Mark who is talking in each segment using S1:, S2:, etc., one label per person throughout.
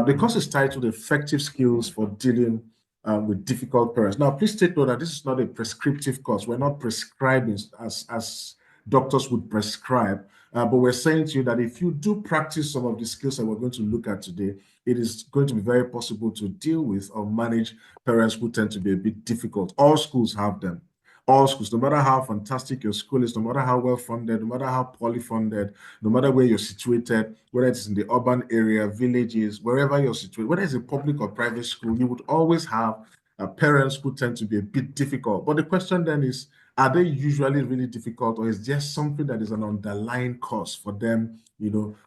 S1: The course is titled Effective Skills for Dealing with Difficult Parents. Now, please take note that this is not a prescriptive course. We're not prescribing as doctors would prescribe, but we're saying to you that if you do practice some of the skills that we're going to look at today, it is going to be very possible to deal with or manage parents who tend to be a bit difficult. All schools have them. All schools, no matter how fantastic your school is, no matter how well funded, no matter how poorly funded, no matter where you're situated, whether it's in the urban area, villages, wherever you're situated, whether it's a public or private school, you would always have parents who tend to be a bit difficult. But the question then is, are they usually really difficult, or is there something that is an underlying cause for them,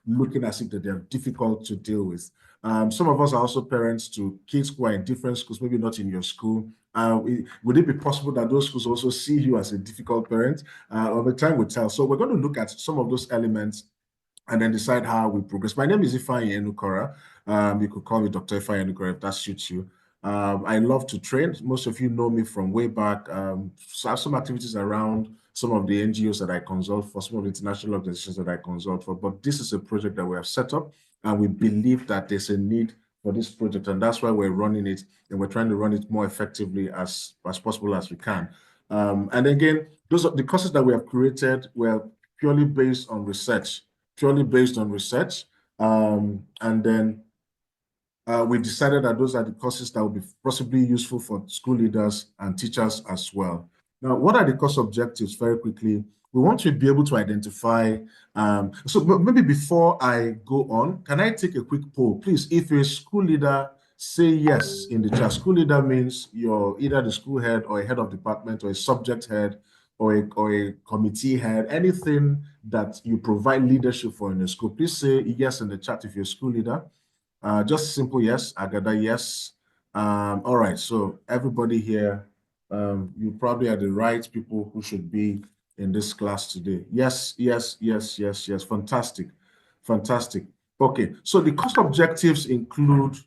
S1: looking as if that they're difficult to deal with? Some of us are also parents to kids who are in different schools, maybe not in your school. Would it be possible that those schools also see you as a difficult parent? Over time will tell. So we're going to look at some of those elements and then decide how we progress. My name is Ifeanyi Enukora. You could call me Dr. Ifeanyi Enukora if that suits you. I love to train. Most of you know me from way back. So I have some activities around some of the NGOs that I consult for, some of the international organizations that I consult for. But this is a project that we have set up, and we believe that there's a need for this project, and that's why we're running it, and we're trying to run it more effectively as possible as we can. And again, those are the courses that we have created were purely based on research. And then we decided that those are the courses that will be possibly useful for school leaders and teachers as well. Now, what are the course objectives? Very quickly, we want to be able to identify. So maybe before I go on, can I take a quick poll? Please, if you're a school leader, say yes in the chat. School leader means you're either the school head or a head of department or a subject head or a committee head, anything that you provide leadership for in the school. Please say yes in the chat if you're a school leader. Just simple yes, Agada, yes. All right, so everybody here, you probably are the right people who should be in this class today. Yes, yes, yes, yes, yes. Fantastic, fantastic. Okay, so the course objectives include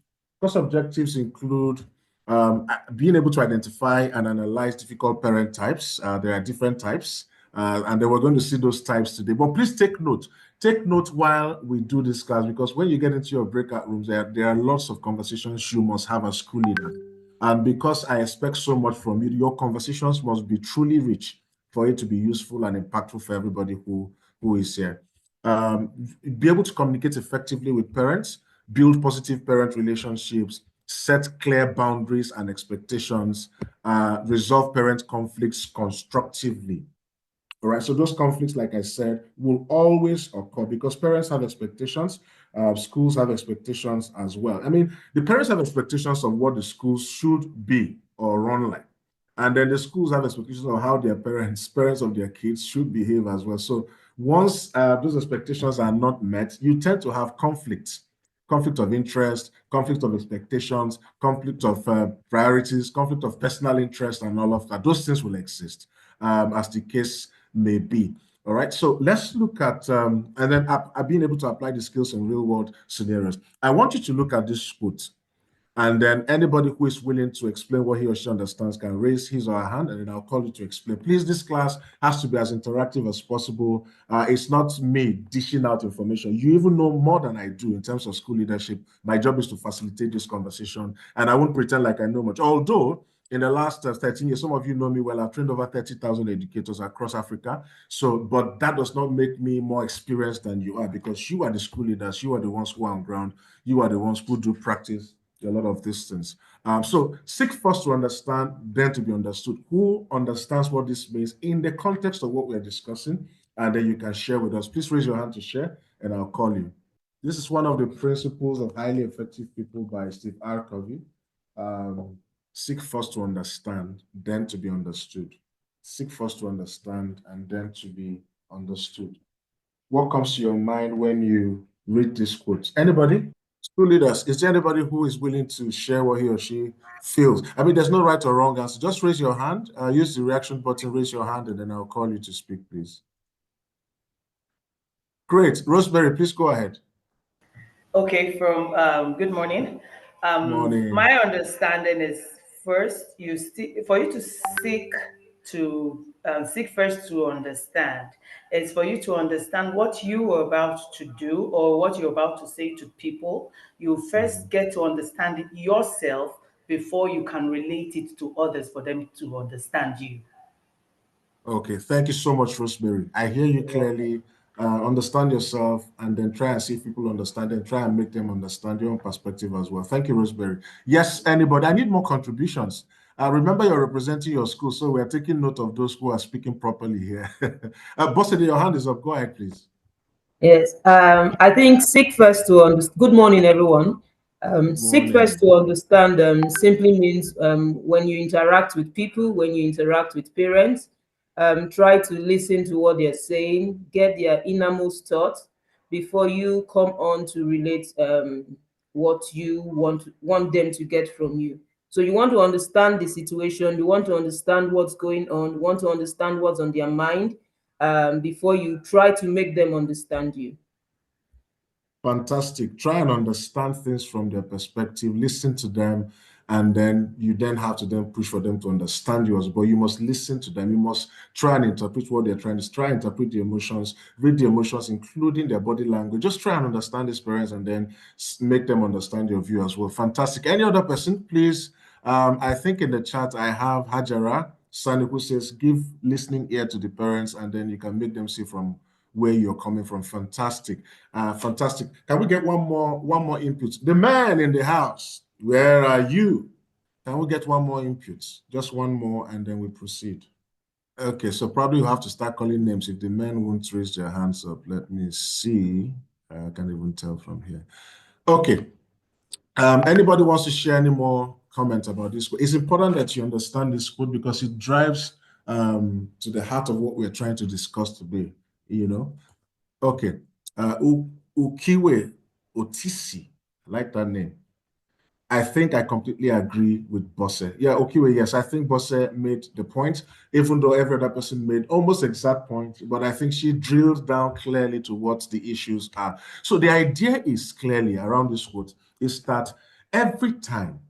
S1: being able to identify and analyze difficult parent types. There are different types, and then we're going to see those types today. But please take note. Take note while we do this class, because when you get into your breakout rooms, there are lots of conversations you must have as school leader. And because I expect so much from you, your conversations must be truly rich for it to be useful and impactful for everybody who is here. Be able to communicate effectively with parents, build positive parent relationships, set clear boundaries and expectations, resolve parent conflicts constructively. All right, so those conflicts, like I said, will always occur because parents have expectations, schools have expectations as well. I mean, the parents have expectations of what the schools should be or run like. And then the schools have expectations of how their parents of their kids should behave as well. So once those expectations are not met, you tend to have conflict of interest, conflict of expectations, conflict of priorities, conflict of personal interest, and all of that. Those things will exist as the case may be. All right, so let's look at, and then I've been able to apply the skills in real world scenarios. I want you to look at this quote, and then anybody who is willing to explain what he or she understands can raise his or her hand, and then I'll call you to explain. Please, this class has to be as interactive as possible. It's not me dishing out information. You even know more than I do in terms of school leadership. My job is to facilitate this conversation, and I won't pretend like I know much, although in the last 13 years, some of you know me well. I've trained over 30,000 educators across Africa. So, but that does not make me more experienced than you are, because you are the school leaders. You are the ones who are on ground. You are the ones who do practice a lot of these things. So seek first to understand, then to be understood. Who understands what this means in the context of what we're discussing? And then you can share with us. Please raise your hand to share, and I'll call you. This is one of the principles of highly effective people by Steve R. Covey. Seek first to understand, then to be understood. Seek first to understand, and then to be understood. What comes to your mind when you read this quote? Anybody? School leaders, is there anybody who is willing to share what he or she feels? I mean, there's no right or wrong answer. Just raise your hand, use the reaction button, raise your hand, and then I'll call you to speak, please. Great. Rosemary, please go ahead.
S2: Okay, good morning.
S1: Morning.
S2: My understanding is first, for you to seek to seek first to understand. It's for you to understand what you are about to do or what you're about to say to people. You first get to understand it yourself before you can relate it to others for them to understand you.
S1: Okay, thank you so much, Rosemary. I hear you
S2: You're welcome.
S1: clearly. Understand yourself and then try and see if people understand and try and make them understand your own perspective as well. Thank you, Rosemary. Yes, anybody? I need more contributions. Remember, you're representing your school, so we're taking note of those who are speaking properly here. Bossede, your hand is up. Go ahead, please.
S3: Yes, I think seek first to understand. Good morning, everyone.
S1: Good
S3: Seek first
S1: morning.
S3: to understand simply means when you interact with people, when you interact with parents, try to listen to what they're saying, get their innermost thoughts before you come on to relate what you want them to get from you. So you want to understand the situation, you want to understand what's going on, you want to understand what's on their mind before you try to make them understand you.
S1: Fantastic. Try and understand things from their perspective, listen to them, and then you then have to then push for them to understand yours. But you must listen to them. You must try and interpret what they're trying to try and interpret the emotions, read the emotions, including their body language. Just try and understand these parents and then make them understand your view as well. Fantastic. Any other person, please? I think in the chat I have Hajara Sani who says, give listening ear to the parents, and then you can make them see from where you're coming from. Fantastic. Fantastic. Can we get one more input? The man in the house, where are you? Can we get one more input? Just one more, and then we proceed. Okay, so probably you have to start calling names if the men won't raise their hands up. Let me see. I can't even tell from here. Okay. Anybody wants to share any more comments about this? It's important that you understand this code because it drives to the heart of what we're trying to discuss today. You know, okay. Ukiwe Otisi, I like that name. I think I completely agree with Bosse. Yeah, okay, yes, I think Bosse made the point, even though every other person made almost exact point, but I think she drilled down clearly to what the issues are. So the idea is clearly around this quote is that every time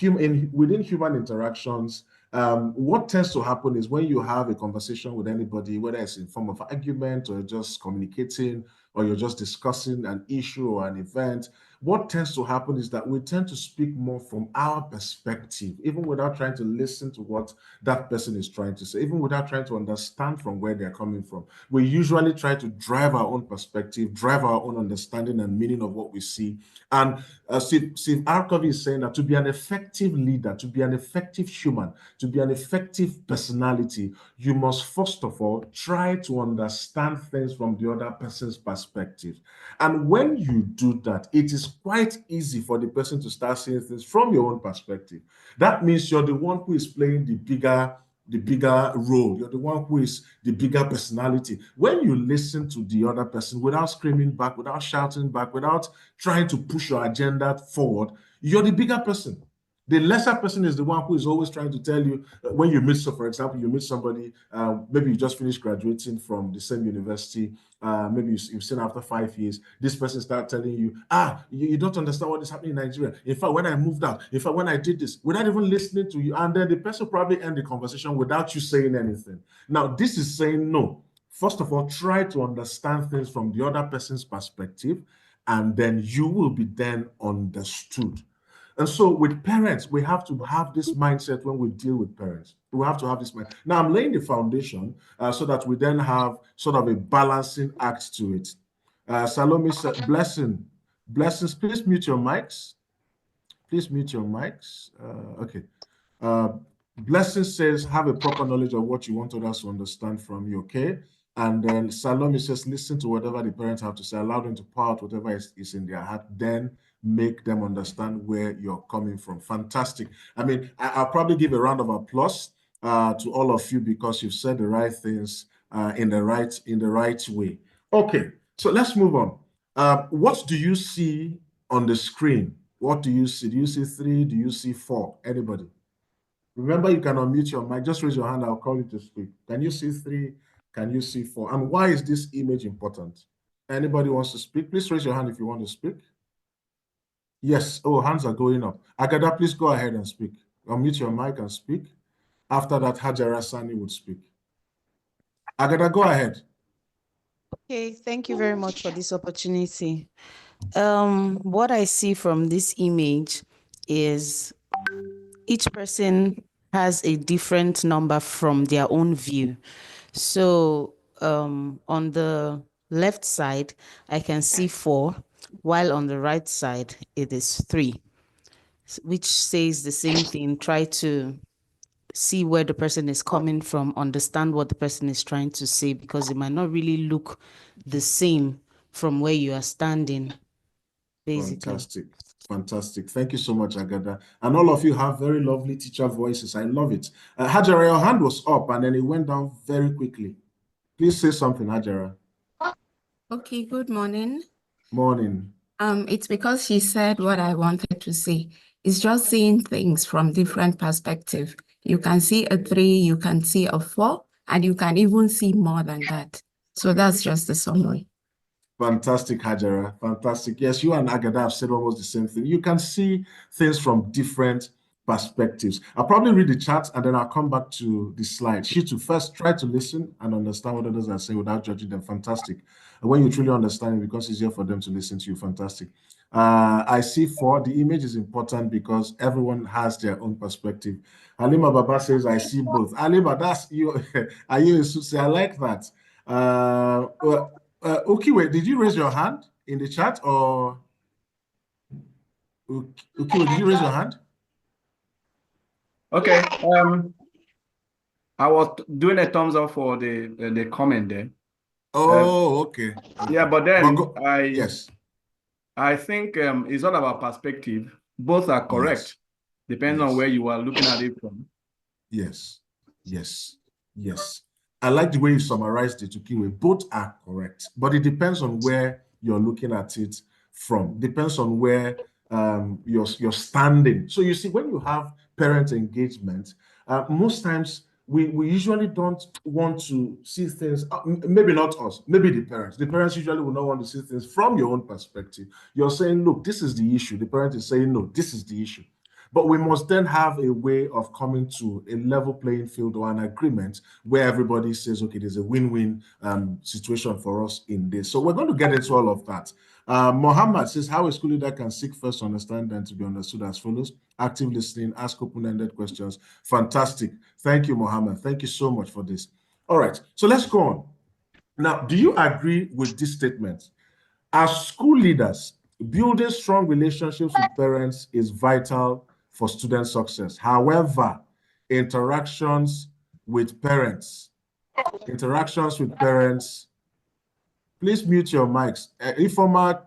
S1: within human interactions, what tends to happen is when you have a conversation with anybody, whether it's in form of argument or just communicating or you're just discussing an issue or an event, what tends to happen is that we tend to speak more from our perspective, even without trying to listen to what that person is trying to say, even without trying to understand from where they're coming from. We usually try to drive our own perspective, drive our own understanding and meaning of what we see. And Steve Arcovy is saying that to be an effective leader, to be an effective human, to be an effective personality, you must first of all try to understand things from the other person's perspective. And when you do that, it is quite easy for the person to start seeing things from your own perspective. That means you're the one who is playing the bigger role. You're the one who is the bigger personality. When you listen to the other person without screaming back, without shouting back, without trying to push your agenda forward, you're the bigger person. The lesser person is the one who is always trying to tell you when you meet, so for example, you meet somebody, maybe you just finished graduating from the same university, maybe you've seen after 5 years, this person start telling you, you don't understand what is happening in Nigeria. In fact, when I moved out, in fact, when I did this, without even listening to you, and then the person probably end the conversation without you saying anything. Now, this is saying no. First of all, try to understand things from the other person's perspective, and then you will be then understood. And so with parents, we have to have this mindset when we deal with parents. We have to have this mind. Now I'm laying the foundation so that we then have sort of a balancing act to it. Salome said, blessings. Please mute your mics. Please mute your mics. Okay. Uh, Blessing says, have a proper knowledge of what you want others to understand from you, okay? And then Salome says, listen to whatever the parents have to say, allow them to pour out whatever is in their heart, then make them understand where you're coming from. Fantastic. I mean, I'll probably give a round of applause to all of you because you've said the right things in the right way. Okay, so let's move on. What do you see on the screen? What do you see? Do you see 3? Do you see 4? Anybody? Remember, you can unmute your mic. Just raise your hand. I'll call you to speak. Can you see 3? Can you see 4? And why is this image important? Anybody wants to speak? Please raise your hand if you want to speak. Yes. Oh, hands are going up. Agada, please go ahead and speak. Unmute your mic and speak. After that, Hajara Sani would speak. Agada, go ahead.
S4: Okay, thank you very much for this opportunity. What I see from this image is each person has a different number from their own view. So on the left side, I can see 4, while on the right side, it is 3, which says the same thing. Try to see where the person is coming from, understand what the person is trying to say, because it might not really look the same from where you are standing, basically.
S1: Fantastic. Fantastic. Thank you so much, Agada. And all of you have very lovely teacher voices. I love it. Hajara, your hand was up and then it went down very quickly. Please say something, Hajara.
S5: Okay, good morning.
S1: Morning.
S5: It's because she said what I wanted to say. It's just seeing things from different perspective. You can see a 3, you can see a 4, and you can even see more than that. So that's just the summary.
S1: Fantastic, Hajara. Fantastic. Yes, you and Agada have said almost the same thing. You can see things from different perspectives. I'll probably read the chat and then I'll come back to the slide. She to first try to listen and understand what others are saying without judging them. Fantastic. And when you truly understand it, becomes easier for them to listen to you. Fantastic. I see 4. The image is important because everyone has their own perspective. Halima Baba says, I see both. Halima, that's you. Are you a Susi? I like that. Ukiwe, did you raise your hand in the chat or Ukiwe, did you raise your hand?
S6: Okay. I was doing a thumbs up for the comment there.
S1: Oh, okay.
S6: Yeah, but then
S1: yes,
S6: I think it's all about perspective. Both are correct, depending on where you are looking at it from.
S1: Yes, yes, yes. I like the way you summarized it, Ukiwe. Both are correct, but it depends on where you're looking at it from. Depends on where you're standing. So you see, when you have parent engagement, most times we usually don't want to see things, maybe not us, maybe the parents. The parents usually will not want to see things from your own perspective. You're saying, look, this is the issue. The parent is saying, no, this is the issue. But we must then have a way of coming to a level playing field or an agreement where everybody says, okay, there's a win-win situation for us in this. So we're going to get into all of that. Mohammed says, how a school leader can seek first to understand and to be understood as follows: active listening, ask open-ended questions. Fantastic. Thank you, Mohammed. Thank you so much for this. All right, so let's go on. Now, do you agree with this statement? As school leaders, building strong relationships with parents is vital for student success. However, interactions with parents, please mute your mics. Ifoma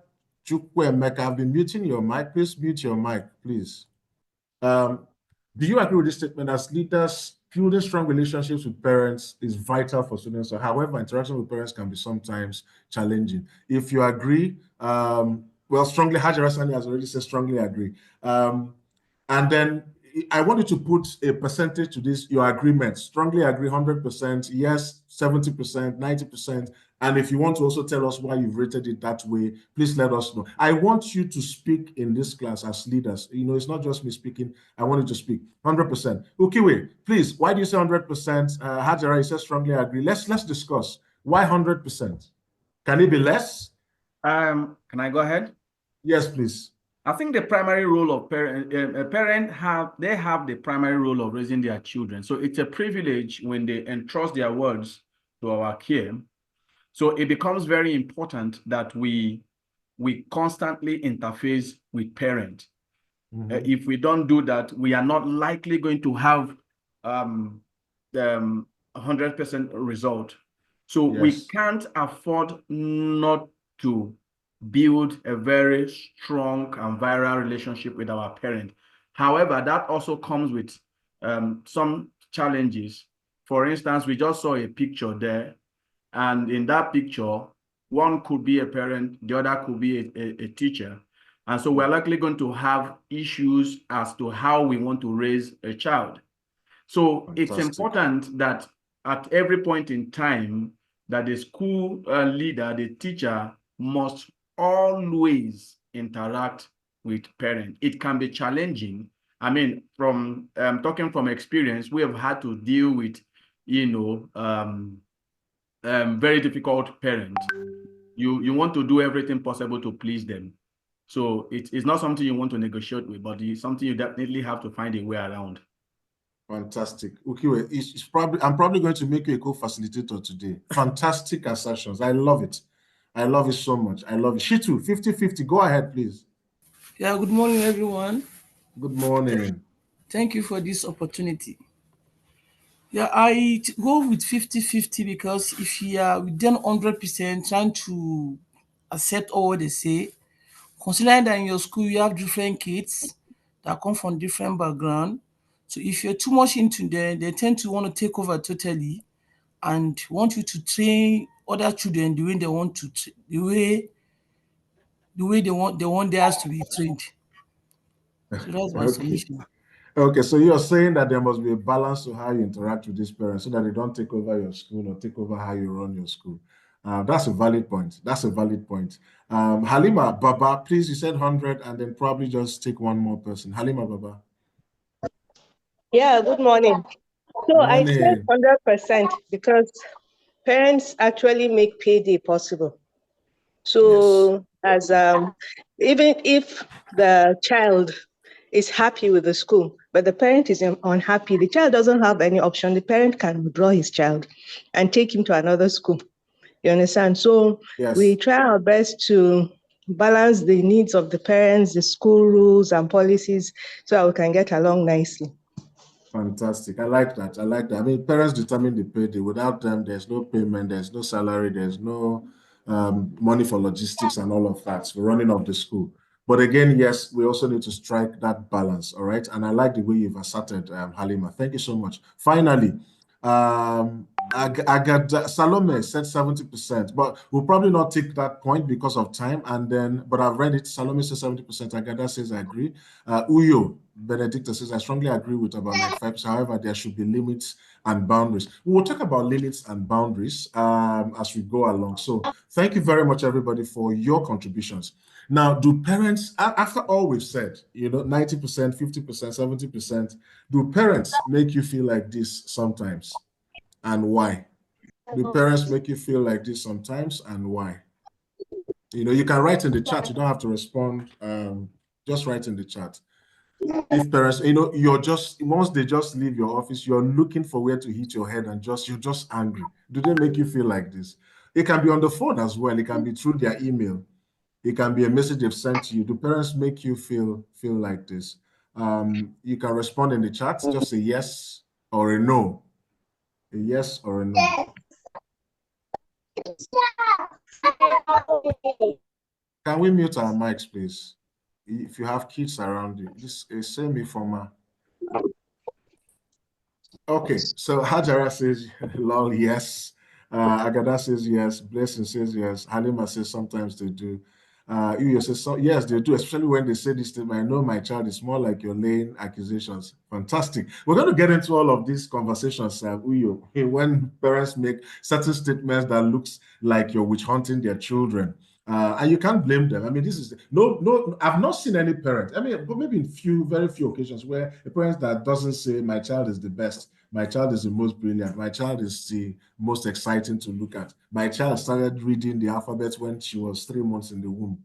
S1: Chukwemeka, I've been muting your mic. Please mute your mic, please. Do you agree with this statement? As leaders, building strong relationships with parents is vital for students. However, interaction with parents can be sometimes challenging. If you agree, well, strongly, Hajara Sani has already said strongly agree. And then I want you to put a percentage to this, your agreement. Strongly agree 100%, yes, 70%, 90%. And if you want to also tell us why you've rated it that way, please let us know. I want you to speak in this class as leaders. You know, it's not just me speaking. I want you to speak 100%. Ukiwe, please, why do you say 100%? Hajara, you said strongly agree. Let's discuss. Why 100%? Can it be less?
S6: Can I go ahead?
S1: Yes, please.
S6: I think the primary role of parents have the primary role of raising their children. So it's a privilege when they entrust their words to our care. So it becomes very important that we constantly interface with parents. If we don't do that, we are not likely going to have 100% result. So we can't afford not to build a very strong and viral relationship with our parent. However, that also comes with some challenges. For instance, we just saw a picture there, and in that picture, one could be a parent, the other could be a teacher. And so we're likely going to have issues as to how we want to raise a child. So it's important that at every point in time that the school leader, the teacher, must always interact with parents. It can be challenging. I mean, from talking from experience, we have had to deal with, very difficult parent, you want to do everything possible to please them. So it's not something you want to negotiate with, but it's something you definitely have to find a way around.
S1: Fantastic. Ukiwe, I'm probably going to make you a co-facilitator today. Fantastic assertions. I love it. I love it so much. I love it. Shitu, 50-50. Go ahead, please.
S7: Yeah, good morning, everyone.
S1: Good morning.
S7: Thank you for this opportunity. Yeah, I go with 50-50 because if you are within 100% trying to accept all what they say, considering that in your school you have different kids that come from different background, so if you're too much into them, they tend to want to take over totally and want you to train other children the way they want to, the way they want theirs to be trained. So that's my submission.
S1: Okay, so you're saying that there must be a balance to how you interact with these parents so that they don't take over your school or take over how you run your school. That's a valid point. That's a valid point. Halima Baba, please, you said 100 and then probably just take one more person. Halima Baba.
S8: Yeah, good morning. So I said 100% because parents actually make payday possible. So as even if the child is happy with the school, but the parent is unhappy, the child doesn't have any option. The parent can withdraw his child and take him to another school. You understand? So we try our best to balance the needs of the parents, the school rules and policies, so that we can get along nicely.
S1: Fantastic. I like that. I like that. I mean, parents determine the payday. Without them, there's no payment, there's no salary, there's no money for logistics and all of that, for running of the school. But again, yes, we also need to strike that balance, all right? And I like the way you've asserted, Halima. Thank you so much. Finally, Salome said 70%, but we'll probably not take that point because of time. And then, but I've read it. Salome says 70%. Agada says I agree. Uyo Benedicta says I strongly agree with about 95%. However, there should be limits and boundaries. We will talk about limits and boundaries as we go along. So thank you very much, everybody, for your contributions. Now, do parents, after all we've said, 90%, 50%, 70%, do parents make you feel like this sometimes? And why? Do parents make you feel like this sometimes, and why? You can write in the chat. You don't have to respond. Just write in the chat. If parents, you're just, once they just leave your office, you're looking for where to hit your head and you're just angry. Do they make you feel like this? It can be on the phone as well. It can be through their email. It can be a message they've sent to you. Do parents make you feel like this? You can respond in the chat. Just say yes or a no. A yes or a no. Can we mute our mics, please? If you have kids around you, this is send from Okay, so Hajara says, lol, yes. Agada says yes. Blessing says yes. Halima says sometimes they do. Uyo says, yes, they do, especially when they say this statement, I know my child is more like you're laying accusations. Fantastic. We're going to get into all of these conversations, Uyo, when parents make certain statements that looks like you're witch hunting their children. And you can't blame them. I mean, this is no. I've not seen any parent. I mean, but maybe in very few occasions where a parent that doesn't say my child is the best, my child is the most brilliant, my child is the most exciting to look at. My child started reading the alphabet when she was 3 months in the womb.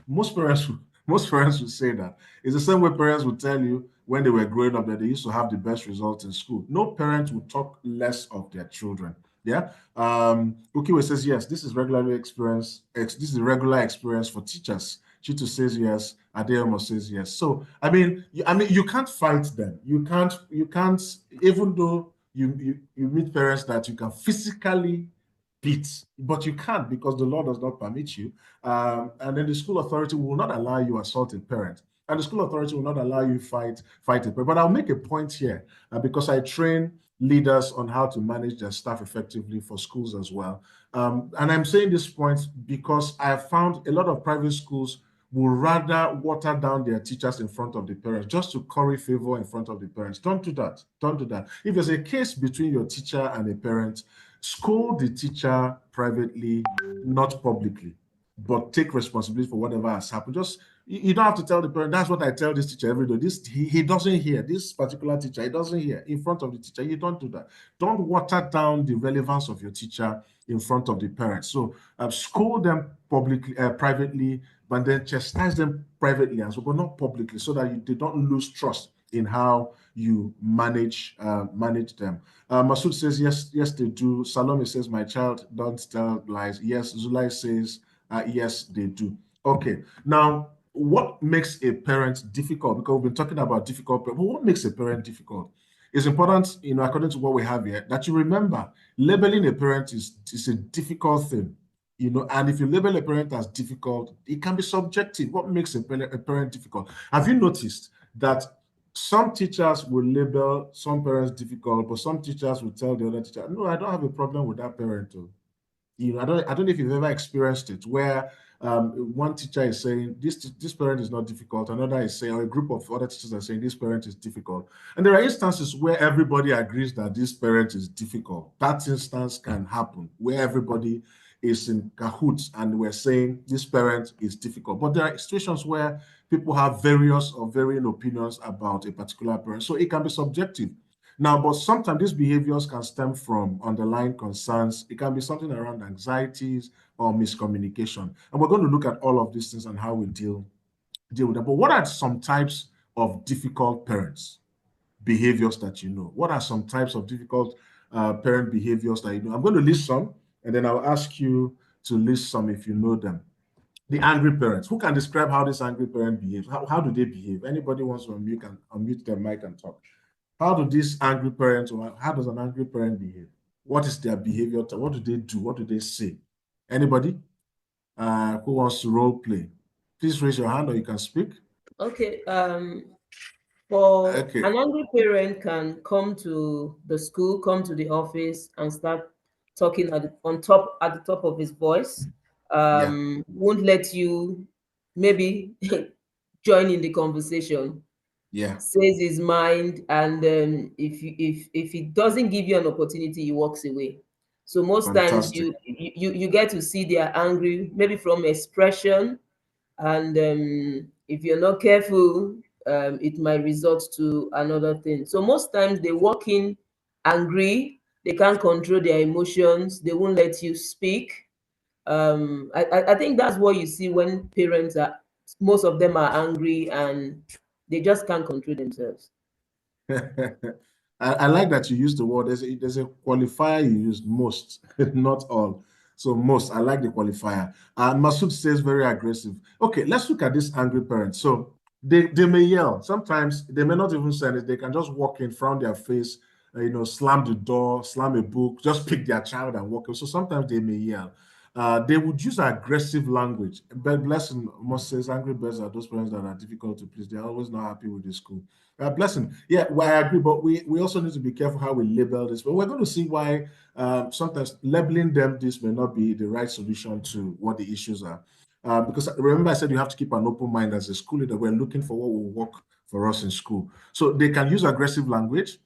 S1: Most parents would say that. It's the same way parents would tell you when they were growing up that they used to have the best results in school. No parent would talk less of their children. Yeah. Ukiwe says yes. This is regular experience for teachers. Chito says yes. Adeomo says yes. So I mean, you can't fight them. You can't. Even though you meet parents that you can physically beat, but you can't because the law does not permit you. And then the school authority will not allow you assault a parent. And the school authority will not allow you fight a parent. But I'll make a point here because I train leaders on how to manage their staff effectively for schools as well. And I'm saying this point because I have found a lot of private schools will rather water down their teachers in front of the parents just to curry favor in front of the parents. Don't do that. Don't do that. If there's a case between your teacher and a parent, scold the teacher privately, not publicly, but take responsibility for whatever has happened. Just You don't have to tell the parent. That's what I tell this teacher every day. He doesn't hear. This particular teacher, he doesn't hear in front of the teacher. You don't do that. Don't water down the relevance of your teacher in front of the parents. So school them publicly, privately, but then chastise them privately as well, but not publicly, so that they don't lose trust in how you manage them. Masood says yes, they do. Salome says my child don't tell lies. Yes, Zulai says yes, they do. Okay, now what makes a parent difficult? Because we've been talking about difficult, but what makes a parent difficult? It's important, according to what we have here, that you remember labeling a parent is a difficult thing, and if you label a parent as difficult, it can be subjective. What makes a parent difficult? Have you noticed that some teachers will label some parents difficult, but some teachers will tell the other teacher, no, I don't have a problem with that parent. I don't know if you've ever experienced it, where one teacher is saying this parent is not difficult, another is saying, or a group of other teachers are saying this parent is difficult. And there are instances where everybody agrees that this parent is difficult. That instance can happen where everybody is in cahoots and we're saying this parent is difficult. But there are situations where people have various or varying opinions about a particular parent. So it can be subjective. Now, but sometimes these behaviors can stem from underlying concerns. It can be something around anxieties or miscommunication. And we're going to look at all of these things and how we deal with them. But what are some types of difficult parents behaviors that you know? What are some types of difficult parent behaviors that you know? I'm going to list some, and then I'll ask you to list some if you know them. The angry parents. Who can describe how this angry parent behaves? How do they behave? Anybody wants to unmute their mic and talk. How do these angry parents, or how does an angry parent behave? What is their behavior? What do they do? What do they say? Anybody who wants to role play? Please raise your hand or you can speak.
S3: Okay. An angry parent can come to the school, come to the office, and start talking at the top of his voice. Won't let you maybe join in the conversation. Says his mind, and if he doesn't give you an opportunity, he walks away. So most times you get to see they are angry, maybe from expression, and if you're not careful, it might result to another thing. So most times they walk in angry, they can't control their emotions, they won't let you speak. I think that's what you see when parents are, most of them are angry and they just can't control themselves.
S1: I like that you used the word. There's a qualifier you used, most, not all. So most, I like the qualifier. Masood says very aggressive. Okay, let's look at this angry parent. So they may yell. Sometimes they may not even say it. They can just walk in, frown their face, slam the door, slam a book, just pick their child and walk in. So sometimes they may yell. They would use aggressive language. But Blessing must says angry birds are those parents that are difficult to please. They're always not happy with the school. Blessing, yeah, well, I agree, but we also need to be careful how we label this. But we're going to see why sometimes labeling them this may not be the right solution to what the issues are. Because remember, I said you have to keep an open mind as a school leader. We're looking for what will work for us in school. So they can use aggressive language.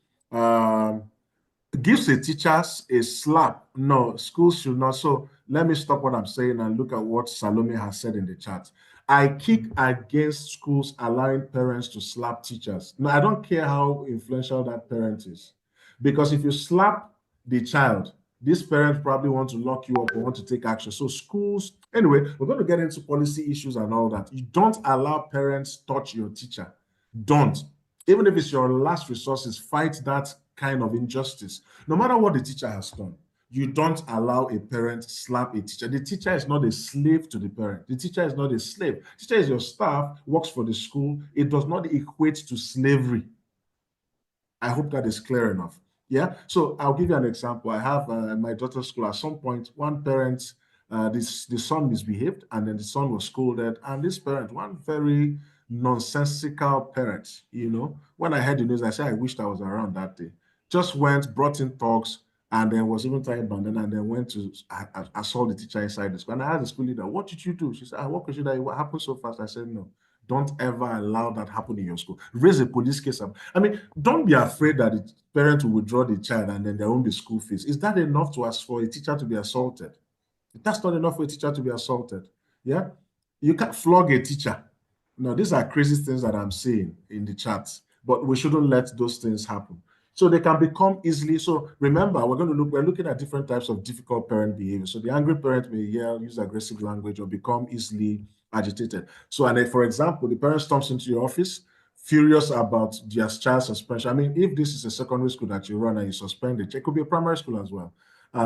S1: Gives the teachers a slap. No, schools should not. So let me stop what I'm saying and look at what Salome has said in the chat. I kick against schools allowing parents to slap teachers. Now, I don't care how influential that parent is. Because if you slap the child, this parent probably want to lock you up or want to take action. So schools, anyway, we're going to get into policy issues and all that. You don't allow parents touch your teacher. Don't. Even if it's your last resources, fight that kind of injustice. No matter what the teacher has done, you don't allow a parent slap a teacher. The teacher is not a slave to the parent. The teacher is not a slave. The teacher is your staff, works for the school. It does not equate to slavery. I hope that is clear enough. Yeah. So I'll give you an example. I have my daughter's school. At some point, one parent, the son misbehaved, and then the son was scolded. And this parent, one very nonsensical parent, when I heard the news, I said, I wished I was around that day. Just went, brought in talks, and then was even tying bandana, and then went to assault the teacher inside the school. And I asked the school leader, what did you do? She said, I work with you. That what happened so fast? I said, no. Don't ever allow that happen in your school. Raise a police case. I mean, don't be afraid that the parent will withdraw the child and then there won't be school fees. Is that enough to ask for a teacher to be assaulted? That's not enough for a teacher to be assaulted. Yeah? You can't flog a teacher. No, these are crazy things that I'm seeing in the chat, but we shouldn't let those things happen. So they can become easily. So remember, we're looking at different types of difficult parent behavior. So the angry parent may use aggressive language or become easily agitated. So, and then, for example, the parent storms into your office, furious about their child suspension. I mean, if this is a secondary school that you run and you suspend it could be a primary school as well.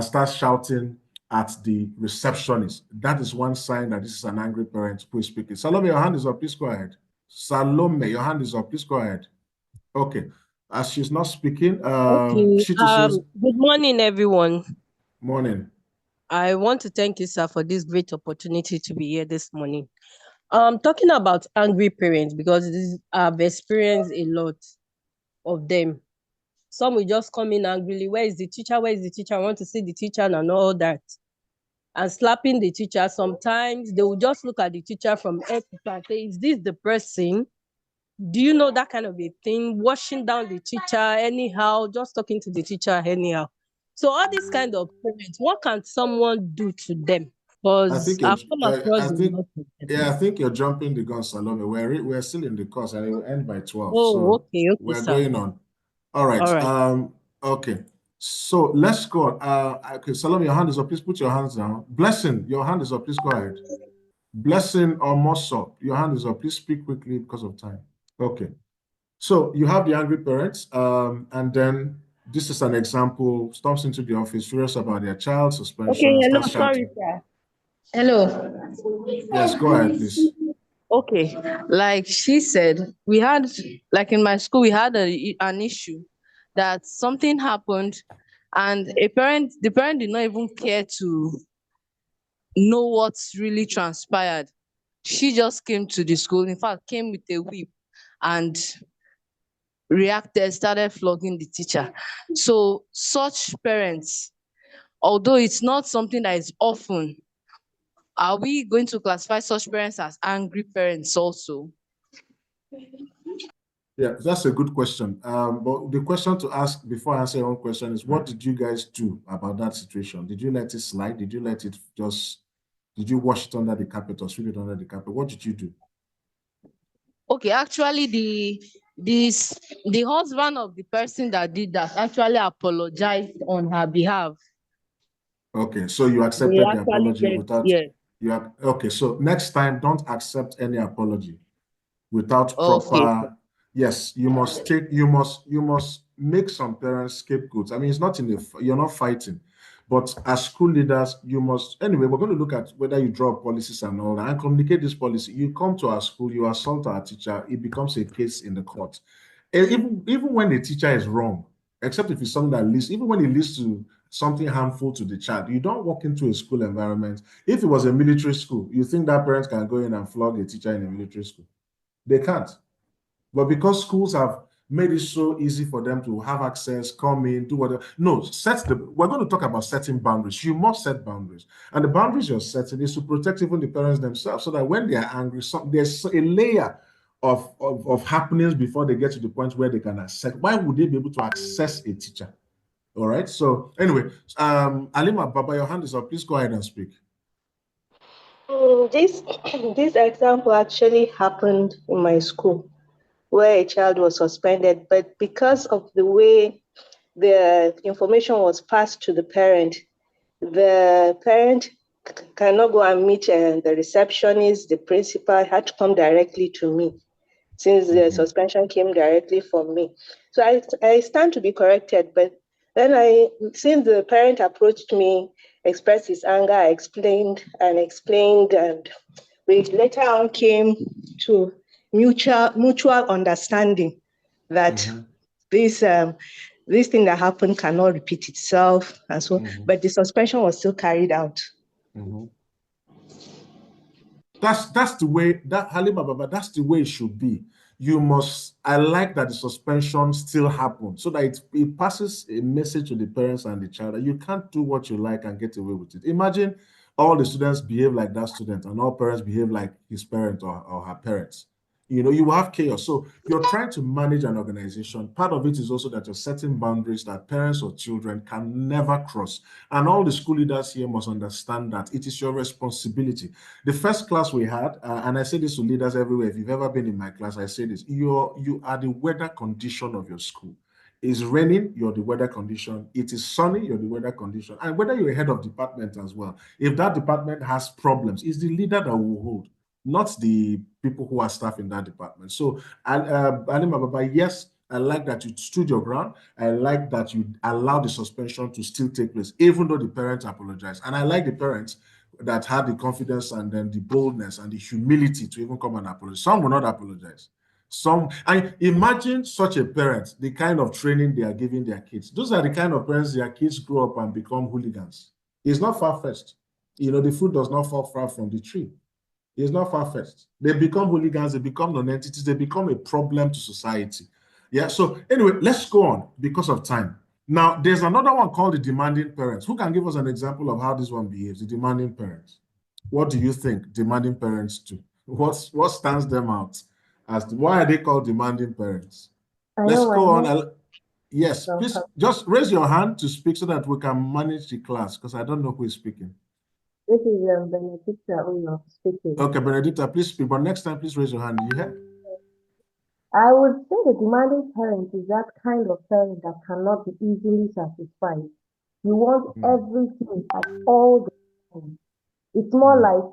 S1: Start shouting at the receptionist. That is one sign that this is an angry parent who is speaking. Salome, your hand is up. Please go ahead. Salome, your hand is up. Please go ahead. Okay. As she's not speaking,
S9: Okay.
S1: she too says,
S9: Good morning, everyone.
S1: morning.
S9: I want to thank you, sir, for this great opportunity to be here this morning. Talking about angry parents, because I've experienced a lot of them. Some will just come in angrily. Where is the teacher? Where is the teacher? I want to see the teacher and all that. And slapping the teacher. Sometimes they will just look at the teacher from head to toe and say, is this the person? Do you know that kind of a thing? Washing down the teacher anyhow, just talking to the teacher anyhow. So all these kind of parents, what can someone do to them? Because I've come across a lot of them.
S1: I think you're jumping the gun, Salome. We're still in the course and it will end by 12.
S9: Oh,
S1: so
S9: okay,
S1: we're
S9: sir.
S1: going on. All right.
S9: All right.
S1: Okay. So let's go. Okay, Salome, your hand is up. Please put your hands down. Blessing, your hand is up. Please go ahead. Blessing or Mosso, your hand is up. Please speak quickly because of time. Okay. So you have the angry parents, and then this is an example, storms into the office, furious about their child suspension.
S9: Okay, hello, sorry, sir. Hello.
S1: Yes, go ahead, please.
S9: Okay, like she said, we had, like in my school, we had an issue that something happened and the parent did not even care to know what's really transpired. She just came to the school, in fact, came with a whip and reacted, started flogging the teacher. So such parents, although it's not something that is often, are we going to classify such parents as angry parents also?
S1: Yeah, that's a good question. But the question to ask before I answer your own question is, what did you guys do about that situation? Did you let it slide? Did you let it did you wash it under the carpet or sweep it under the carpet? What did you do?
S9: Okay, actually, the husband of the person that did that actually apologized on her behalf.
S1: Okay, so you accepted the apology without,
S9: yes.
S1: Okay, so next time, don't accept any apology without
S9: Okay.
S1: proper, yes, you must make some parents scapegoats. I mean, it's not you're not fighting, but as school leaders, you must, anyway, we're going to look at whether you draw policies and all that and communicate this policy. You come to our school, you assault our teacher, it becomes a case in the court. And even when the teacher is wrong, except if it's something that leads, even when it leads to something harmful to the child, you don't walk into a school environment. If it was a military school, you think that parents can go in and flog a teacher in a military school? They can't. But because schools have made it so easy for them to have access, come in, do whatever. No, we're going to talk about setting boundaries. You must set boundaries. And the boundaries you're setting is to protect even the parents themselves so that when they are angry, there's a layer of happenings before they get to the point where they can access. Why would they be able to access a teacher? All right. So anyway, Alima Baba, your hand is up. Please go ahead and speak.
S8: This example actually happened in my school where a child was suspended, but because of the way the information was passed to the parent cannot go and meet the receptionist, the principal had to come directly to me since the suspension came directly from me. So I stand to be corrected, but then since the parent approached me, expressed his anger, I explained, and we later on came to mutual understanding that this thing that happened cannot repeat itself, and so. But the suspension was still carried out.
S1: That's the way Halima Baba, that's the way it should be. I like that the suspension still happens so that it passes a message to the parents and the child that you can't do what you like and get away with it. Imagine all the students behave like that student and all parents behave like his parent or her parents. You know, you will have chaos. So you're trying to manage an organization. Part of it is also that you're setting boundaries that parents or children can never cross. And all the school leaders here must understand that it is your responsibility. The first class we had, and I say this to leaders everywhere, if you've ever been in my class, I say this, you are the weather condition of your school. It's raining, you're the weather condition. It is sunny, you're the weather condition. And whether you're a head of department as well, if that department has problems, it's the leader that will hold, not the people who are staff in that department. So, Alima Baba, yes, I like that you stood your ground. I like that you allowed the suspension to still take place, even though the parents apologized. And I like the parents that had the confidence and then the boldness and the humility to even come and apologize. Some will not apologize. And imagine such a parent, the kind of training they are giving their kids. Those are the kind of parents their kids grow up and become hooligans. It's not far-fetched. You know, the fruit does not fall far from the tree. It's not far-fetched. They become hooligans, they become non-entities, they become a problem to society. Yeah, so anyway, let's go on because of time. Now, there's another one called the demanding parents. Who can give us an example of how this one behaves, the demanding parents? What do you think demanding parents do? What stands them out? As to why are they called demanding parents? Let's go on. Yes, please just raise your hand to speak so that we can manage the class, because I don't know who is speaking.
S10: This is Benedicta speaking.
S1: Okay, Benedicta, please speak, but next time, please raise your hand. You hear?
S10: I would say the demanding parent is that kind of parent that cannot be easily satisfied. You want everything at all the time. It's more like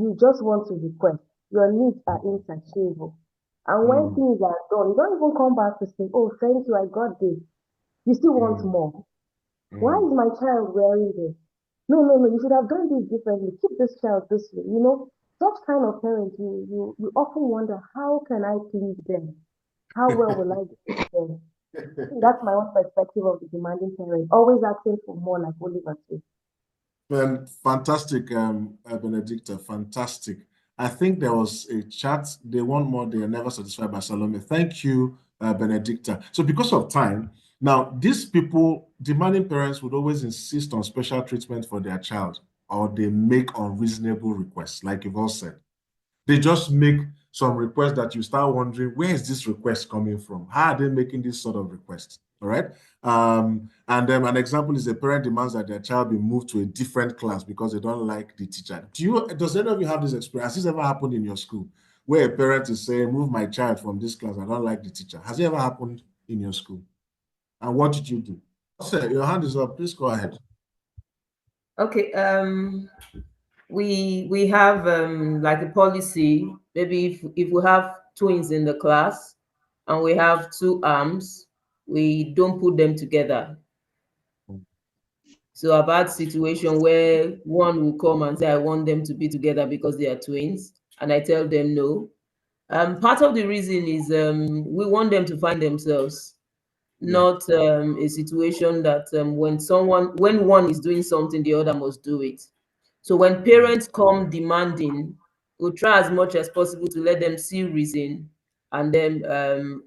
S10: you just want to request. Your needs are insatiable. And when things are done, you don't even come back to say, oh, thank you, I got this. You still want more. Why is my child wearing this? No, you should have done this differently. Keep this child this way. You know, such kind of parents, you often wonder, how can I please them? How well will I please them? That's my own perspective of the demanding parent, always asking for more, like Oliver said.
S1: Fantastic, Benedicta, fantastic. I think there was a chat, they want more, they are never satisfied by Salome. Thank you, Benedicta. So because of time, now these people, demanding parents would always insist on special treatment for their child, or they make unreasonable requests, like you've all said. They just make some requests that you start wondering, where is this request coming from? How are they making this sort of request? All right. And then an example is a parent demands that their child be moved to a different class because they don't like the teacher. Does any of you have this experience? Has this ever happened in your school where a parent is saying, move my child from this class, I don't like the teacher? Has it ever happened in your school? And what did you do? Sir, your hand is up. Please go ahead.
S3: Okay. We have like a policy. Maybe if we have twins in the class and we have two arms, we don't put them together. So a bad situation where one will come and say, I want them to be together because they are twins, and I tell them no. Part of the reason is we want them to find themselves, not a situation that when one is doing something, the other must do it. So when parents come demanding, we'll try as much as possible to let them see reason, and then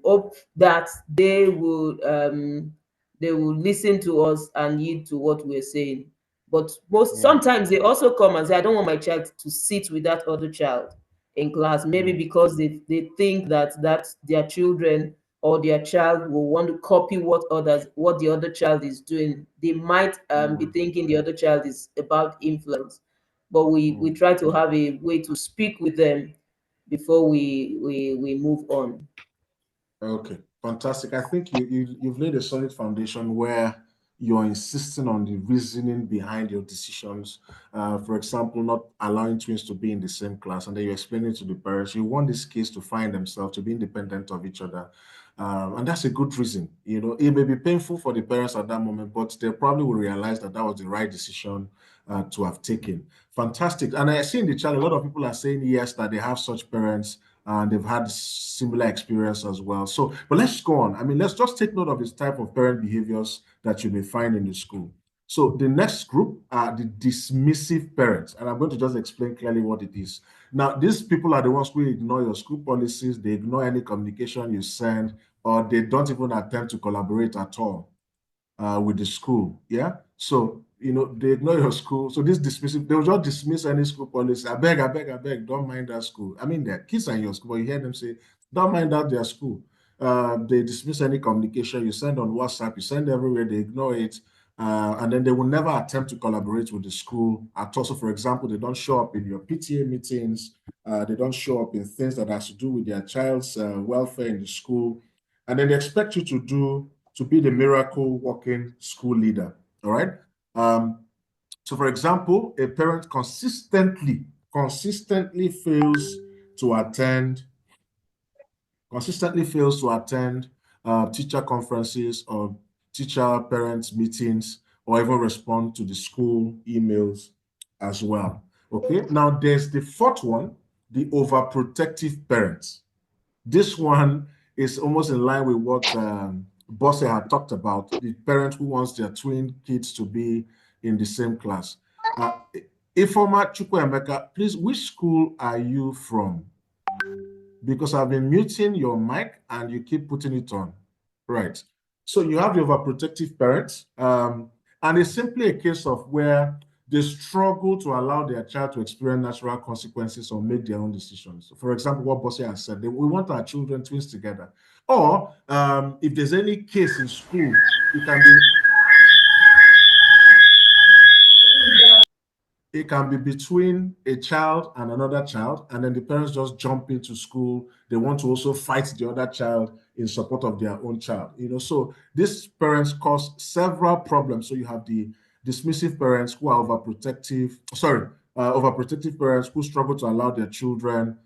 S3: hope that they will listen to us and yield to what we're saying. But sometimes they also come and say, I don't want my child to sit with that other child in class, maybe because they think that their children or their child will want to copy what the other child is doing. They might be thinking the other child is about influence. But we try to have a way to speak with them before we move on.
S1: Okay, fantastic. I think you've laid a solid foundation where you're insisting on the reasoning behind your decisions. For example, not allowing twins to be in the same class, and then you're explaining to the parents, you want these kids to find themselves, to be independent of each other. And that's a good reason. You know, it may be painful for the parents at that moment, but they probably will realize that that was the right decision to have taken. Fantastic. And I see in the chat, a lot of people are saying yes, that they have such parents and they've had similar experience as well. So, but let's go on. I mean, let's just take note of this type of parent behaviors that you may find in the school. So the next group are the dismissive parents, and I'm going to just explain clearly what it is. Now, these people are the ones who ignore your school policies, they ignore any communication you send, or they don't even attempt to collaborate at all with the school. Yeah. So, you know, they ignore your school. So this dismissive, they will just dismiss any school policy. I beg, don't mind that school. I mean, their kids are in your school, but you hear them say, Don't mind out their school. They dismiss any communication. You send on WhatsApp, you send everywhere, they ignore it. And then they will never attempt to collaborate with the school at all. So, for example, they don't show up in your PTA meetings. They don't show up in things that has to do with their child's welfare in the school. And then they expect you to be the miracle working school leader. All right. So, for example, a parent consistently fails to attend teacher conferences or teacher parents meetings, or even respond to the school emails as well. Okay, now there's the fourth one, the overprotective parents. This one is almost in line with what Bosse had talked about, the parent who wants their twin kids to be in the same class. Ifeoma Chukwuemeka, please, which school are you from? Because I've been muting your mic and you keep putting it on. Right. So you have the overprotective parents, and it's simply a case of where they struggle to allow their child to experience natural consequences or make their own decisions. For example, what Bosse has said, we want our children twins together. Or if there's any case in school, it can be between a child and another child, and then the parents just jump into school. They want to also fight the other child in support of their own child. So these parents cause several problems. So you have the dismissive parents who are overprotective parents who struggle to allow their children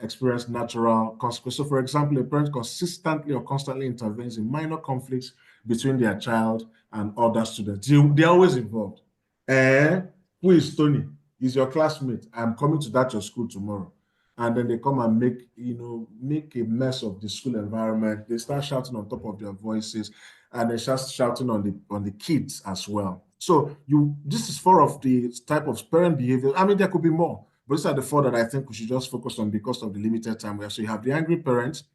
S1: experience natural consequences. So, for example, a parent consistently or constantly intervenes in minor conflicts between their child and other students. They're always involved. Who is Tony? He's your classmate. I'm coming to that your school tomorrow. And then they come and make a mess of the school environment. They start shouting on top of their voices, and they start shouting on the kids as well. So this is 4 of the type of parent behavior. I mean, there could be more, but these are the 4 that I think we should just focus on because of the limited time we have. So you have the angry parents,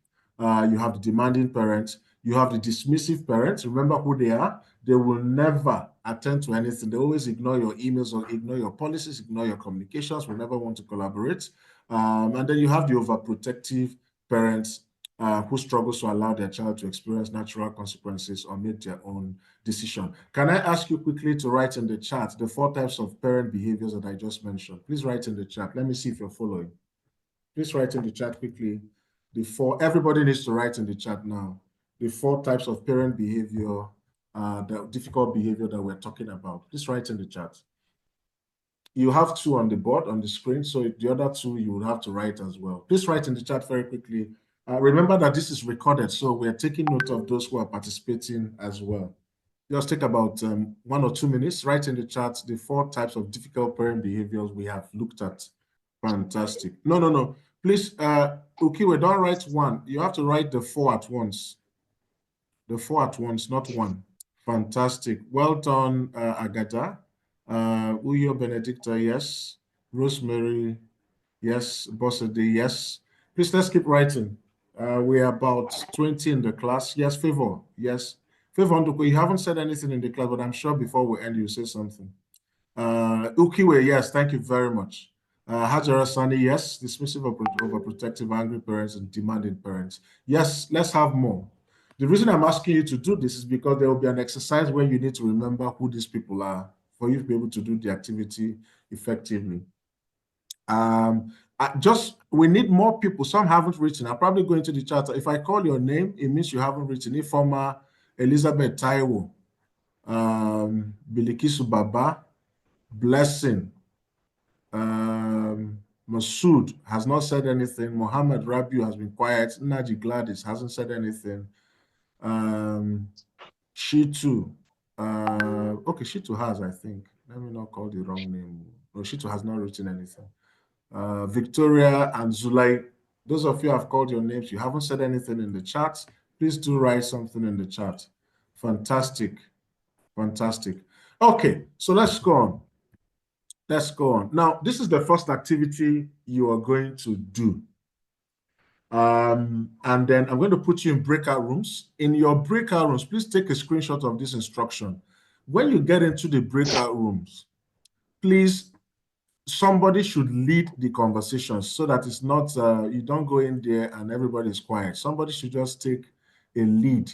S1: you have the demanding parents, you have the dismissive parents. Remember who they are. They will never attend to anything. They always ignore your emails or ignore your policies, ignore your communications, will never want to collaborate. And then you have the overprotective parents who struggles to allow their child to experience natural consequences or make their own decision. Can I ask you quickly to write in the chat the 4 types of parent behaviors that I just mentioned? Please write in the chat. Let me see if you're following. Please write in the chat quickly. Everybody needs to write in the chat now. The 4 types of parent behavior, the difficult behavior that we're talking about. Please write in the chat. You have 2 on the board, on the screen, so the other 2 you will have to write as well. Please write in the chat very quickly. Remember that this is recorded, so we're taking note of those who are participating as well. Just take about 1 or 2 minutes, write in the chat the 4 types of difficult parent behaviors we have looked at. Fantastic. No. Please, Ukiwe, don't write 1. You have to write the 4 at once. The 4 at once, not 1. Fantastic. Well done, Agatha. Uyo Benedicta, yes. Rosemary, yes. Bossade, yes. Please, let's keep writing. We're about 20 in the class. Yes, Favor, yes. Favor, you haven't said anything in the class, but I'm sure before we end, you'll say something. Ukiwe, yes, thank you very much. Hajara Sani, yes. Dismissive of overprotective, angry parents and demanding parents. Yes, let's have more. The reason I'm asking you to do this is because there will be an exercise where you need to remember who these people are for you to be able to do the activity effectively. We need more people. Some haven't written. I'll probably go into the chat. If I call your name, it means you haven't written. Ifeoma Elizabeth Taiwo, Bilikisu Baba, Blessing, Masood has not said anything. Mohammed Rabiu has been quiet. Naji Gladys hasn't said anything. Shitu. Okay, Shitu has, I think. Let me not call the wrong name. No, Shitu has not written anything. Victoria and Zulai, those of you who have called your names, you haven't said anything in the chat. Please do write something in the chat. Fantastic. Fantastic. Okay, so let's go on. Let's go on. Now, this is the first activity you are going to do. And then I'm going to put you in breakout rooms. In your breakout rooms, please take a screenshot of this instruction. When you get into the breakout rooms, please somebody should lead the conversation so that it's not, you don't go in there and everybody is quiet. Somebody should just take a lead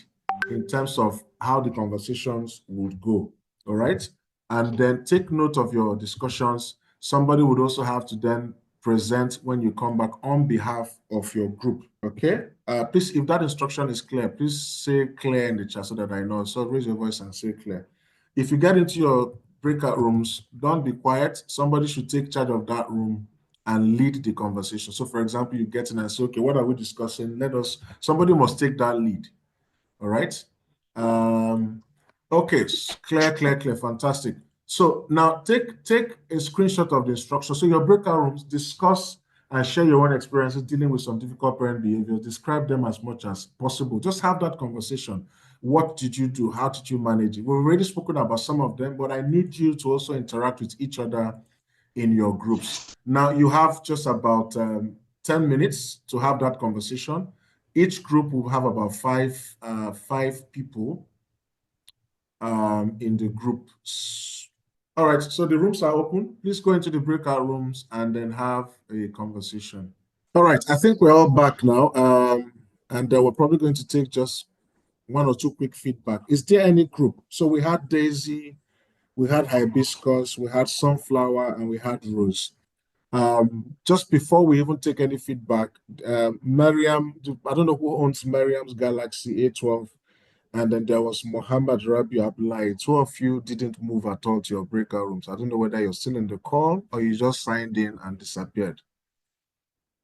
S1: in terms of how the conversations would go, all right? And then take note of your discussions. Somebody would also have to then present when you come back on behalf of your group, okay? Please, if that instruction is clear, please say clear in the chat so that I know. So raise your voice and say clear. If you get into your breakout rooms, don't be quiet. Somebody should take charge of that room and lead the conversation. So for example, you get in and say, okay, what are we discussing? Somebody must take that lead. All right. Okay, clear, fantastic. So now take a screenshot of the instruction. So your breakout rooms, discuss and share your own experiences dealing with some difficult parent behaviors. Describe them as much as possible. Just have that conversation. What did you do? How did you manage it? We've already spoken about some of them, but I need you to also interact with each other in your groups. Now you have just about 10 minutes to have that conversation. Each group will have about five people in the group. All right, so the rooms are open. Please go into the breakout rooms and then have a conversation. All right, I think we're all back now. And we're probably going to take just one or two quick feedback. Is there any group? So we had Daisy, we had Hibiscus, we had Sunflower, and we had Rose. Just before we even take any feedback, Mariam, I don't know who owns Mariam's Galaxy A12, and then there was Mohammed Rabi Abdullahi. Two of you didn't move at all to your breakout rooms. I don't know whether you're still in the call or you just signed in and disappeared.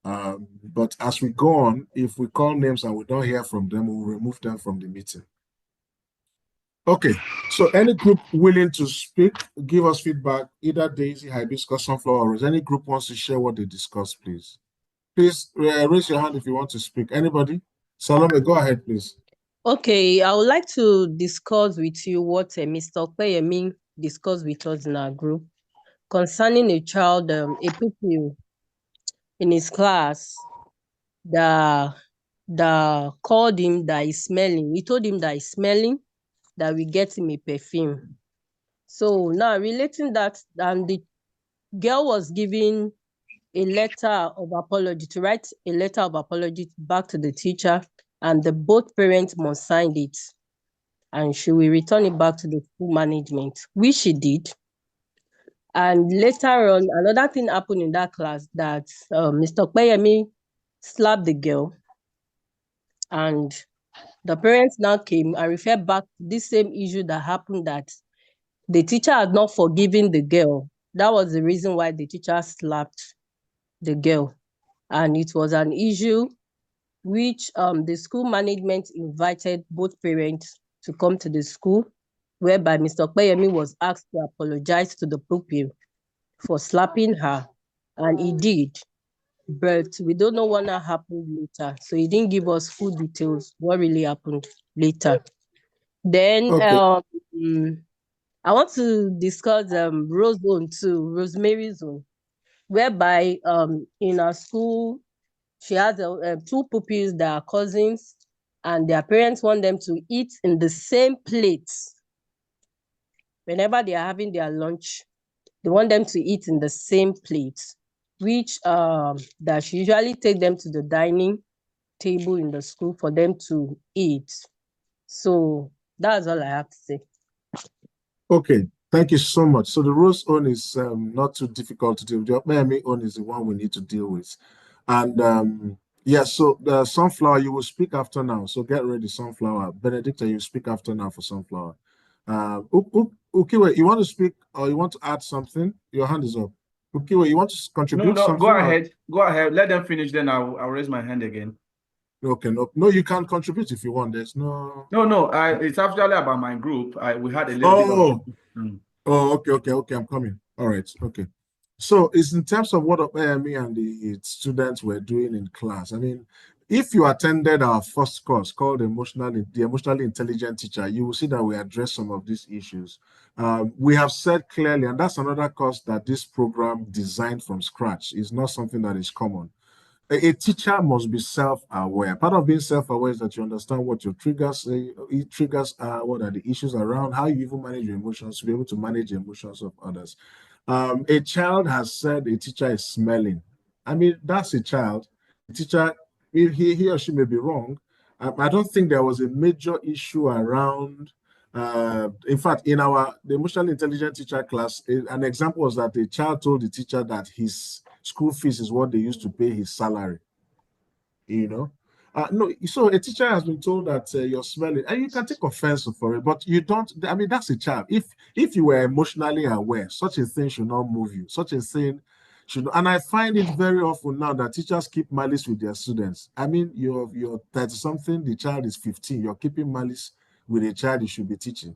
S1: But as we go on, if we call names and we don't hear from them, we'll remove them from the meeting. Okay, so any group willing to speak, give us feedback, either Daisy, Hibiscus, Sunflower, or any group wants to share what they discussed, please. Please raise your hand if you want to speak. Anybody? Salome, go ahead, please.
S9: Okay, I would like to discuss with you what Mr. Okpeyemi discussed with us in our group concerning a child, a pupil in his class that called him that he's smelling. He told him that he's smelling, that we get him a perfume. So now relating that, and the girl was giving a letter of apology, to write a letter of apology back to the teacher, and both parents must sign it. And she will return it back to the school management, which she did. And later on, another thing happened in that class, that Mr. Okpeyemi slapped the girl, and the parents now came and referred back to this same issue that happened, that the teacher had not forgiven the girl. That was the reason why the teacher slapped the girl. And it was an issue which the school management invited both parents to come to the school, whereby Mr. Okpeyemi was asked to apologize to the pupil for slapping her, and he did. But we don't know what happened later. So he didn't give us full details what really happened later. Then okay. I want to discuss Rose Zone too, Rosemary's Zone, whereby in our school, she has two pupils that are cousins, and their parents want them to eat in the same plate. Whenever they are having their lunch, they want them to eat in the same plate, which that she usually take them to the dining table in the school for them to eat. So that's all I have to say.
S1: Okay, thank you so much. So the Rose own is not too difficult to deal with. The Miami own is the one we need to deal with. And yeah, so the Sunflower, you will speak after now. So get ready, Sunflower. Benedicta, you speak after now for Sunflower. Ukiwe, you want to speak or you want to add something? Your hand is up. Ukiwe, you want to contribute something?
S6: Go ahead. Go ahead. Let them finish, then I'll raise my hand again.
S1: Okay, no, you can contribute if you want. There's no.
S6: No. It's actually about my group. We had a little bit of.
S1: Okay. I'm coming. All right. Okay. So it's in terms of what me and the students were doing in class. I mean, if you attended our first course called the Emotionally Intelligent Teacher, you will see that we address some of these issues. We have said clearly, and that's another course that this program designed from scratch is not something that is common. A teacher must be self-aware. Part of being self-aware is that you understand what your triggers are, what are the issues around, how you even manage your emotions, to be able to manage the emotions of others. A child has said a teacher is smelling. I mean, that's a child. The teacher, he or she may be wrong. I don't think there was a major issue around. In fact, in the emotionally intelligent teacher class, an example was that a child told the teacher that his school fees is what they used to pay his salary. You know, no, so a teacher has been told that you're smelling, and you can take offense for it, but you don't. I mean, that's a child. If you were emotionally aware, such a thing should not move you. Such a thing should. And I find it very often now that teachers keep malice with their students. I mean, you're 30 something, the child is 15. You're keeping malice with a child you should be teaching.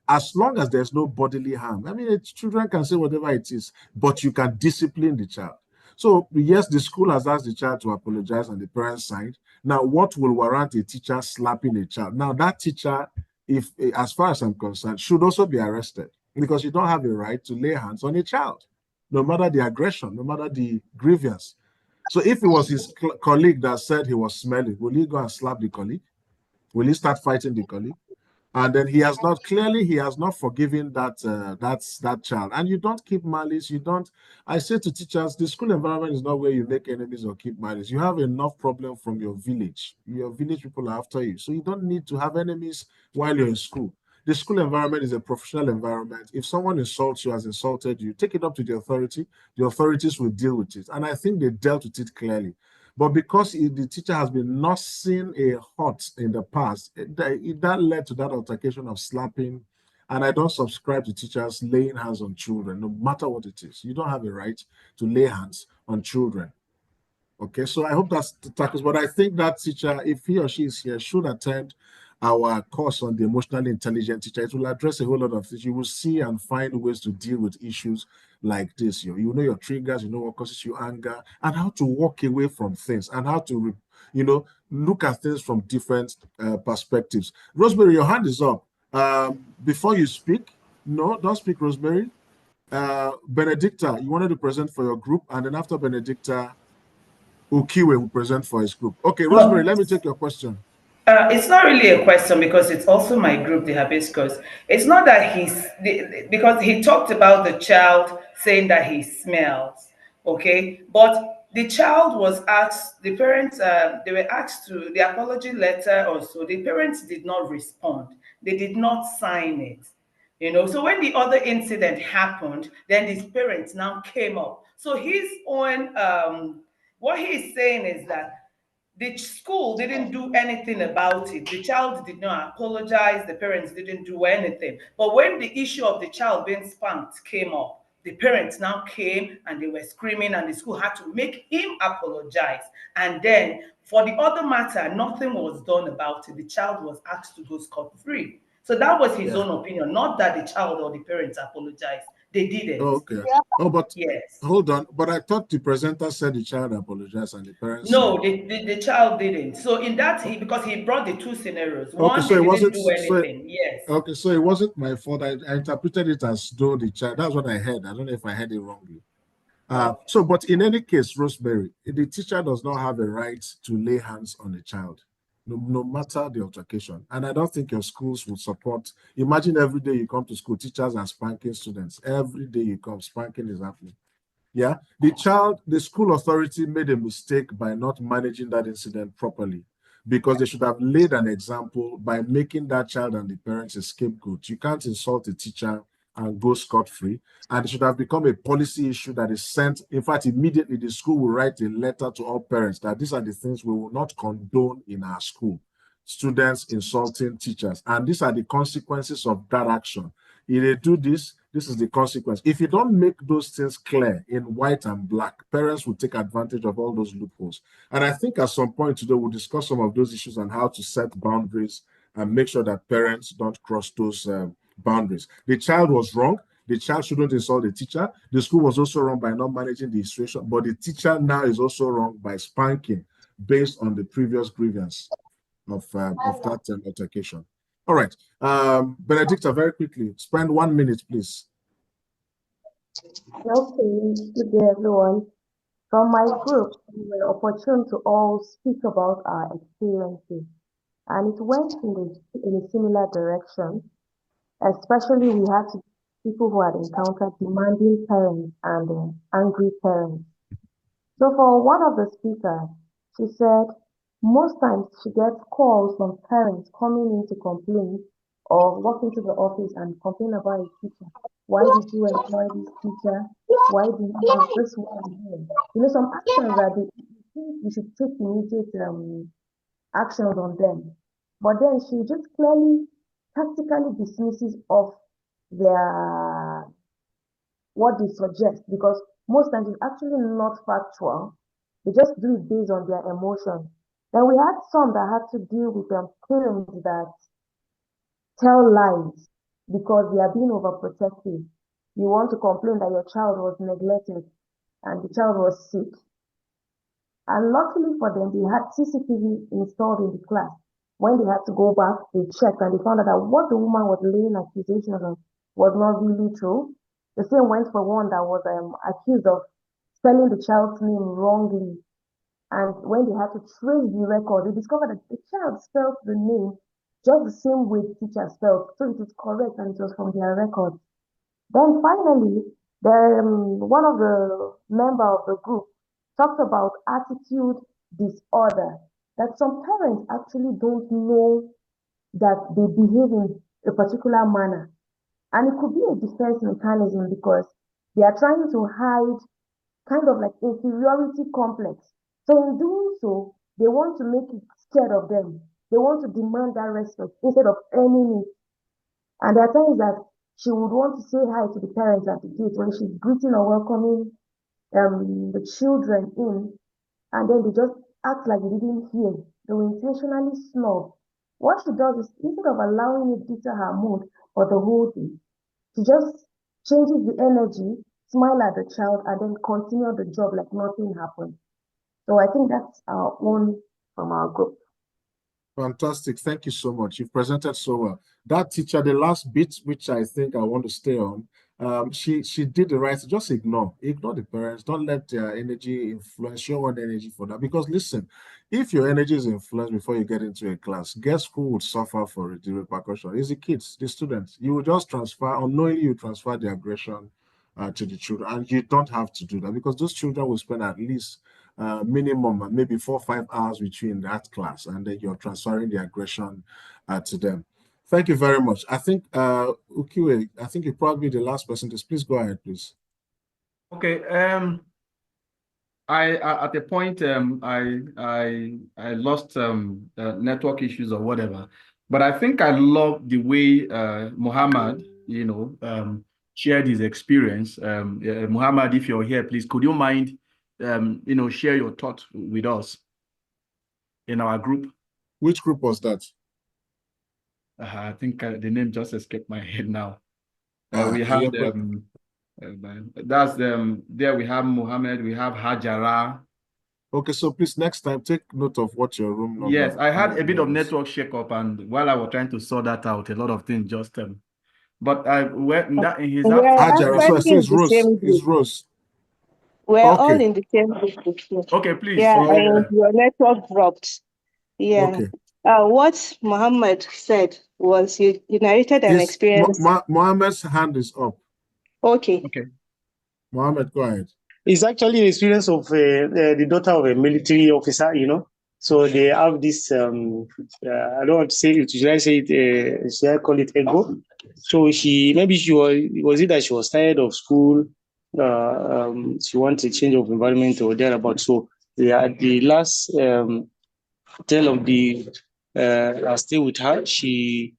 S1: As long as there's no bodily harm, I mean, children can say whatever it is, but you can discipline the child. So yes, the school has asked the child to apologize on the parents' side. Now, what will warrant a teacher slapping a child? Now, that teacher, if as far as I'm concerned, should also be arrested, because you don't have a right to lay hands on a child, no matter the aggression, no matter the grievance. So if it was his colleague that said he was smelling, will he go and slap the colleague? Will he start fighting the colleague? And then he has not forgiven that child. And you don't keep malice. You don't. I say to teachers, the school environment is not where you make enemies or keep malice. You have enough problem from your village. Your village people are after you, so you don't need to have enemies while you're in school. The school environment is a professional environment. If someone insults you, has insulted you, take it up to the authority. The authorities will deal with it. And I think they dealt with it clearly. But because the teacher has been nursing a hurt in the past, that led to that altercation of slapping. And I don't subscribe to teachers laying hands on children, no matter what it is. You don't have a right to lay hands on children. Okay, so I hope that's the tackles. But I think that teacher, if he or she is here, should attend our course on the emotionally intelligent teacher. It will address a whole lot of things. You will see and find ways to deal with issues like this. You know your triggers, you know what causes you anger, and how to walk away from things, and how to, look at things from different perspectives. Rosemary, your hand is up. Before you speak, no, don't speak, Rosemary. Benedicta, you wanted to present for your group, and then after Benedicta, Ukiwe will present for his group. Okay, Rosemary, let me take your question.
S2: It's not really a question because it's also my group, the hibiscus. It's not that because he talked about the child saying that he smells, okay? But the child was asked, the parents, they were asked to, the apology letter or so, the parents did not respond. They did not sign it. So when the other incident happened, then his parents now came up. So his own, what he's saying is that the school didn't do anything about it. The child did not apologize. The parents didn't do anything. But when the issue of the child being spanked came up, the parents now came and they were screaming, and the school had to make him apologize. And then for the other matter, nothing was done about it. The child was asked to go scot-free. So that was his own opinion, not that the child or the parents apologized. They didn't.
S1: Oh, okay. Oh, but yes. Hold on. But I thought the presenter said the child apologized and the parents.
S2: No, the child didn't. So in that, because he brought the two scenarios. One,
S1: okay, so
S2: they
S1: it wasn't,
S2: didn't do anything. Yes.
S1: Okay, so it wasn't my fault. I interpreted it as though the child. That's what I heard. I don't know if I heard it wrongly. So, but in any case, Rosemary, the teacher does not have a right to lay hands on a child, no matter the altercation. And I don't think your schools would support. Imagine every day you come to school, teachers are spanking students. Every day you come, spanking is happening. Yeah, the school authority made a mistake by not managing that incident properly, because they should have laid an example by making that child and the parents a scapegoat. You can't insult a teacher and go scot-free. And it should have become a policy issue that is sent. In fact, immediately the school will write a letter to all parents that these are the things we will not condone in our school. Students insulting teachers. And these are the consequences of that action. If they do this, this is the consequence. If you don't make those things clear in white and black, parents will take advantage of all those loopholes. And I think at some point today, we'll discuss some of those issues and how to set boundaries and make sure that parents don't cross those boundaries. The child was wrong. The child shouldn't insult the teacher. The school was also wrong by not managing the situation, but the teacher now is also wrong by spanking based on the previous grievance of that altercation. All right. Benedicta, very quickly, spend 1 minute, please.
S10: Okay, good day, everyone. From my group, we were opportune to all speak about our experiences, and it went in a similar direction. Especially, we had to people who had encountered demanding parents and angry parents. So for one of the speakers, she said most times she gets calls from parents coming in to complain or walk into the office and complain about a teacher. Why did you employ this teacher? Why do you have this one here? You know, some actions that they think you should take immediate actions on them. But then she just clearly, tactically dismisses of their what they suggest because most times it's actually not factual. They just do it based on their emotions. Then we had some that had to deal with parents that tell lies because they are being overprotective. You want to complain that your child was neglected and the child was sick. And luckily for them, they had CCTV installed in the class. When they had to go back, they checked and they found out that what the woman was laying accusations on was not really true. The same went for one that was accused of spelling the child's name wrongly. And when they had to trace the record, they discovered that the child spelled the name just the same way the teacher spelled. So it was correct and it was from their record. Then finally, one of the member of the group talked about attitude disorder, that some parents actually don't know that they behave in a particular manner. And it could be a defense mechanism because they are trying to hide kind of like inferiority complex. So in doing so, they want to make it scared of them. They want to demand that respect instead of earning it. And there are times that she would want to say hi to the parents at the gate when she's greeting or welcoming the children in, and then they just act like they didn't hear. They will intentionally snub. What she does is instead of allowing it deter her mood for the whole day, she just changes the energy, smile at the child, and then continue the job like nothing happened. So I think that's our own from our group.
S1: Fantastic. Thank you so much. You've presented so well. That teacher, the last bit, which I think I want to stay on, she did the right. Just ignore the parents. Don't let their energy influence your own energy for that. Because listen, if your energy is influenced before you get into a class, guess who would suffer for it, the repercussion? It's the kids, the students. You will just transfer, unknowingly you transfer the aggression to the children. And you don't have to do that because those children will spend at least minimum maybe 4 or 5 hours with you in that class, and then you're transferring the aggression to them. Thank you very much. I think Ukiwe, I think you're probably the last person to please go ahead, please.
S6: Okay. I at the point I lost network issues or whatever, but I think I love the way Muhammad, shared his experience. Muhammad, if you're here, please, could you mind, share your thoughts with us in our group?
S1: Which group was that?
S6: I think the name just escaped my head now. We had that's there we have Muhammad, we have Hajara.
S1: Okay, so please next time take note of what your room number.
S6: Yes, I had a bit of network shake-up, and while I was trying to sort that out, a lot of things just but I went in his
S1: Hajara, so I say it's Rose. It's Rose.
S8: We're all in the same group.
S6: Okay, please.
S8: Yeah, and your network dropped. Yeah.
S1: Okay.
S8: What Muhammad said was you narrated an experience.
S1: Muhammad's hand is up.
S8: Okay.
S1: Muhammad, go ahead.
S11: It's actually an experience of the daughter of a military officer, So they have this, I don't want to say it, should I say it, should I call it ego? So maybe she was it that she was tired of school, she wanted a change of environment or thereabout. So the last tale of the last day with her, she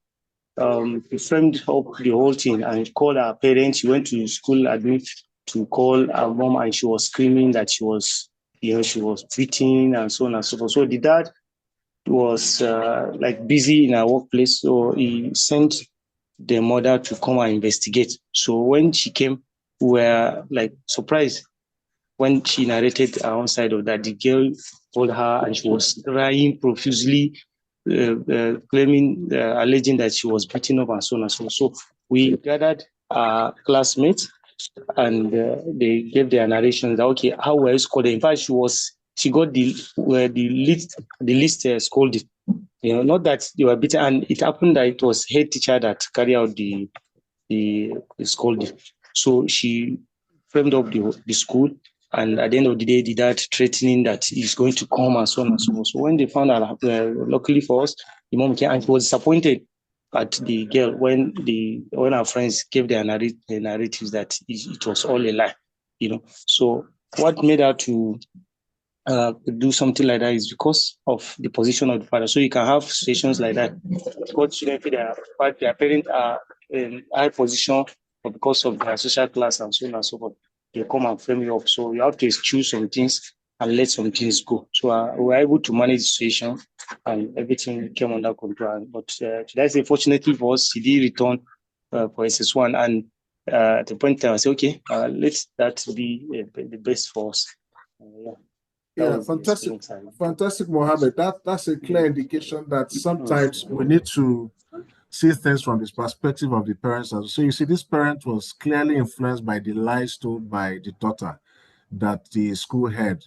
S11: framed up the whole thing and called her parents. She went to school admit to call her mom, and she was screaming that she was beaten and so on and so forth. So the dad was busy in her workplace, so he sent the mother to come and investigate. So when she came, we were surprised when she narrated her own side of that. The girl told her, and she was crying profusely, claiming, alleging that she was beaten up and so on and so on. So we gathered our classmates, and they gave their narration that, okay, how were you scolded? In fact, she got the least scolded. Not that they were beaten, and it happened that it was head teacher that carried out the it's called. So she framed up the school, and at the end of the day, the dad threatening that he's going to come and so on and so on. So when they found out, luckily for us, the mom came and she was disappointed at the girl when our friends gave their narratives that it was all a lie, So what made her to do something like that is because of the position of the father. So you can have situations like that. What shouldn't their parents are in high position, but because of their social class and so on and so forth, they come and frame you up. So you have to choose some things and let some things go. So we were able to manage the situation, and everything came under control. But should I say, fortunately for us, he did return for SS1, and at the point I said, okay, let that be the best for us.
S1: Yeah, fantastic, Mohammed. That's a clear indication that sometimes we need to see things from this perspective of the parents. So you see, this parent was clearly influenced by the lies told by the daughter that the school head,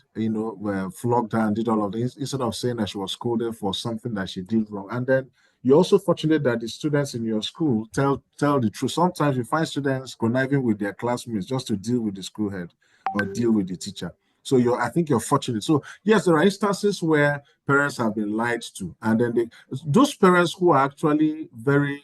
S1: flogged her and did all of this, instead of saying that she was scolded for something that she did wrong. And then you're also fortunate that the students in your school tell the truth. Sometimes you find students conniving with their classmates just to deal with the school head or deal with the teacher. So I think you're fortunate. So yes, there are instances where parents have been lied to, and then those parents who are actually very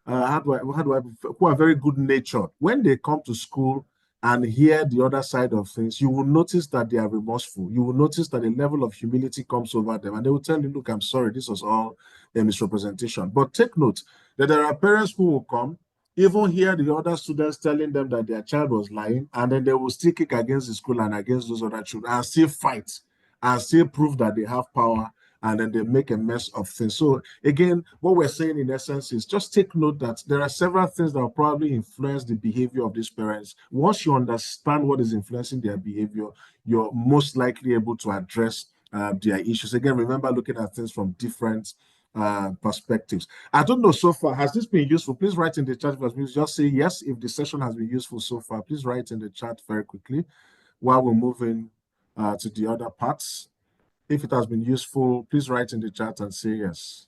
S1: who are very good natured, when they come to school and hear the other side of things, you will notice that they are remorseful. You will notice that a level of humility comes over them, and they will tell you, look, I'm sorry, this was all a misrepresentation. But take note that there are parents who will come, even hear the other students telling them that their child was lying, and then they will still kick against the school and against those other children and still fight and still prove that they have power, and then they make a mess of things. So again, what we're saying in essence is just take note that there are several things that will probably influence the behavior of these parents. Once you understand what is influencing their behavior, you're most likely able to address their issues. Again, remember looking at things from different perspectives. I don't know so far, has this been useful? Please write in the chat. Just say yes if the session has been useful so far. Please write in the chat very quickly while we're moving to the other parts. If it has been useful, please write in the chat and say yes.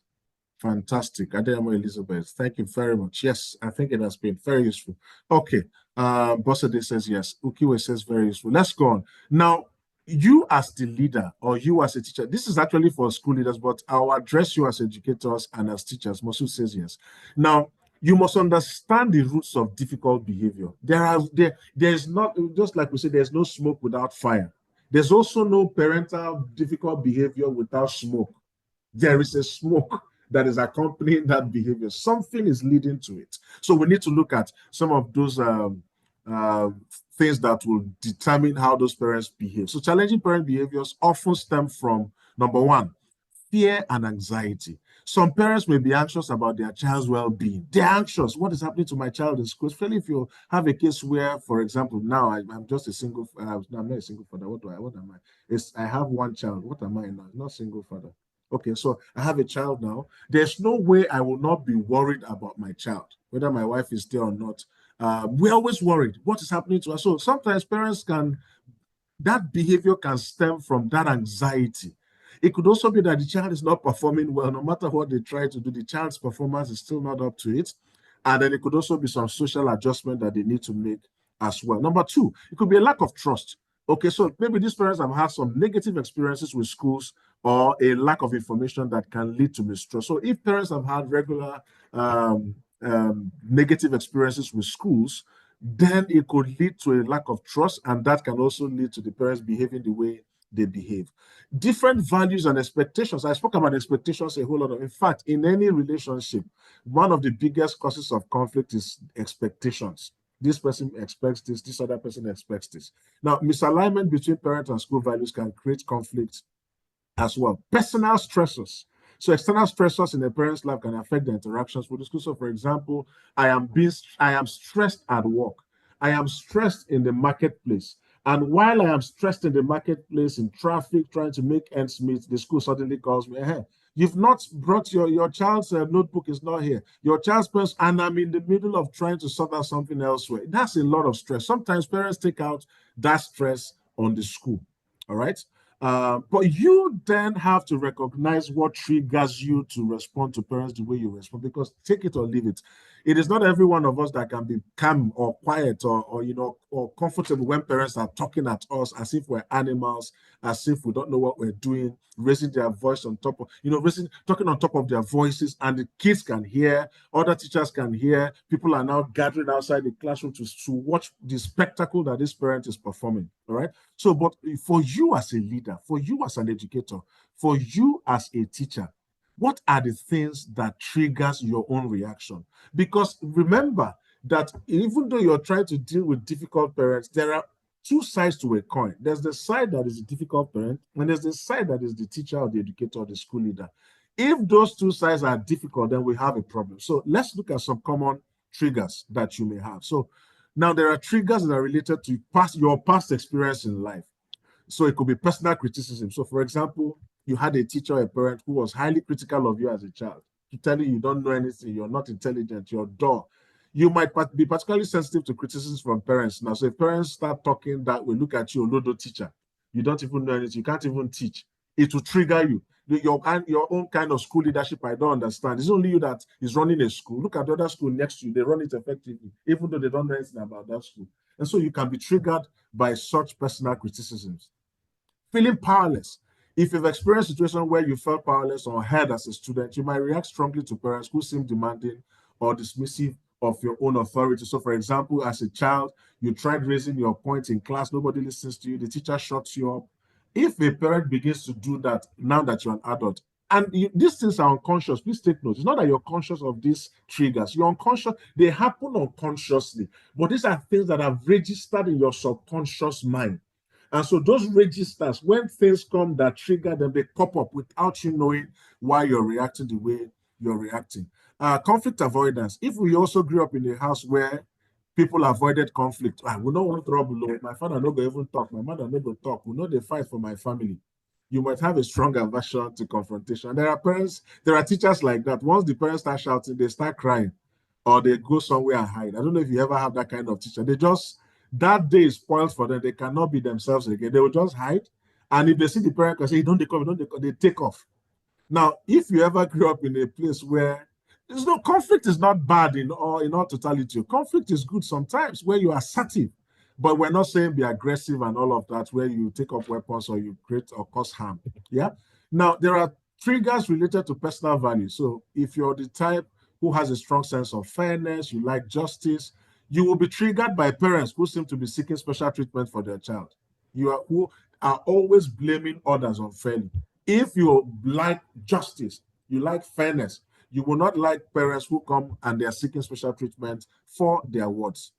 S1: Fantastic. Adeyemo Elizabeth, thank you very much. Yes, I think it has been very useful. Okay. Bosede says yes. Ukiwe says very useful. Let's go on. Now, you as the leader or you as a teacher, this is actually for school leaders, but I'll address you as educators and as teachers. Mosu says yes. Now, you must understand the roots of difficult behavior. There's not, just like we said, there's no smoke without fire. There's also no parental difficult behavior without smoke. There is a smoke that is accompanying that behavior. Something is leading to it. So we need to look at some of those things that will determine how those parents behave. So challenging parent behaviors often stem from, number one, fear and anxiety. Some parents may be anxious about their child's well-being. They're anxious. What is happening to my child in school? Especially if you have a case where, for example, now I'm just a single. No, I'm not a single father. What am I? I have one child. What am I now? Not single father. Okay, so I have a child now. There's no way I will not be worried about my child, whether my wife is there or not. We're always worried. What is happening to us? So sometimes parents that behavior can stem from that anxiety. It could also be that the child is not performing well. No matter what they try to do, the child's performance is still not up to it. And then it could also be some social adjustment that they need to make as well. Number two, it could be a lack of trust. Okay, so maybe these parents have had some negative experiences with schools or a lack of information that can lead to mistrust. So if parents have had regular negative experiences with schools, then it could lead to a lack of trust, and that can also lead to the parents behaving the way they behave. Different values and expectations. I spoke about expectations a whole lot. In fact, in any relationship, one of the biggest causes of conflict is expectations. This person expects this other person expects this. Now, misalignment between parent and school values can create conflict as well. Personal stressors. So external stressors in a parent's life can affect the interactions with the school. So for example, I am stressed at work. I am stressed in the marketplace. And while I am stressed in the marketplace, in traffic, trying to make ends meet, the school suddenly calls me, hey, you've not brought your child's notebook is not here. Your child's pencil, and I'm in the middle of trying to sort out something elsewhere. That's a lot of stress. Sometimes parents take out that stress on the school. All right. But you then have to recognize what triggers you to respond to parents the way you respond, because take it or leave it. It is not every one of us that can be calm or quiet or or comfortable when parents are talking at us as if we're animals, as if we don't know what we're doing, raising their voice on top of, talking on top of their voices, and the kids can hear, other teachers can hear, people are now gathering outside the classroom to watch the spectacle that this parent is performing, all right? So, but for you as a leader, for you as an educator, for you as a teacher, what are the things that triggers your own reaction? Because remember that even though you're trying to deal with difficult parents, there are two sides to a coin. There's the side that is the difficult parent, and there's the side that is the teacher or the educator or the school leader. If those two sides are difficult, then we have a problem. So let's look at some common triggers that you may have. So now there are triggers that are related to your past experience in life. So it could be personal criticism. So for example, you had a teacher or a parent who was highly critical of you as a child, telling you don't know anything, you're not intelligent, you're dull. You might be particularly sensitive to criticisms from parents. Now, so if parents start talking that way, look at you, Olodo teacher, you don't even know anything, you can't even teach, it will trigger you. Your own kind of school leadership, I don't understand. It's only you that is running a school. Look at the other school next to you, they run it effectively, even though they don't know anything about that school. And so you can be triggered by such personal criticisms. Feeling powerless. If you've experienced a situation where you felt powerless or heard as a student, you might react strongly to parents who seem demanding or dismissive of your own authority. So for example, as a child, you tried raising your point in class, nobody listens to you, the teacher shuts you up. If a parent begins to do that now that you're an adult, and these things are unconscious, please take note. It's not that you're conscious of these triggers. You're unconscious. They happen unconsciously. But these are things that have registered in your subconscious mind. And so those registers, when things come that trigger them, they pop up without you knowing why you're reacting the way you're reacting. Conflict avoidance. If we also grew up in a house where people avoided conflict, we don't want trouble. My father no go even talk, my mother no go talk. We know they fight for my family. You might have a strong aversion to confrontation. There are teachers like that. Once the parents start shouting, they start crying, or they go somewhere and hide. I don't know if you ever have that kind of teacher. That day is spoiled for them. They cannot be themselves again. They will just hide. And if they see the parent can say, don't they come, they take off. Now, if you ever grew up in a place where there's no conflict, is not bad in all totality. Conflict is good sometimes where you are assertive, but we're not saying be aggressive and all of that, where you take up weapons or you create or cause harm. Yeah. Now, there are triggers related to personal value. So if you're the type who has a strong sense of fairness, you like justice, you will be triggered by parents who seem to be seeking special treatment for their child. Who are always blaming others unfairly. If you like justice, you like fairness, you will not like parents who come and they are seeking special treatment for their words.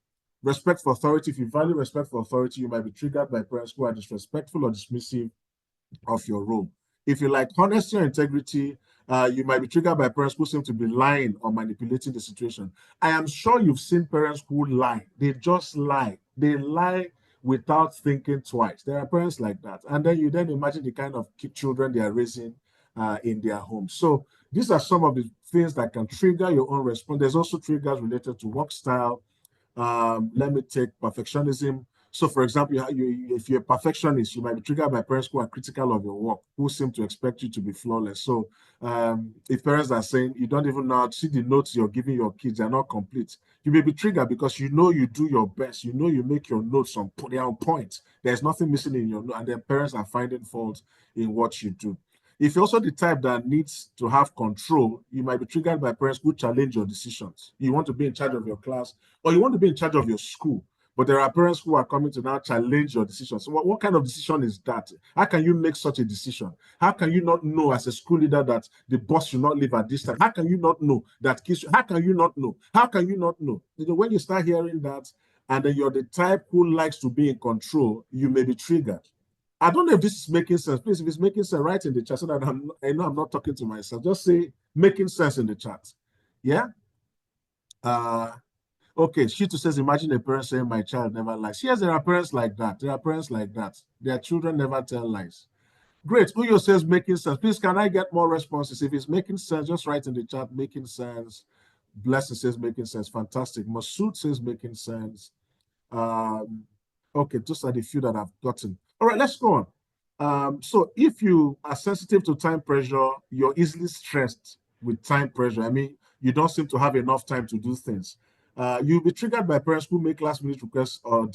S1: Respect for authority. If you value respect for authority, you might be triggered by parents who are disrespectful or dismissive of your role. If you like honesty or integrity, you might be triggered by parents who seem to be lying or manipulating the situation. I am sure you've seen parents who lie. They just lie. They lie without thinking twice. There are parents like that. And then you then imagine the kind of children they are raising in their homes. So these are some of the things that can trigger your own response. There's also triggers related to work style. Let me take perfectionism. So, for example, if you're a perfectionist, you might be triggered by parents who are critical of your work, who seem to expect you to be flawless. So, if parents are saying you don't even know how to see the notes you're giving your kids, they're not complete, you may be triggered because you know you do your best. You know you make your notes they're on point. There's nothing missing in your note, and then parents are finding fault in what you do. If you're also the type that needs to have control, you might be triggered by parents who challenge your decisions. You want to be in charge of your class, or you want to be in charge of your school, but there are parents who are coming to now challenge your decisions. So what kind of decision is that? How can you make such a decision? How can you not know as a school leader that the bus should not leave at this time? How can you not know that kids? How can you not know? How can you not know? When you start hearing that, and then you're the type who likes to be in control, you may be triggered. I don't know if this is making sense. Please, if it's making sense, write in the chat so that I know I'm not talking to myself. Just say making sense in the chat. Yeah? Okay, Shitu says, imagine a parent saying, my child never lies. Yes, there are parents like that. There are parents like that. Their children never tell lies. Great. Uyo says, making sense. Please, can I get more responses? If it's making sense, just write in the chat, making sense. Blessing says, making sense. Fantastic. Masood says, making sense. Okay, those are the few that I've gotten. All right, let's go on. So if you are sensitive to time pressure, you're easily stressed with time pressure. I mean, you don't seem to have enough time to do things. You'll be triggered by parents who make last-minute requests or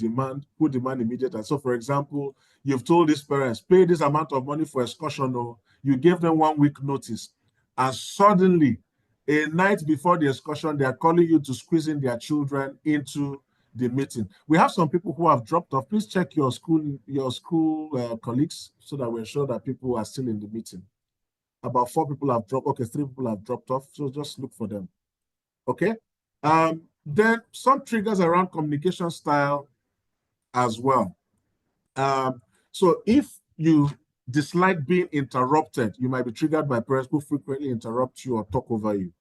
S1: who demand immediate. And so, for example, you've told these parents, pay this amount of money for excursion, or you gave them 1 week notice, and suddenly, a night before the excursion, they are calling you to squeeze in their children into the meeting. We have some people who have dropped off. Please check your school colleagues so that we ensure that people are still in the meeting. About 4 people have dropped. Okay, 3 people have dropped off. So just look for them. Okay. Then some triggers around communication style as well. So if you dislike being interrupted, you might be triggered by parents who frequently interrupt you or talk over you.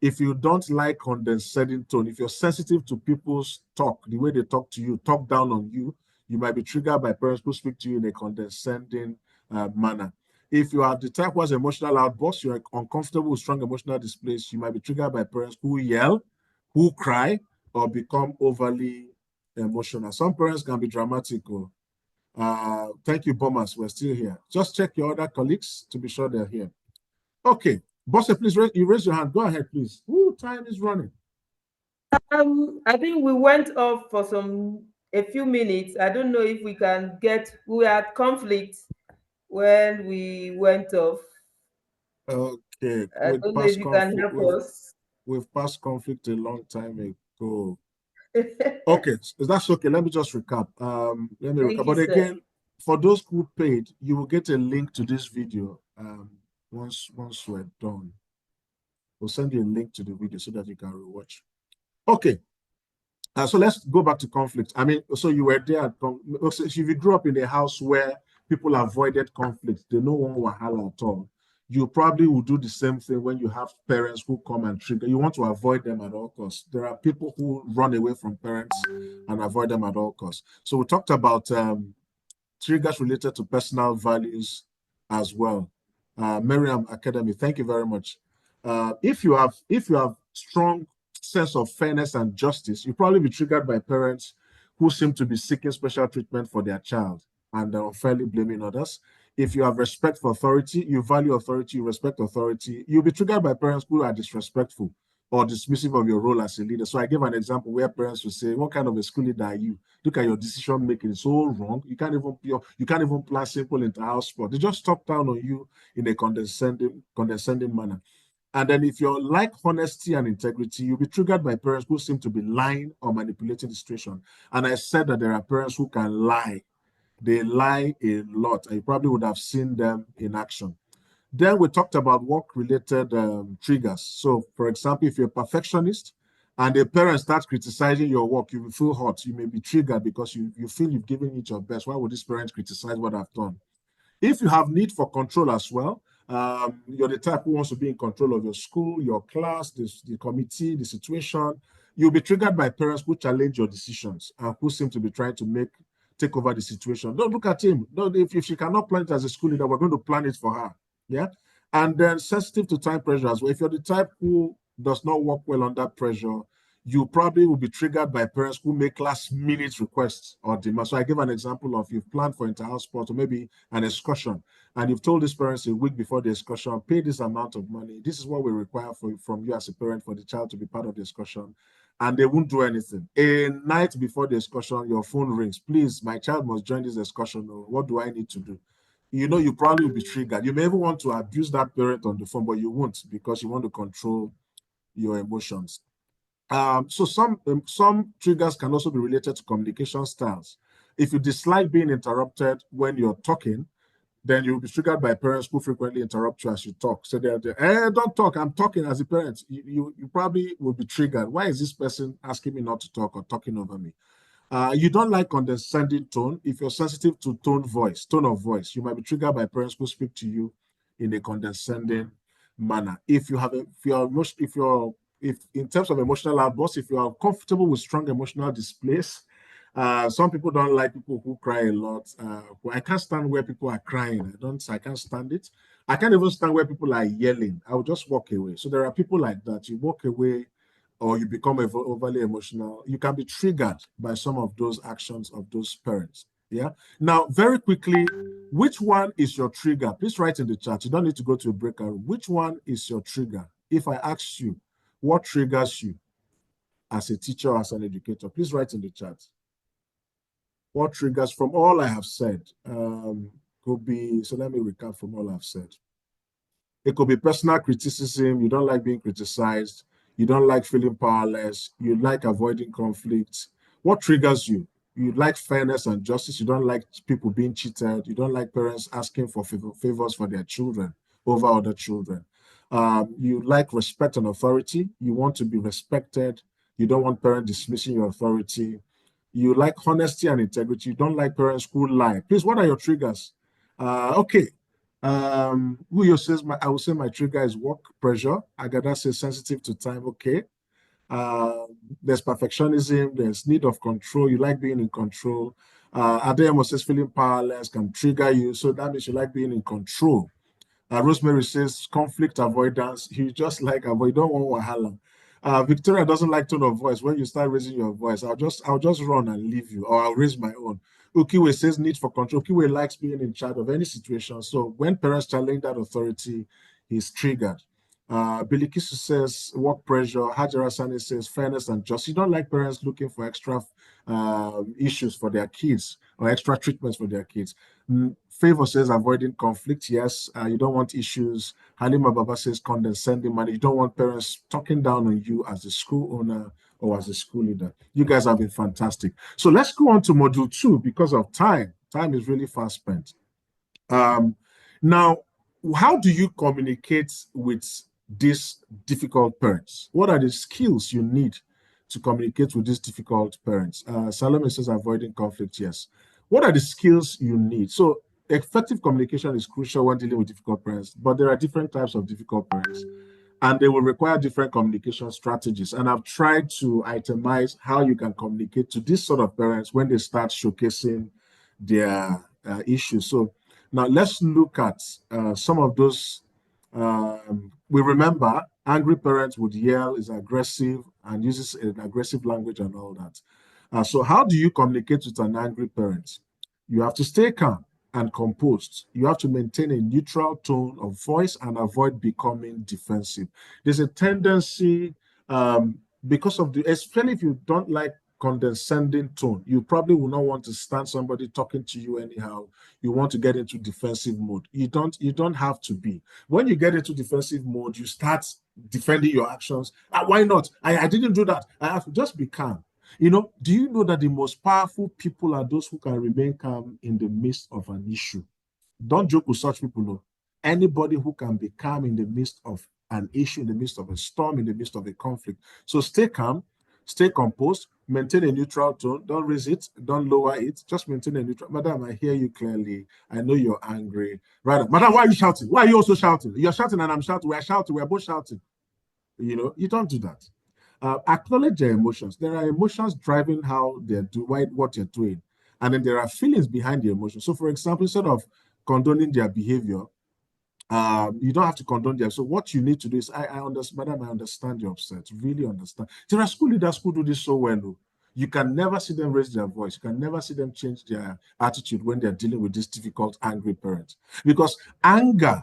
S1: If you don't like condescending tone, if you're sensitive to people's talk, the way they talk to you, talk down on you, you might be triggered by parents who speak to you in a condescending manner. If you are the type who has emotional outbursts, you're uncomfortable with strong emotional displays, you might be triggered by parents who yell, who cry, or become overly emotional. Some parents can be dramatic. Thank you, Bombers. We're still here. Just check your other colleagues to be sure they're here. Okay. Bosse, please, you raise your hand. Go ahead, please. Ooh, time is running.
S3: I think we went off for a few minutes. I don't know if we can we had conflict when we went off.
S1: Okay.
S3: I don't know if you can help us.
S1: We've passed conflict a long time ago. Okay, that's okay. Let me just recap. Let me recap. But again, for those who paid, you will get a link to this video once we're done. We'll send you a link to the video so that you can rewatch. Okay. So let's go back to conflict. I mean, so you were there. So if you grew up in a house where people avoided conflict, they no one wahala at all, you probably will do the same thing when you have parents who come and trigger. You want to avoid them at all costs. There are people who run away from parents and avoid them at all costs. So we talked about triggers related to personal values as well. Miriam Academy, thank you very much. If you have strong sense of fairness and justice, you probably be triggered by parents who seem to be seeking special treatment for their child and are unfairly blaming others. If you have respect for authority, you value authority, you respect authority, you'll be triggered by parents who are disrespectful or dismissive of your role as a leader. So I gave an example where parents will say, what kind of a school leader are you? Look at your decision making, it's so wrong. You can't even plan simple inter-house sport. They just talk down on you in a condescending manner. And then if you like honesty and integrity, you'll be triggered by parents who seem to be lying or manipulating the situation. And I said that there are parents who can lie. They lie a lot. And you probably would have seen them in action. Then we talked about work-related triggers. So, for example, if you're a perfectionist and a parent starts criticizing your work, you will feel hot. You may be triggered because you feel you've given it your best. Why would this parent criticize what I've done? If you have need for control as well, you're the type who wants to be in control of your school, your class, the committee, the situation, you'll be triggered by parents who challenge your decisions and who seem to be trying to take over the situation. Don't look at him. No, if she cannot plan it as a school leader, we're going to plan it for her. Yeah. And then sensitive to time pressure as well. If you're the type who does not work well under pressure, you probably will be triggered by parents who make last-minute requests or demands. So I give an example of you've planned for inter-house sport or maybe an excursion, and you've told these parents a week before the excursion, pay this amount of money. This is what we require from you as a parent for the child to be part of the excursion. And they won't do anything. A night before the excursion, your phone rings. Please, my child must join this excursion. What do I need to do? You probably will be triggered. You may even want to abuse that parent on the phone, but you won't because you want to control your emotions. So some triggers can also be related to communication styles. If you dislike being interrupted when you're talking, then you'll be triggered by parents who frequently interrupt you as you talk. So they're don't talk, I'm talking as a parent. You probably will be triggered. Why is this person asking me not to talk or talking over me? You don't like condescending tone. If you're sensitive to tone of voice, you might be triggered by parents who speak to you in a condescending manner. If in terms of emotional outbursts, if you are comfortable with strong emotional displays, some people don't like people who cry a lot. I can't stand where people are crying. I can't stand it. I can't even stand where people are yelling. I will just walk away. So there are people like that. You walk away or you become overly emotional. You can be triggered by some of those actions of those parents Yeah. Now, very quickly, which one is your trigger? Please write in the chat. You don't need to go to a breakout room. Which one is your trigger? If I ask you, what triggers you as a teacher or as an educator? Please write in the chat. What triggers from all I have said? Could be, so let me recap from all I've said. It could be personal criticism. You don't like being criticized. You don't like feeling powerless. You like avoiding conflict. What triggers you? You like fairness and justice. You don't like people being cheated. You don't like parents asking for favors for their children over other children. You like respect and authority. You want to be respected. You don't want parents dismissing your authority. You like honesty and integrity. You don't like parents who lie. Please, what are your triggers? Okay. Who says I will say my trigger is work pressure. Agada says sensitive to time. Okay. There's perfectionism, there's need of control. You like being in control. Ademo says feeling powerless can trigger you. So that means you like being in control. Rosemary says conflict avoidance. You just like avoid, don't want wahala. Victoria doesn't like tone of voice. When you start raising your voice, I'll just run and leave you, or I'll raise my own. Ukiwe says need for control. Ukiwe likes being in charge of any situation. So when parents challenge that authority, he's triggered. Bilikisu says work pressure. Hajara Sani says fairness and justice. You don't like parents looking for extra issues for their kids or extra treatments for their kids. Favor says avoiding conflict. Yes, you don't want issues. Halima Baba says condescending money. You don't want parents talking down on you as a school owner or as a school leader. You guys have been fantastic. So let's go on to module 2 because of time. Time is really fast spent. Now, how do you communicate with these difficult parents? What are the skills you need to communicate with these difficult parents? Salome says avoiding conflict. Yes. What are the skills you need? So effective communication is crucial when dealing with difficult parents, but there are different types of difficult parents, and they will require different communication strategies. And I've tried to itemize how you can communicate to this sort of parents when they start showcasing their issues. So now let's look at some of those. We remember angry parents would yell, is aggressive, and uses an aggressive language and all that. So how do you communicate with an angry parent? You have to stay calm and composed. You have to maintain a neutral tone of voice and avoid becoming defensive. There's a tendency, because of especially if you don't like condescending tone, you probably will not want to stand somebody talking to you anyhow. You want to get into defensive mode. You don't have to be. When you get into defensive mode, you start defending your actions. Why not? I didn't do that. I have to just be calm. Do you know that the most powerful people are those who can remain calm in the midst of an issue? Don't joke with such people. No. Anybody who can be calm in the midst of an issue, in the midst of a storm, in the midst of a conflict. So stay calm, stay composed, maintain a neutral tone. Don't raise it, don't lower it. Just maintain a neutral. Madam, I hear you clearly. I know you're angry. Right, madam, why are you shouting? Why are you also shouting? You're shouting and I'm shouting. We're shouting. We're both shouting. You don't do that. Acknowledge your emotions. There are emotions driving how they're doing what you're doing, and then there are feelings behind the emotion. So, for example, instead of condoning their behavior, you don't have to condone them. So, what you need to do is, I understand, madam, I understand you're upset. Really understand. There are school leaders who do this so well. You can never see them raise their voice. You can never see them change their attitude when they're dealing with these difficult, angry parents, because anger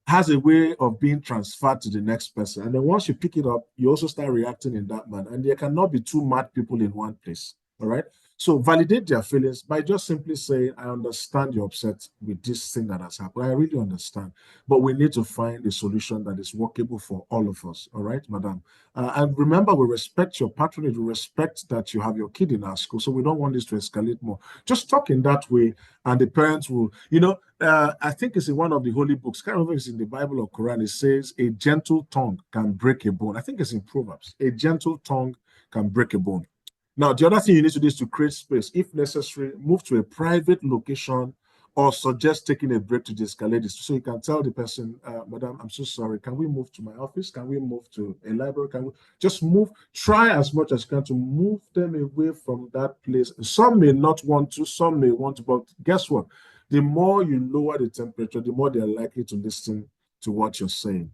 S1: has a way of being transferred to the next person. And then once you pick it up, you also start reacting in that manner. And there cannot be two mad people in one place. All right. So validate their feelings by just simply saying, I understand you're upset with this thing that has happened. I really understand. But we need to find a solution that is workable for all of us. All right, madam. And remember, we respect your patronage. We respect that you have your kid in our school. So we don't want this to escalate more. Just talk in that way. And the parents will, I think it's in one of the holy books. I can't remember if it's in the Bible or Quran. It says a gentle tongue can break a bone. I think it's in Proverbs. A gentle tongue can break a bone. Now, the other thing you need to do is to create space. If necessary, move to a private location or suggest taking a break to de-escalate this. So you can tell the person, madam, I'm so sorry. Can we move to my office? Can we move to a library? Can we just move? Try as much as you can to move them away from that place. Some may not want to, some may want to, but guess what? The more you lower the temperature, the more they're likely to listen to what you're saying.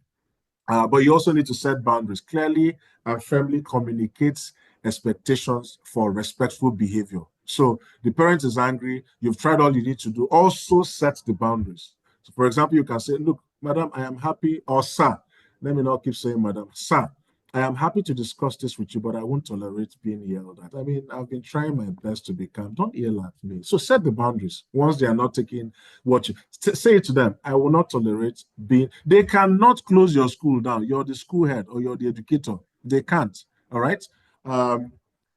S1: But you also need to set boundaries. Clearly and firmly communicate expectations for respectful behavior. So the parent is angry, you've tried all you need to do. Also set the boundaries. So for example, you can say, look, madam, I am happy, or sir, let me not keep saying madam, sir, I am happy to discuss this with you, but I won't tolerate being yelled at. I mean, I've been trying my best to be calm. Don't yell at me. So set the boundaries. Once they are not taking what you say to them, I will not tolerate being, they cannot close your school down. You're the school head or you're the educator. They can't. All right. And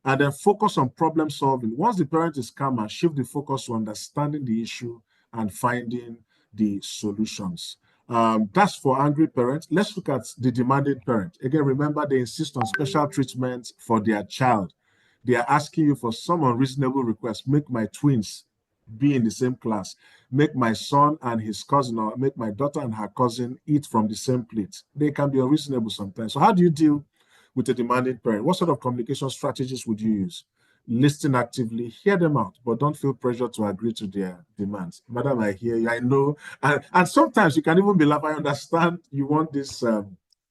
S1: then focus on problem solving. Once the parent is calm, and shift the focus to understanding the issue and finding the solutions. That's for angry parents. Let's look at the demanding parent. Again, remember, they insist on special treatment for their child. They are asking you for some unreasonable request. Make my twins be in the same class. Make my son and his cousin, or make my daughter and her cousin eat from the same plate. They can be unreasonable sometimes. So how do you deal with a demanding parent? What sort of communication strategies would you use? Listen actively, hear them out, but don't feel pressure to agree to their demands. Madam, I hear you, I know. And sometimes you can even be like, I understand you want this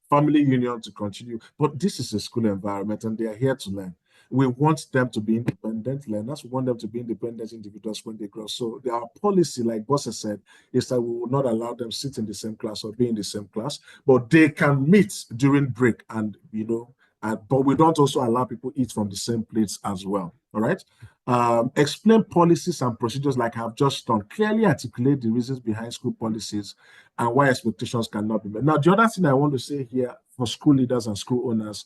S1: family union to continue, but this is a school environment and they are here to learn. We want them to be independent learners. We want them to be independent individuals when they grow. So our policy, like Boss has said, is that we will not allow them sit in the same class or be in the same class, but they can meet during break and, but we don't also allow people eat from the same plates as well. All right. Explain policies and procedures like I've just done. Clearly articulate the reasons behind school policies and why expectations cannot be met. Now, the other thing I want to say here for school leaders and school owners,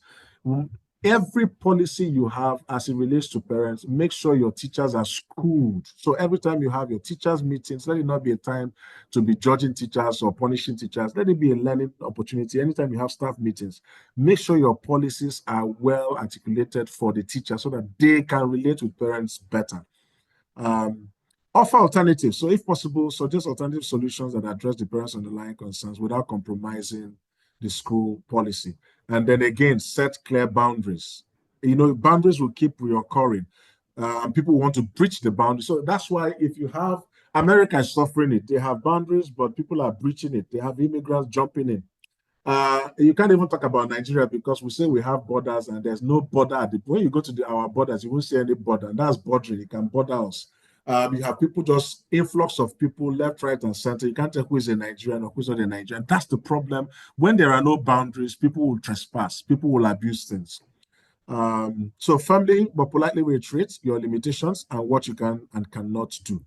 S1: every policy you have as it relates to parents, make sure your teachers are schooled. So every time you have your teachers meetings, let it not be a time to be judging teachers or punishing teachers. Let it be a learning opportunity. Anytime you have staff meetings, make sure your policies are well articulated for the teacher so that they can relate with parents better. Offer alternatives. So if possible, suggest alternative solutions that address the parents' underlying concerns without compromising the school policy. And then again, set clear boundaries. Boundaries will keep reoccurring. And people want to breach the boundaries. So that's why if you have, America is suffering it. They have boundaries, but people are breaching it. They have immigrants jumping in. You can't even talk about Nigeria because we say we have borders and there's no border at the, when you go to our borders, you won't see any border. That's bordering. You can border us. You have people, just influx of people left, right, and center. You can't tell who is a Nigerian or who's not a Nigerian. That's the problem. When there are no boundaries, people will trespass. People will abuse things. So firmly but politely reiterate your limitations and what you can and cannot do.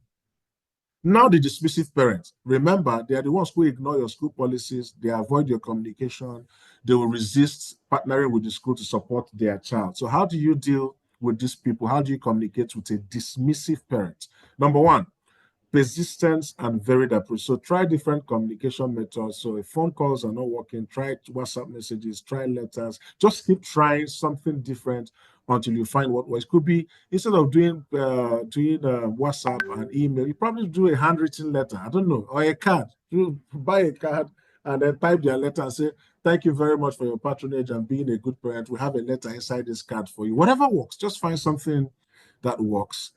S1: Now the dismissive parents, remember, they are the ones who ignore your school policies, they avoid your communication, they will resist partnering with the school to support their child. So how do you deal with these people? How do you communicate with a dismissive parent? Number one, persistence and varied approach. So try different communication methods. So if phone calls are not working, try WhatsApp messages, try letters. Just keep trying something different until you find what works. Could be, instead of doing WhatsApp and email, you probably do a handwritten letter. I don't know, or a card. You buy a card and then type their letter and say, thank you very much for your patronage and being a good parent. We have a letter inside this card for you. Whatever works, just find something that works.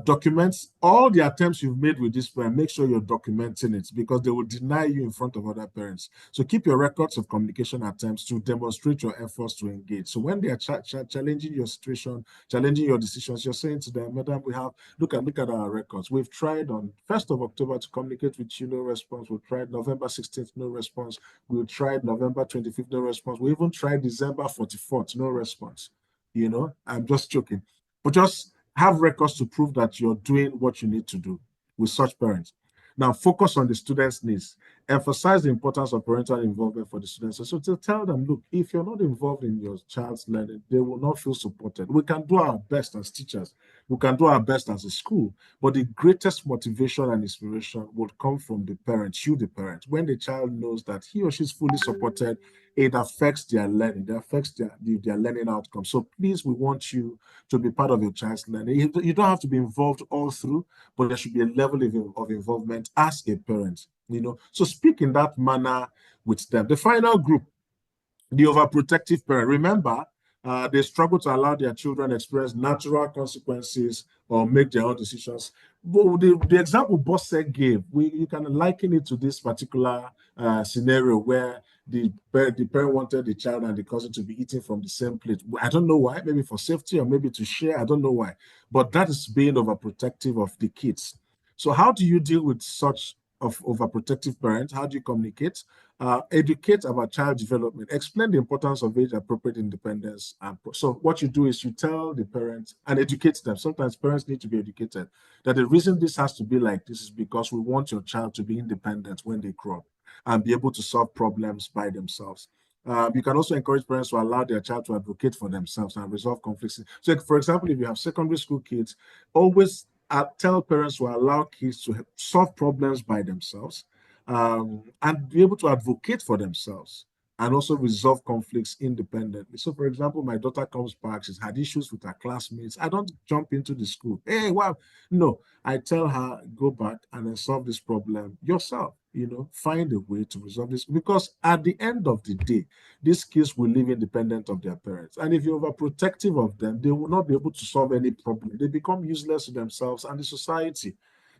S1: Documents all the attempts you've made with this parent. Make sure you're documenting it because they will deny you in front of other parents. So keep your records of communication attempts to demonstrate your efforts to engage. So when they are challenging your situation, challenging your decisions, you're saying to them, madam, we have, look at our records. We've tried on 1st of October to communicate with you, no response. We tried November 16th, no response. We tried November 25th, no response. We even tried December 44th, no response. I'm just joking. But just have records to prove that you're doing what you need to do with such parents. Now, focus on the students' needs. Emphasize the importance of parental involvement for the students. So to tell them, look, if you're not involved in your child's learning, they will not feel supported. We can do our best as teachers. We can do our best as a school. But the greatest motivation and inspiration would come from the parents, you, the parent. When the child knows that he or she is fully supported, it affects their learning. It affects their learning outcomes. So please, we want you to be part of your child's learning. You don't have to be involved all through, but there should be a level of involvement as a parent. So speak in that manner with them. The final group, the overprotective parent. Remember, they struggle to allow their children experience natural consequences or make their own decisions. But the example Bosse gave, you can liken it to this particular scenario where the parent wanted the child and the cousin to be eating from the same plate. I don't know why, maybe for safety or maybe to share. I don't know why, but that is being overprotective of the kids. So how do you deal with such of overprotective parents? How do you communicate? Educate about child development. Explain the importance of age-appropriate independence. So what you do is you tell the parents and educate them. Sometimes parents need to be educated that the reason this has to be like this is because we want your child to be independent when they grow up and be able to solve problems by themselves. You can also encourage parents to allow their child to advocate for themselves and resolve conflicts. So, for example, if you have secondary school kids, always tell parents to allow kids to solve problems by themselves and be able to advocate for themselves and also resolve conflicts independently. So, for example, my daughter comes back, she's had issues with her classmates. I don't jump into the school. Hey, wow. No, I tell her, go back and then solve this problem yourself. Find a way to resolve this, because at the end of the day, these kids will live independent of their parents. And if you're overprotective of them, they will not be able to solve any problem. They become useless to themselves and the society.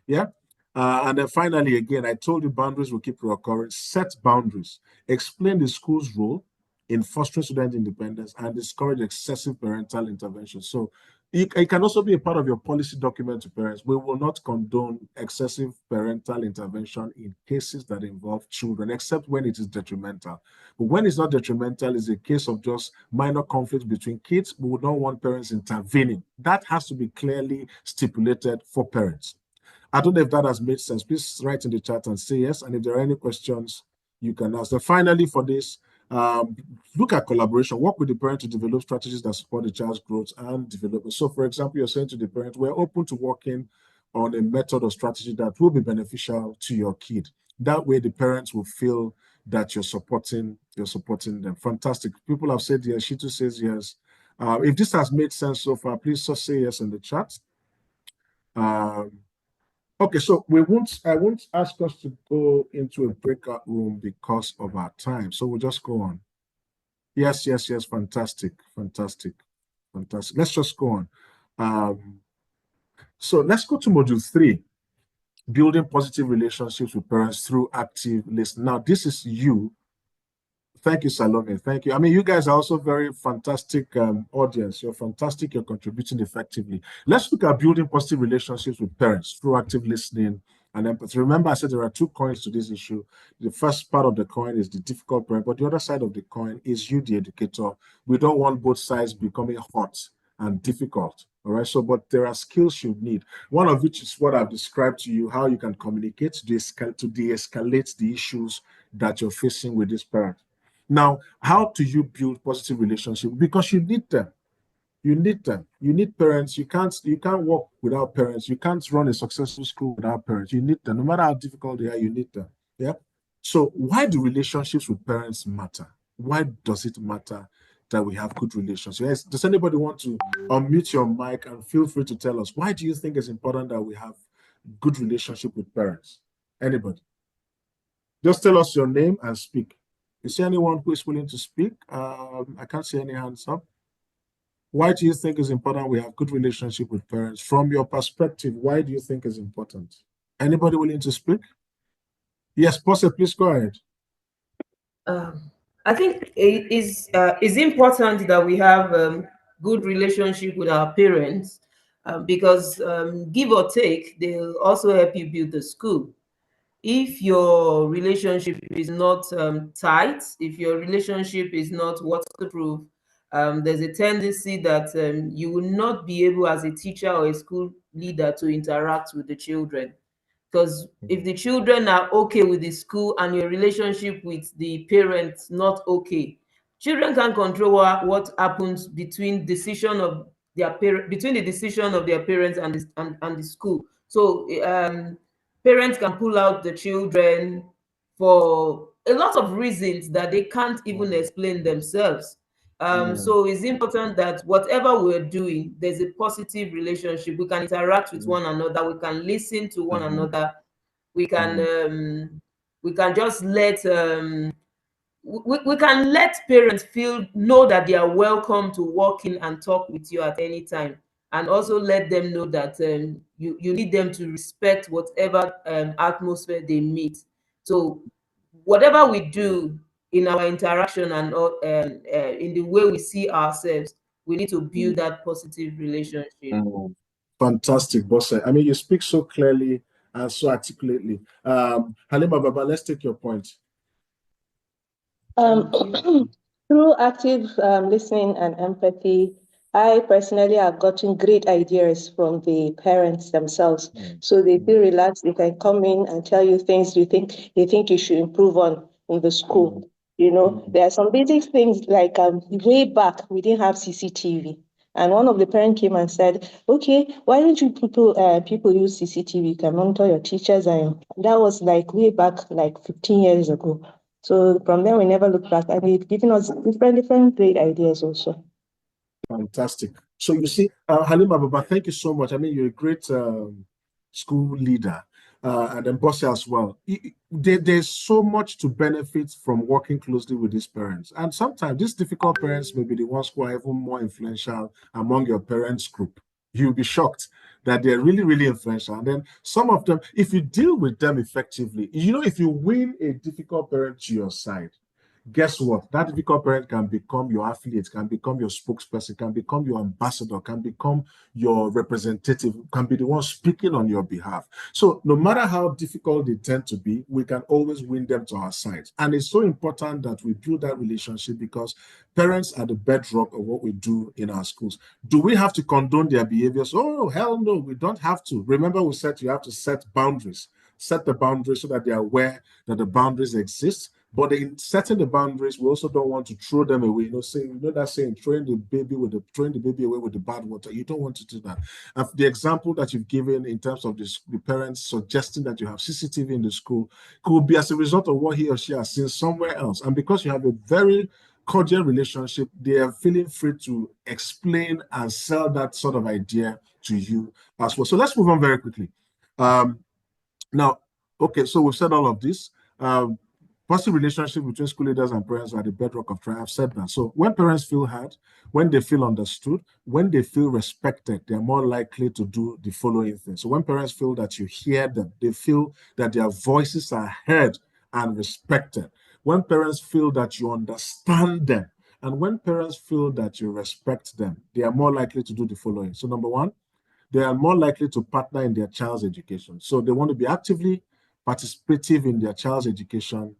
S1: Yeah. And then finally, again, I told you boundaries will keep reoccurring. Set boundaries. Explain the school's role in fostering student independence and discourage excessive parental intervention. So it can also be a part of your policy document to parents. We will not condone excessive parental intervention in cases that involve children, except when it is detrimental. But when it's not detrimental, it's a case of just minor conflict between kids. We would not want parents intervening. That has to be clearly stipulated for parents. I don't know if that has made sense. Please write in the chat and say yes. And if there are any questions, you can ask. And finally, for this, look at collaboration. Work with the parent to develop strategies that support the child's growth and development. So, for example, you're saying to the parent, we're open to working on a method or strategy that will be beneficial to your kid. That way, the parents will feel that you're supporting them. Fantastic. People have said yes. Shitu says yes. If this has made sense so far, please just say yes in the chat. Okay, so I won't ask us to go into a breakout room because of our time. So we'll just go on. Yes. Fantastic. Let's just go on. So let's go to module 3, building positive relationships with parents through active listening. Now, this is you. Thank you, Salome. Thank you. I mean, you guys are also very fantastic audience. You're fantastic. You're contributing effectively. Let's look at building positive relationships with parents through active listening and empathy. Remember, I said there are 2 coins to this issue. The first part of the coin is the difficult parent, but the other side of the coin is you, the educator. We don't want both sides becoming hot and difficult. All right. So, but there are skills you need. One of which is what I've described to you, how you can communicate to de-escalate the issues that you're facing with this parent. Now, how do you build positive relationships? Because you need them. You need them. You need parents. You can't work without parents. You can't run a successful school without parents. You need them. No matter how difficult they are, you need them. Yeah. So why do relationships with parents matter? Why does it matter that we have good relationships? Yes. Does anybody want to unmute your mic and feel free to tell us, why do you think it's important that we have good relationship with parents? Anybody? Just tell us your name and speak. Is there anyone who is willing to speak? I can't see any hands up. Why do you think it's important we have good relationship with parents? From your perspective, why do you think it's important? Anybody willing to speak? Yes, Posse, please go ahead.
S3: I think it is important that we have good relationship with our parents because give or take, they'll also help you build the school. If your relationship is not tight, if your relationship is not waterproof, there's a tendency that you will not be able as a teacher or a school leader to interact with the children. Because if the children are okay with the school and your relationship with the parents not okay, children can control what happens between decision of their between the decision of their parents and the school. So parents can pull out the children for a lot of reasons that they can't even explain themselves. So it's important that whatever we're doing, there's a positive relationship. We can interact with one another. We can listen to one another. We can just let we can let parents know that they are welcome to walk in and talk with you at any time, and also let them know that you need them to respect whatever atmosphere they meet. So whatever we do, in our interaction and in the way we see ourselves, we need to build that positive relationship.
S1: Fantastic, Boss. I mean, you speak so clearly and so articulately. Halima Baba, let's take your point.
S8: Through active listening and empathy, I personally have gotten great ideas from the parents themselves. So they feel relaxed. They can come in and tell you things they think you should improve on in the school. You know, there are some basic things like way back we didn't have CCTV. And one of the parents came and said, "Okay, why don't you people use CCTV? You can monitor your teachers." And that was like way back, like 15 years ago. So from there, we never looked back, and it's given us different great ideas also.
S1: Fantastic. So you see, Halima Baba, thank you so much. I mean, you're a great school leader, and then boss as well. There's so much to benefit from working closely with these parents. And sometimes these difficult parents may be the ones who are even more influential among your parents group. You'll be shocked that they're really, really influential. And then some of them, if you deal with them effectively, you know, if you win a difficult parent to your side, guess what? That difficult parent can become your affiliate, can become your spokesperson, can become your ambassador, can become your representative, can be the one speaking on your behalf. So no matter how difficult they tend to be, we can always win them to our side. And it's so important that we build that relationship because parents are the bedrock of what we do in our schools. Do we have to condone their behaviors? Oh, hell no, we don't have to. Remember, we said you have to set boundaries. Set the boundaries so that they are aware that the boundaries exist. But in setting the boundaries, we also don't want to throw them away. You know that saying, throwing the baby away with the bad water. You don't want to do that. And the example that you've given in terms of the parents suggesting that you have CCTV in the school could be as a result of what he or she has seen somewhere else. And because you have a very cordial relationship, they are feeling free to explain and sell that sort of idea to you as well. So let's move on very quickly. Now, okay, so we've said all of this. Positive relationship between school leaders and parents are the bedrock of triumph. I've said that. So when parents feel heard, when they feel understood, when they feel respected, they're more likely to do the following things. So when parents feel that you hear them, they feel that their voices are heard and respected. When parents feel that you understand them, and when parents feel that you respect them, they are more likely to do the following. So number one, they are more likely to partner in their child's education. So they want to be actively participative in their child's education.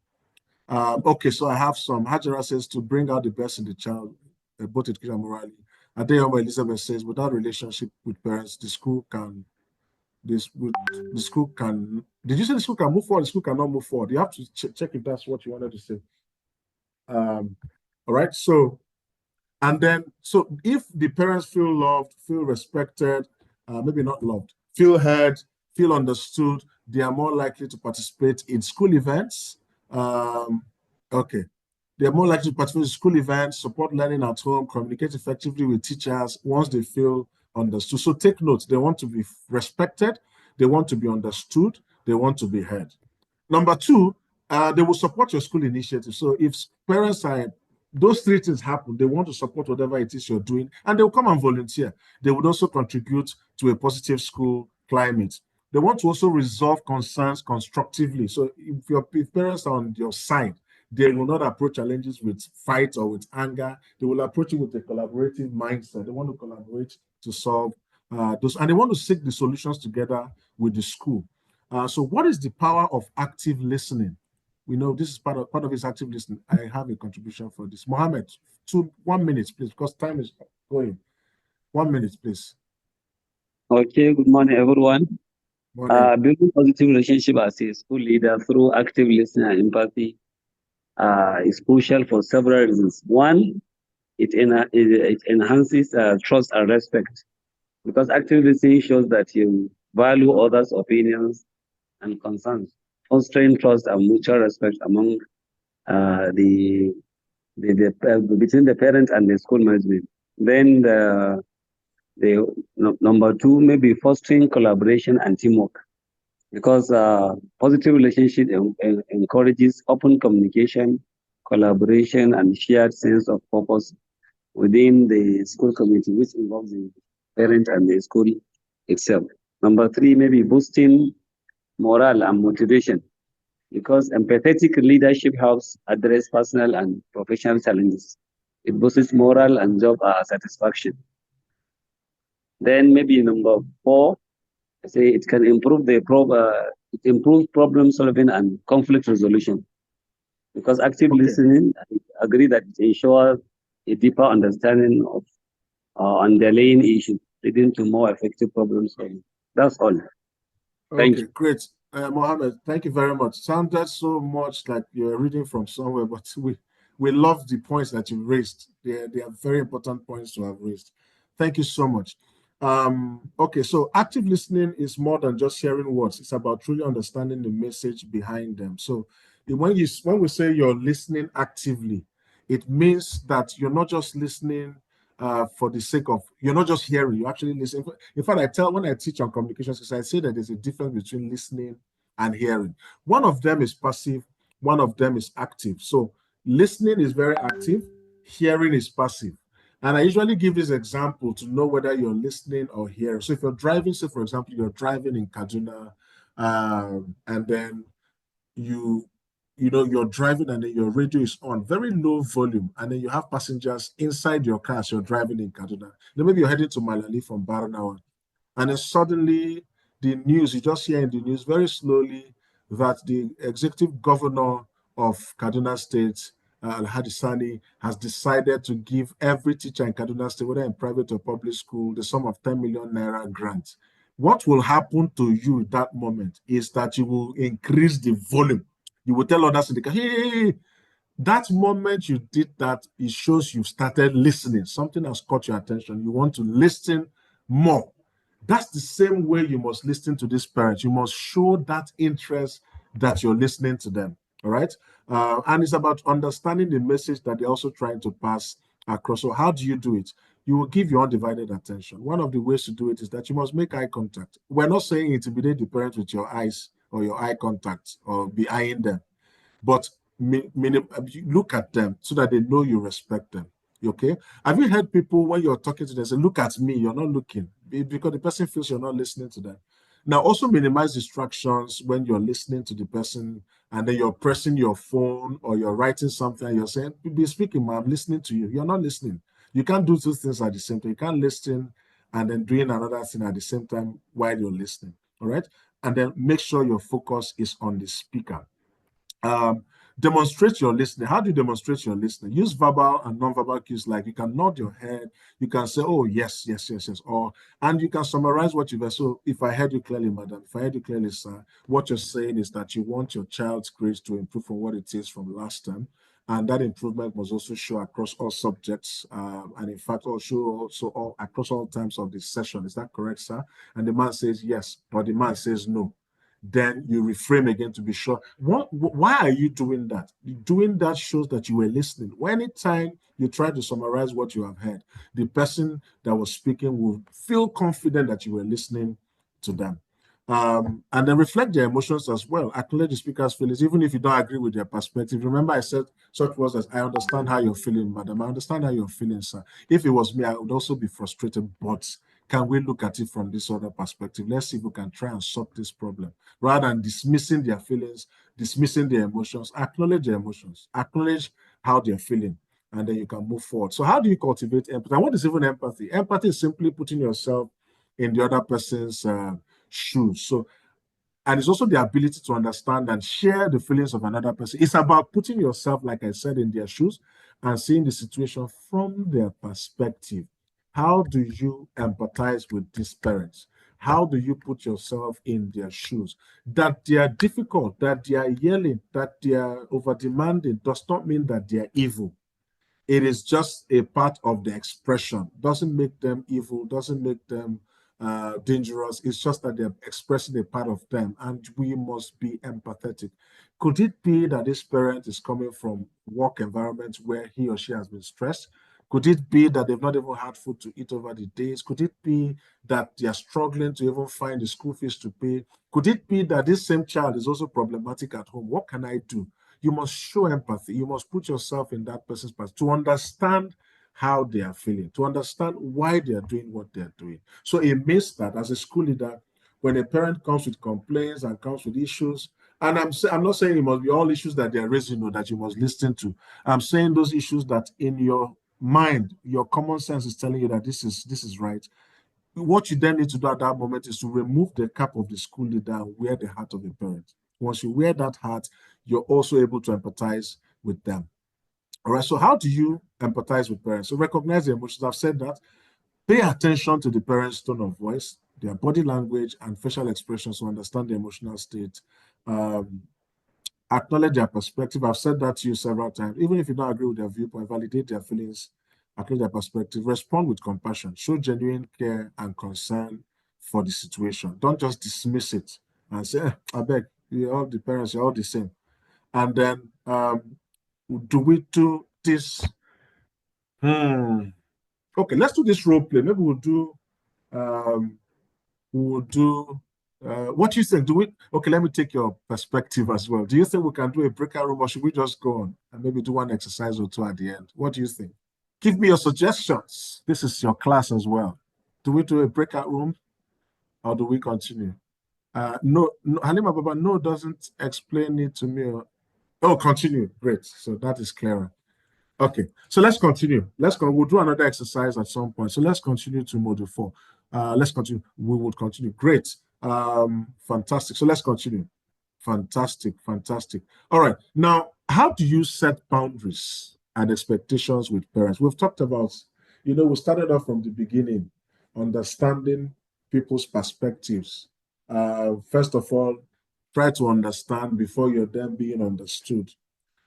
S1: Okay, so I have some. Hajara says to bring out the best in the child, both education and morally. Adeyemo Elizabeth says without relationship with parents, the school can. The school can. Did you say the school can move forward? The school cannot move forward. You have to check if that's what you wanted to say. All right. So, and then so if the parents feel loved, feel respected, maybe not loved, feel heard, feel understood, they are more likely to participate in school events. Okay. They're more likely to participate in school events, support learning at home, communicate effectively with teachers once they feel understood. So take note, they want to be respected, they want to be understood, they want to be heard. Number two, they will support your school initiative. So if parents are, those three things happen, they want to support whatever it is you're doing, and they'll come and volunteer. They would also contribute to a positive school climate. They want to also resolve concerns constructively. So if your parents are on your side, they will not approach challenges with fight or with anger. They will approach it with a collaborative mindset. They want to collaborate to solve those, and they want to seek the solutions together with the school. So what is the power of active listening? We know this is part of his active listening. I have a contribution for this. Mohammed, 1 minute, please, because time is going. 1 minute, please.
S12: Okay, good morning, everyone. Building positive relationship as a school leader through active listening and empathy is crucial for several reasons. One, it enhances trust and respect, because active listening shows that you value others' opinions and concerns, fostering trust and mutual respect among between the parent and the school management. Then number two, maybe fostering collaboration and teamwork, because positive relationship encourages open communication, collaboration, and shared sense of purpose within the school community, which involves the parent and the school itself. Number three, maybe boosting morale and motivation, because empathetic leadership helps address personal and professional challenges. It boosts morale and job satisfaction. Then maybe number 4, say it can improve it improves problem solving and conflict resolution, because active listening, I agree that it ensures a deeper understanding of underlying issues, leading to more effective problem solving. That's all. Thank you.
S1: Great. Mohammed, thank you very much. Sounded so much like you're reading from somewhere, but we love the points that you raised. They are very important points to have raised. Thank you so much. Okay, so active listening is more than just hearing words. It's about truly understanding the message behind them. So when we say you're listening actively, it means that you're not just listening for the sake of, you're not just hearing, you actually listen. In fact, when I teach on communication skills, I say that there's a difference between listening and hearing. One of them is passive, one of them is active. So listening is very active, hearing is passive. And I usually give this example to know whether you're listening or hearing. So if you're driving, say for example, you're driving in Kaduna, and then you're driving and then your radio is on very low volume, and then you have passengers inside your car as you're driving in Kaduna. Then maybe you're heading to Malali from Baranawa, and then suddenly the news, you just hear in the news very slowly that the executive governor of Kaduna State, Al-Hadi Sani, has decided to give every teacher in Kaduna State, whether in private or public school, the sum of 10 million naira grant. What will happen to you at that moment is that you will increase the volume. You will tell others in the car, hey, that moment you did that, it shows you've started listening. Something has caught your attention. You want to listen more. That's the same way you must listen to these parents. You must show that interest that you're listening to them. All right. And it's about understanding the message that they're also trying to pass across. So how do you do it? You will give your undivided attention. One of the ways to do it is that you must make eye contact. We're not saying intimidate the parents with your eyes or your eye contact or be eyeing them, but look at them so that they know you respect them. Okay? Have you heard people when you're talking to them say, look at me, you're not looking, because the person feels you're not listening to them. Now, also minimize distractions when you're listening to the person and then you're pressing your phone or you're writing something and you're saying, be speaking, man, I'm listening to you. You're not listening. You can't do two things at the same time. You can't listen and then doing another thing at the same time while you're listening. All right? And then make sure your focus is on the speaker. Demonstrate your listening. How do you demonstrate your listening? Use verbal and non-verbal cues, like you can nod your head, you can say, oh, yes, yes, yes, yes, and you can summarize what you've heard. So if I heard you clearly, madam, if I heard you clearly, sir, what you're saying is that you want your child's grades to improve from what it is from last time. And that improvement must also show across all subjects, and in fact, also across all times of the session. Is that correct, sir? And the man says yes, or the man says no. Then you reframe again to be sure. Why are you doing that? Doing that shows that you were listening. Anytime you try to summarize what you have heard, the person that was speaking will feel confident that you were listening to them. And then reflect their emotions as well. Acknowledge the speaker's feelings, even if you don't agree with their perspective. Remember, I said such words as, I understand how you're feeling, madam. I understand how you're feeling, sir. If it was me, I would also be frustrated, but can we look at it from this other perspective? Let's see if we can try and solve this problem. Rather than dismissing their feelings, dismissing their emotions, acknowledge their emotions, acknowledge how they're feeling, and then you can move forward. So how do you cultivate empathy? And what is even empathy? Empathy is simply putting yourself in the other person's shoes. So, and it's also the ability to understand and share the feelings of another person. It's about putting yourself, like I said, in their shoes and seeing the situation from their perspective. How do you empathize with these parents? How do you put yourself in their shoes? That they are difficult, that they are yelling, that they are over demanding does not mean that they are evil. It is just a part of the expression. Doesn't make them evil, doesn't make them dangerous. It's just that they're expressing a part of them, and we must be empathetic. Could it be that this parent is coming from work environment where he or she has been stressed? Could it be that they've not even had food to eat over the days? Could it be that they are struggling to even find the school fees to pay? Could it be that this same child is also problematic at home? What can I do? You must show empathy. You must put yourself in that person's place to understand how they are feeling, to understand why they are doing what they are doing. So it means that as a school leader, when a parent comes with complaints and comes with issues, And I'm not saying it must be all issues that they are raising or that you must listen to. I'm saying those issues that in your mind, your common sense is telling you that this is right. What you then need to do at that moment is to remove the cap of the school leader and wear the hat of the parent. Once you wear that hat, you're also able to empathize with them. All right, so how do you empathize with parents? So recognize the emotions. I've said that. Pay attention to the parent's tone of voice, their body language, and facial expressions to understand the emotional state. Acknowledge their perspective. I've said that to you several times. Even if you don't agree with their viewpoint, validate their feelings, acknowledge their perspective, respond with compassion, show genuine care and concern for the situation. Don't just dismiss it and say, I beg, you're all the parents, you're all the same. And then, do we do this? Okay, let's do this role play. Maybe we'll do what do you think? Okay, let me take your perspective as well. Do you think we can do a breakout room, or should we just go on and maybe do one exercise or two at the end? What do you think? Give me your suggestions. This is your class as well. Do we do a breakout room or do we continue? No, Halima Baba, no doesn't explain it to me. Oh, continue. Great. So that is clearer. Okay, so let's continue. We'll do another exercise at some point. So let's continue to module 4. Let's continue. We would continue. Great. Fantastic. So let's continue. Fantastic. All right. Now, how do you set boundaries and expectations with parents? We've talked about, we started off from the beginning, understanding people's perspectives. First of all, try to understand before you're then being understood.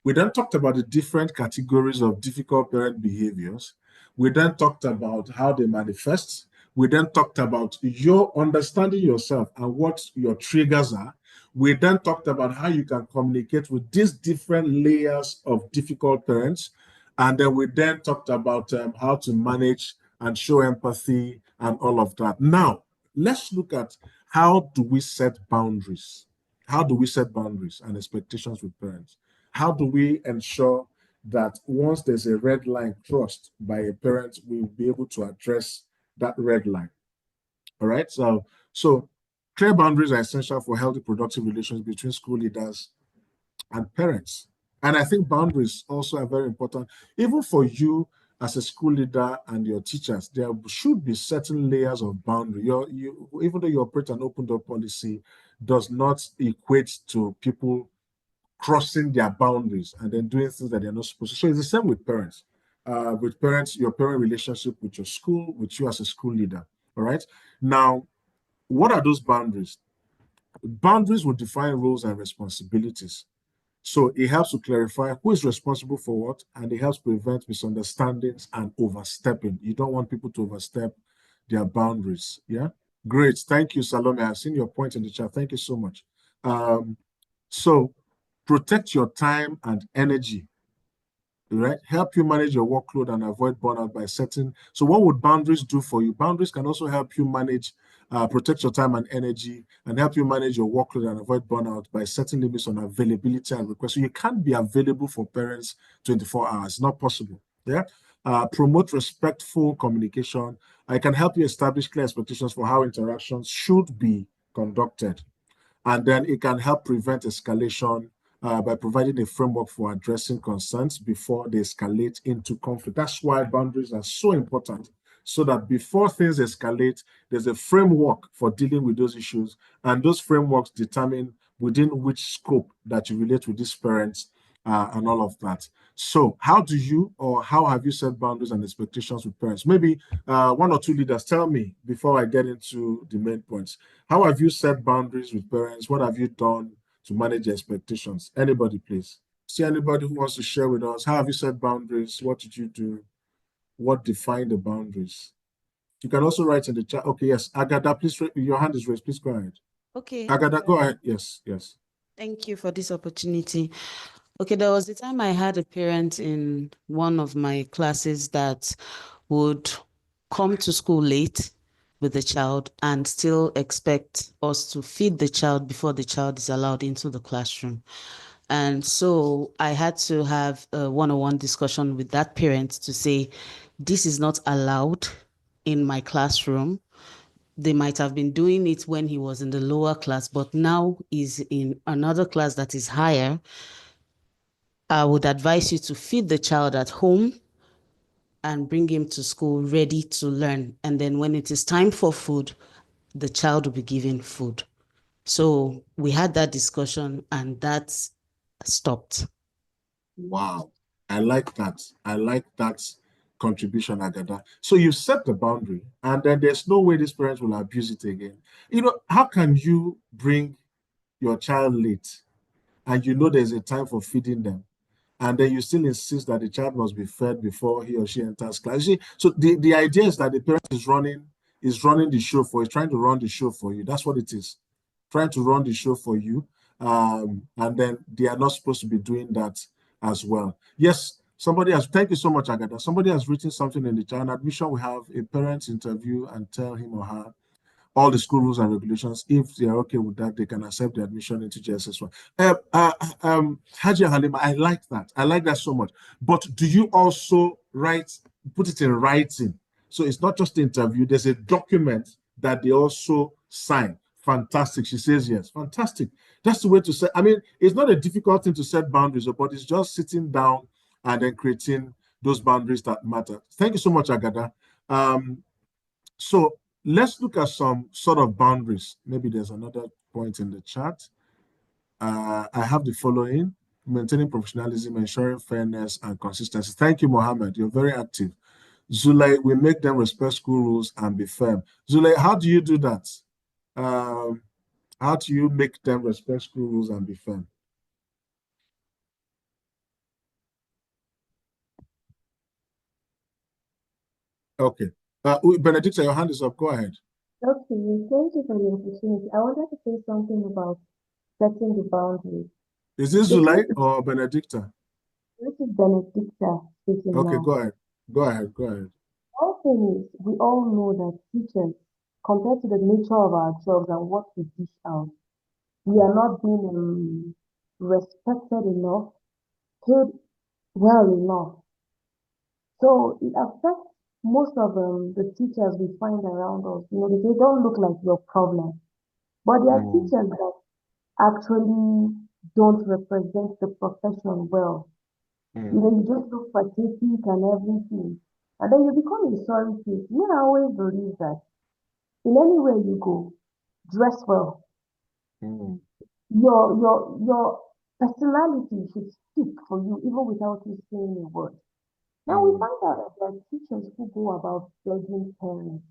S1: We then talked about the different categories of difficult parent behaviors. We then talked about how they manifest. We then talked about your understanding yourself and what your triggers are. We then talked about how you can communicate with these different layers of difficult parents. And then we then talked about how to manage and show empathy and all of that. Now, let's look at how do we set boundaries? How do we set boundaries and expectations with parents? How do we ensure that once there's a red line crossed by a parent, we'll be able to address that red line? All right. So clear boundaries are essential for healthy, productive relations between school leaders and parents. And I think boundaries also are very important, even for you as a school leader and your teachers. There should be certain layers of boundary. Even though you operate an open door policy, does not equate to people crossing their boundaries and then doing things that they're not supposed to. So it's the same with parents. With parents, your parent relationship with your school, with you as a school leader. All right. Now, what are those boundaries? Boundaries will define roles and responsibilities. So it helps to clarify who is responsible for what, and it helps prevent misunderstandings and overstepping. You don't want people to overstep their boundaries. Yeah. Great. Thank you, Salome. I've seen your point in the chat. Thank you so much. So protect your time and energy, right? Help you manage your workload and avoid burnout by setting. So what would boundaries do for you? Boundaries can also help you manage, protect your time and energy, and help you manage your workload and avoid burnout by setting limits on availability and requests. So you can't be available for parents 24 hours. Not possible. Yeah. Promote respectful communication. I can help you establish clear expectations for how interactions should be conducted. And then it can help prevent escalation by providing a framework for addressing concerns before they escalate into conflict. That's why boundaries are so important, so that before things escalate, there's a framework for dealing with those issues. And those frameworks determine within which scope that you relate with these parents and all of that. So how have you set boundaries and expectations with parents? Maybe one or two leaders tell me before I get into the main points. How have you set boundaries with parents? What have you done to manage expectations? Anybody, please. See anybody who wants to share with us? How have you set boundaries? What did you do? What defined the boundaries? You can also write in the chat. Okay, yes. Agada, please, your hand is raised. Please go ahead.
S4: Okay.
S1: Agada, go ahead. Yes.
S4: Thank you for this opportunity. Okay, there was a time I had a parent in one of my classes that would come to school late with the child and still expect us to feed the child before the child is allowed into the classroom. And so I had to have a one-on-one discussion with that parent to say, this is not allowed in my classroom. they might have been doing it when he was in the lower class, but now is in another class that is higher, I would advise you to feed the child at home and bring him to school ready to learn. And then when it is time for food, the child will be given food. So we had that discussion and that stopped.
S1: Wow. I like that. I like that contribution, Agada. So you set the boundary, and then there's no way these parents will abuse it again. You know, how can you bring your child late and you know there's a time for feeding them, and then you still insist that the child must be fed before he or she enters class? You see, so the idea is that the parent is running the show for you, trying to run the show for you. That's what it is. Trying to run the show for you. And then they are not supposed to be doing that as well. Yes, thank you so much, Agatha. Somebody has written something in the chat. Admission, we have a parent interview and tell him or her all the school rules and regulations. If they are okay with that, they can accept the admission into JSS1. Haji Halima, I like that. I like that so much. But do you also put it in writing? So it's not just the interview, there's a document that they also sign. Fantastic. She says yes. Fantastic. That's the way to set. I mean, it's not a difficult thing to set boundaries, but it's just sitting down and then creating those boundaries that matter. Thank you so much, Agada. So let's look at some sort of boundaries. Maybe there's another point in the chat. I have the following: maintaining professionalism, ensuring fairness and consistency. Thank you, Mohammed. You're very active. Zulay, we make them respect school rules and be firm. Zulay, how do you do that? How do you make them respect school rules and be firm? Okay. Benedicta, your hand is up. Go ahead.
S10: Okay, thank you for the opportunity. I wanted to say something about setting the boundaries.
S1: Is this Zulay or Benedicta?
S10: This is Benedicta speaking
S1: Okay,
S10: now.
S1: go ahead. Go ahead. Go ahead.
S10: One thing is, we all know that teachers, compared to the nature of our jobs and what we dish out, we are not being respected enough, paid well enough. So it affects most of the teachers we find around us. You know, they don't look like your problem, but there are teachers that actually don't represent the profession well. You know, you just look pathetic and everything. And then you become a sorry face. Me, I always believe that in anywhere you go, dress well. Your personality should speak for you even without you saying a word. Now we find out that there are teachers who go about begging parents.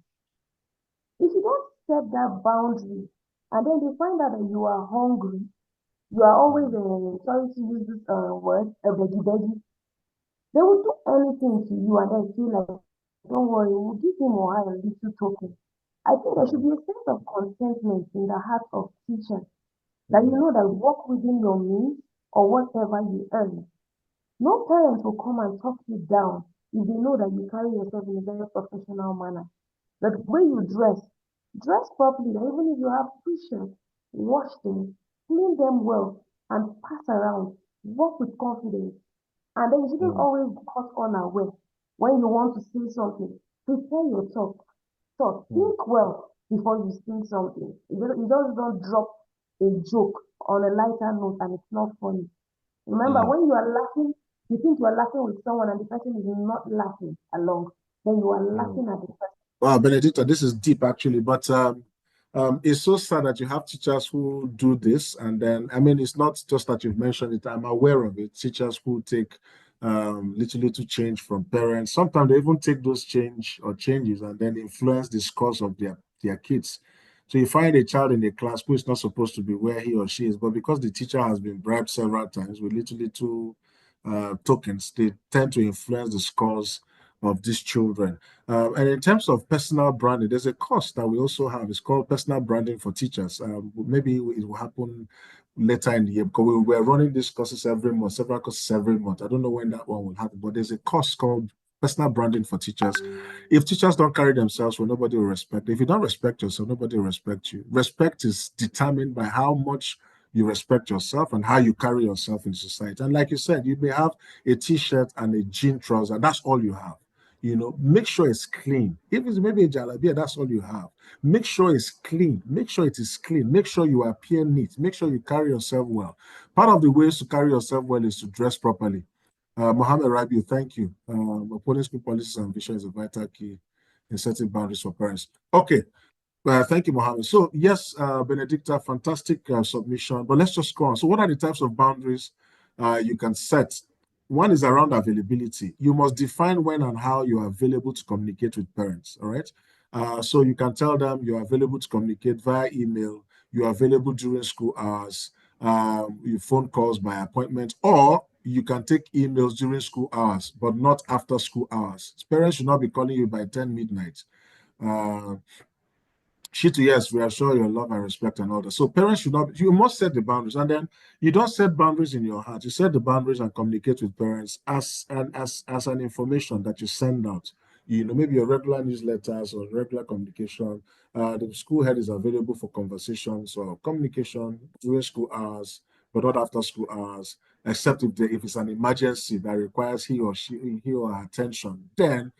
S10: If you don't set that boundary, and then they find out that you are hungry, you are always sorry to use this word, a beggy. They will do anything to you and then feel like, don't worry, we'll give him or her a little token. I think there should be a sense of contentment in the heart of teachers that you know that work within your means or whatever you earn. No parent will come and talk you down if they know that you carry yourself in a very professional manner. The way you dress properly, that even if you have t-shirts, wash them, clean them well, and pass around. Work with confidence. And then you shouldn't always be caught unaware. When you want to say something, prepare your talk. Think well before you say something. You just don't drop a joke on a lighter note and it's not funny. Remember, when you are laughing, you think you are laughing with someone and the person is not laughing along, then you are laughing at the person.
S1: Wow, Benedicta, this is deep actually, but it's so sad that you have teachers who do this. And then, I mean, it's not just that you've mentioned it, I'm aware of it. Teachers who take little change from parents. Sometimes they even take those changes and then influence the scores of their kids. So you find a child in a class who is not supposed to be where he or she is, but because the teacher has been bribed several times with little tokens, they tend to influence the scores of these children. And in terms of personal branding, there's a course that we also have. It's called personal branding for teachers. Maybe it will happen later in the year because we're running these courses every month, several courses every month. I don't know when that one will happen, but there's a course called personal branding for teachers. If teachers don't carry themselves, well, nobody will respect. If you don't respect yourself, nobody will respect you. Respect is determined by how much you respect yourself and how you carry yourself in society. And like you said, you may have a t-shirt and a jean trouser. That's all you have. make sure it's clean. If it's maybe a jalabia, that's all you have. Make sure it's clean. Make sure it is clean. Make sure you appear neat. Make sure you carry yourself well. Part of the ways to carry yourself well is to dress properly. Mohammed Rabiu, thank you. Upholding school policies and vision is a vital key in setting boundaries for parents. Okay. Thank you, Mohammed. So yes, Benedicta, fantastic submission, but let's just go on. So what are the types of boundaries you can set? One is around availability. You must define when and how you are available to communicate with parents, all right? So you can tell them you're available to communicate via email, you're available during school hours, your phone calls by appointment, or you can take emails during school hours, but not after school hours. Parents should not be calling you by 10 midnight. Yes, we assure your love and respect and all that. So parents should not, you must set the boundaries. And then you don't set boundaries in your heart. You set the boundaries and communicate with parents as an information that you send out. Maybe your regular newsletters or regular communication. The school head is available for conversations or communication during school hours, but not after school hours, except if it's an emergency that requires he or her attention, then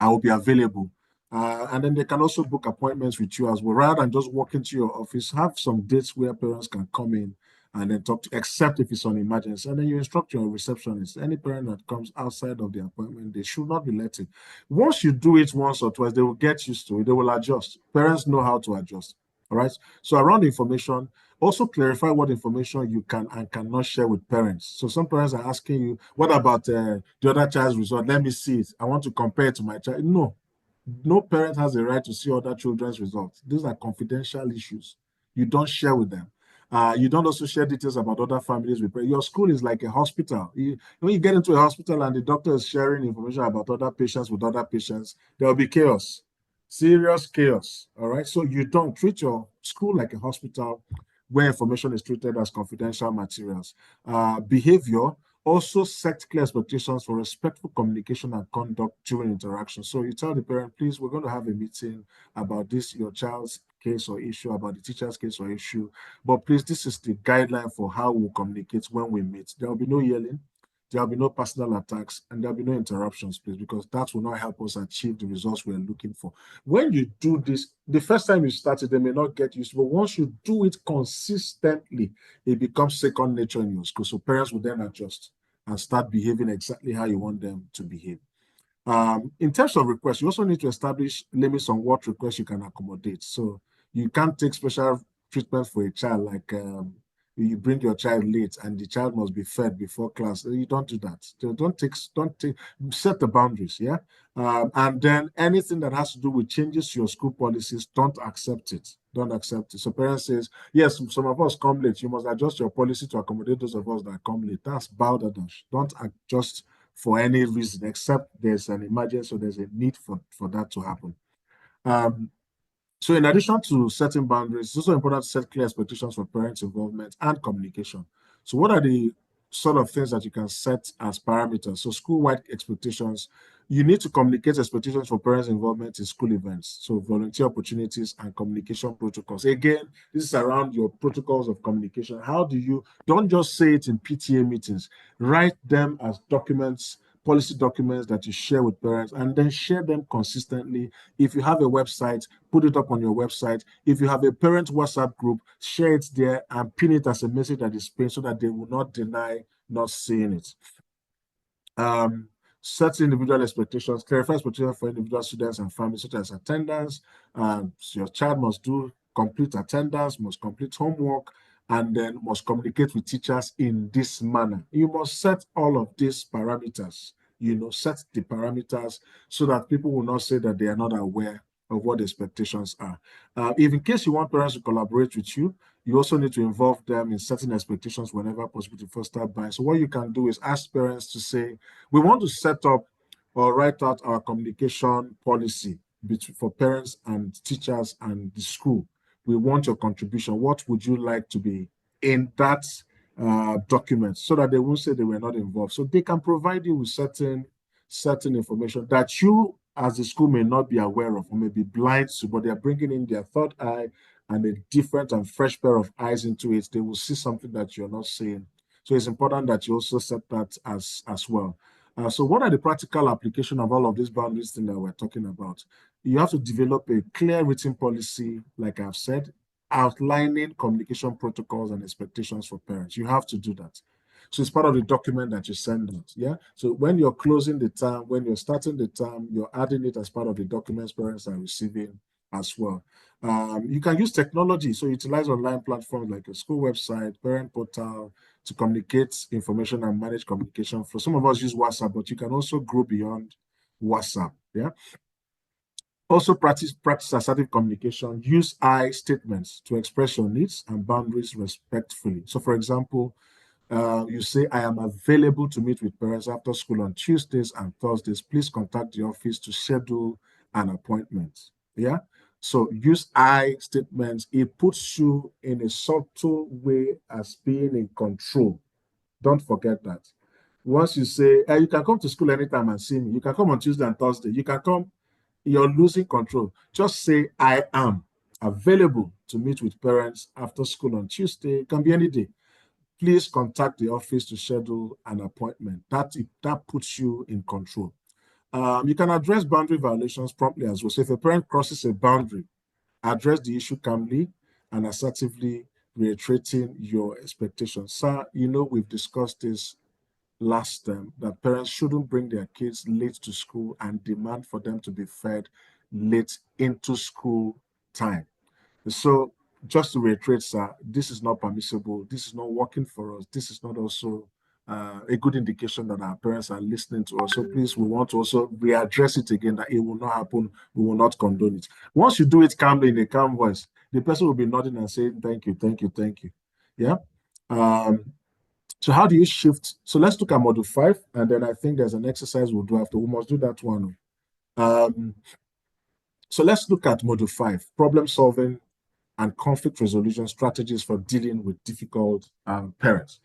S1: I will be available. And then they can also book appointments with you as well. Rather than just walk into your office, have some dates where parents can come in and then talk to, except if it's an emergency. And then you instruct your receptionist, any parent that comes outside of the appointment, they should not be let in. Once you do it once or twice, they will get used to it. They will adjust. Parents know how to adjust. All right. So around information, also clarify what information you can and cannot share with parents. So some parents are asking you, what about the other child's result? Let me see it. I want to compare it to my child. No parent has a right to see other children's results. These are confidential issues. You don't share with them. You don't also share details about other families with parents. Your school is like a hospital. When you get into a hospital and the doctor is sharing information about other patients with other patients, there will be chaos. Serious chaos. All right. So you don't treat your school like a hospital where information is treated as confidential materials. Behavior, also set clear expectations for respectful communication and conduct during interaction. So you tell the parent, please, we're going to have a meeting about this, your child's case or issue, about the teacher's case or issue. But please, this is the guideline for how we'll communicate when we meet. There will be no yelling. There will be no personal attacks, and there will be no interruptions, please, because that will not help us achieve the results we're looking for. When you do this, the first time you start it, they may not get used to it, but once you do it consistently, it becomes second nature in your school. So parents will then adjust and start behaving exactly how you want them to behave. In terms of requests, you also need to establish limits on what requests you can accommodate. So you can't take special treatment for a child, like you bring your child late and the child must be fed before class. You don't do that. So set the boundaries, yeah? And then anything that has to do with changes to your school policies, don't accept it. Don't accept it. So parents says, yes, some of us come late. You must adjust your policy to accommodate those of us that come late. That's balderdash. Don't adjust for any reason, except there's an emergency or there's a need for that to happen. So in addition to setting boundaries, it's also important to set clear expectations for parents' involvement and communication. So what are the sort of things that you can set as parameters? So school-wide expectations, you need to communicate expectations for parents' involvement in school events. So volunteer opportunities and communication protocols. Again, this is around your protocols of communication. How do you, don't just say it in PTA meetings, write them as documents, policy documents that you share with parents, and then share them consistently. If you have a website, put it up on your website. If you have a parent WhatsApp group, share it there and pin it as a message that is pinned so that they will not deny not seeing it. Set individual expectations, clarify expectations for individual students and families, such as attendance. So your child must do complete attendance, must complete homework, and then must communicate with teachers in this manner. You must set all of these parameters, set the parameters so that people will not say that they are not aware of what the expectations are. If in case you want parents to collaborate with you, you also need to involve them in setting expectations whenever possible to foster buy-in. So what you can do is ask parents to say, we want to set up or write out our communication policy for parents and teachers and the school. We want your contribution. What would you like to be in that document, so that they won't say they were not involved? So they can provide you with certain information that you as the school may not be aware of or may be blind to, but they are bringing in their third eye and a different and fresh pair of eyes into it. They will see something that you're not seeing. So it's important that you also set that as well. So what are the practical application of all of these boundaries things that we're talking about? You have to develop a clear written policy, like I've said, outlining communication protocols and expectations for parents. You have to do that. So it's part of the document that you send out. Yeah. So when you're closing the term, when you're starting the term, you're adding it as part of the documents parents are receiving as well. You can use technology. So utilize online platforms like a school website, parent portal to communicate information and manage communication. For some of us use WhatsApp, but you can also grow beyond WhatsApp. Yeah. Also practice assertive communication. Use I statements to express your needs and boundaries respectfully. So for example, you say, I am available to meet with parents after school on Tuesdays and Thursdays. Please contact the office to schedule an appointment. Yeah. So use I statements. It puts you in a subtle way as being in control. Don't forget that. Once you say, you can come to school anytime and see me. You can come on Tuesday and Thursday. You can come. You're losing control. Just say, I am available to meet with parents after school on Tuesday. It can be any day. Please contact the office to schedule an appointment. That puts you in control. You can address boundary violations promptly as well. So if a parent crosses a boundary, address the issue calmly and assertively, reiterating your expectations. Sir, we've discussed this last term, that parents shouldn't bring their kids late to school and demand for them to be fed late into school time. So just to reiterate, sir, this is not permissible. This is not working for us. This is not also a good indication that our parents are listening to us. So please, we want to also readdress it again, that it will not happen. We will not condone it. Once you do it calmly in a calm voice, the person will be nodding and saying, thank you, thank you, thank you. Yeah. So how do you shift? So let's look at module 5, and then I think there's an exercise we'll do after. We must do that one. So let's look at module 5, problem solving and conflict resolution strategies for dealing with difficult parents.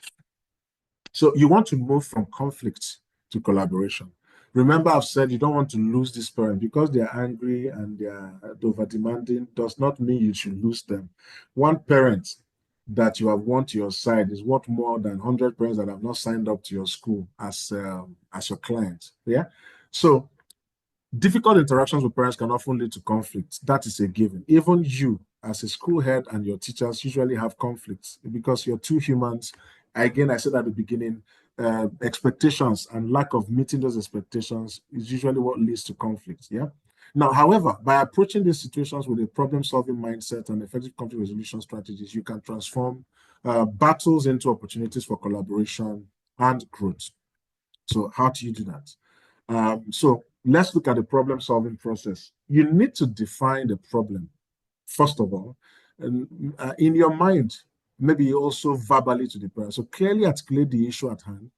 S1: So you want to move from conflict to collaboration. Remember, I've said you don't want to lose this parent because they are angry and they are over-demanding. Does not mean you should lose them. One parent that you have won to your side is worth more than 100 parents that have not signed up to your school as your client. Yeah. So difficult interactions with parents can often lead to conflict. That is a given. Even you, as a school head, and your teachers usually have conflicts because you're two humans. Again, I said at the beginning, expectations and lack of meeting those expectations is usually what leads to conflict. Yeah. Now, however, by approaching these situations with a problem-solving mindset and effective conflict resolution strategies, you can transform battles into opportunities for collaboration and growth. So how do you do that? So let's look at the problem-solving process. You need to define the problem, first of all, and in your mind, maybe also verbally to the parent. So clearly articulate the issue at hand.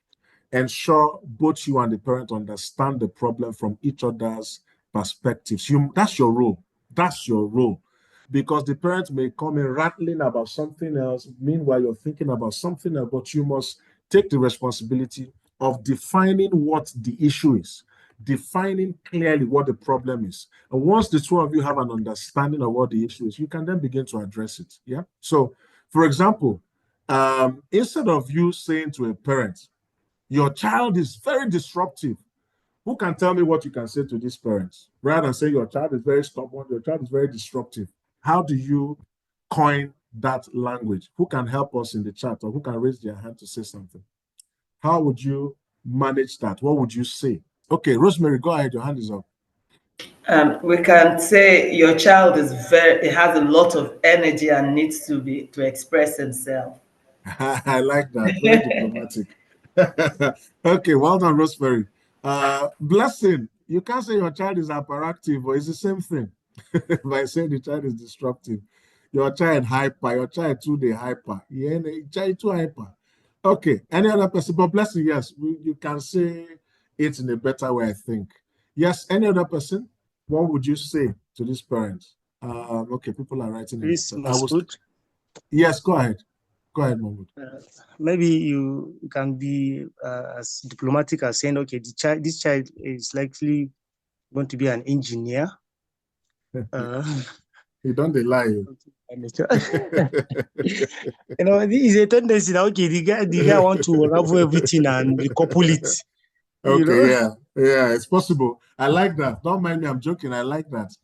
S1: Ensure both you and the parent understand the problem from each other's perspectives. That's your role. That's your role. Because the parent may come in rattling about something else. Meanwhile, you're thinking about something else, but you must take the responsibility of defining what the issue is, defining clearly what the problem is. And once the two of you have an understanding of what the issue is, you can then begin to address it. Yeah. So, for example, instead of you saying to a parent, your child is very disruptive, who can tell me what you can say to these parents? Rather than say your child is very stubborn, your child is very disruptive. How do you coin that language? Who can help us in the chat, or who can raise their hand to say something? How would you manage that? What would you say? Okay, Rosemary, go ahead. Your hand is up.
S2: We can say your child it has a lot of energy and needs to express himself.
S1: I like that. Very diplomatic. Okay, well done, Rosemary. Blessing, you can't say your child is hyperactive, or it's the same thing. By saying the child is disruptive. Your child hyper, your child too, they hyper. Yeah, child too hyper. Okay, any other person? But Blessing, yes, you can say it in a better way, I think. Yes, any other person? What would you say to these parents? Okay, people are writing in the chat. Yes, go ahead. Go ahead, Mahmoud.
S11: Maybe you can be as diplomatic as saying, okay, this child is likely going to be an engineer.
S1: You don't lie.
S11: You know, there is a tendency that, okay, the guy want to unravel everything and couple it.
S1: Okay, yeah, it's possible. I like that. Don't mind me, I'm joking. I like that.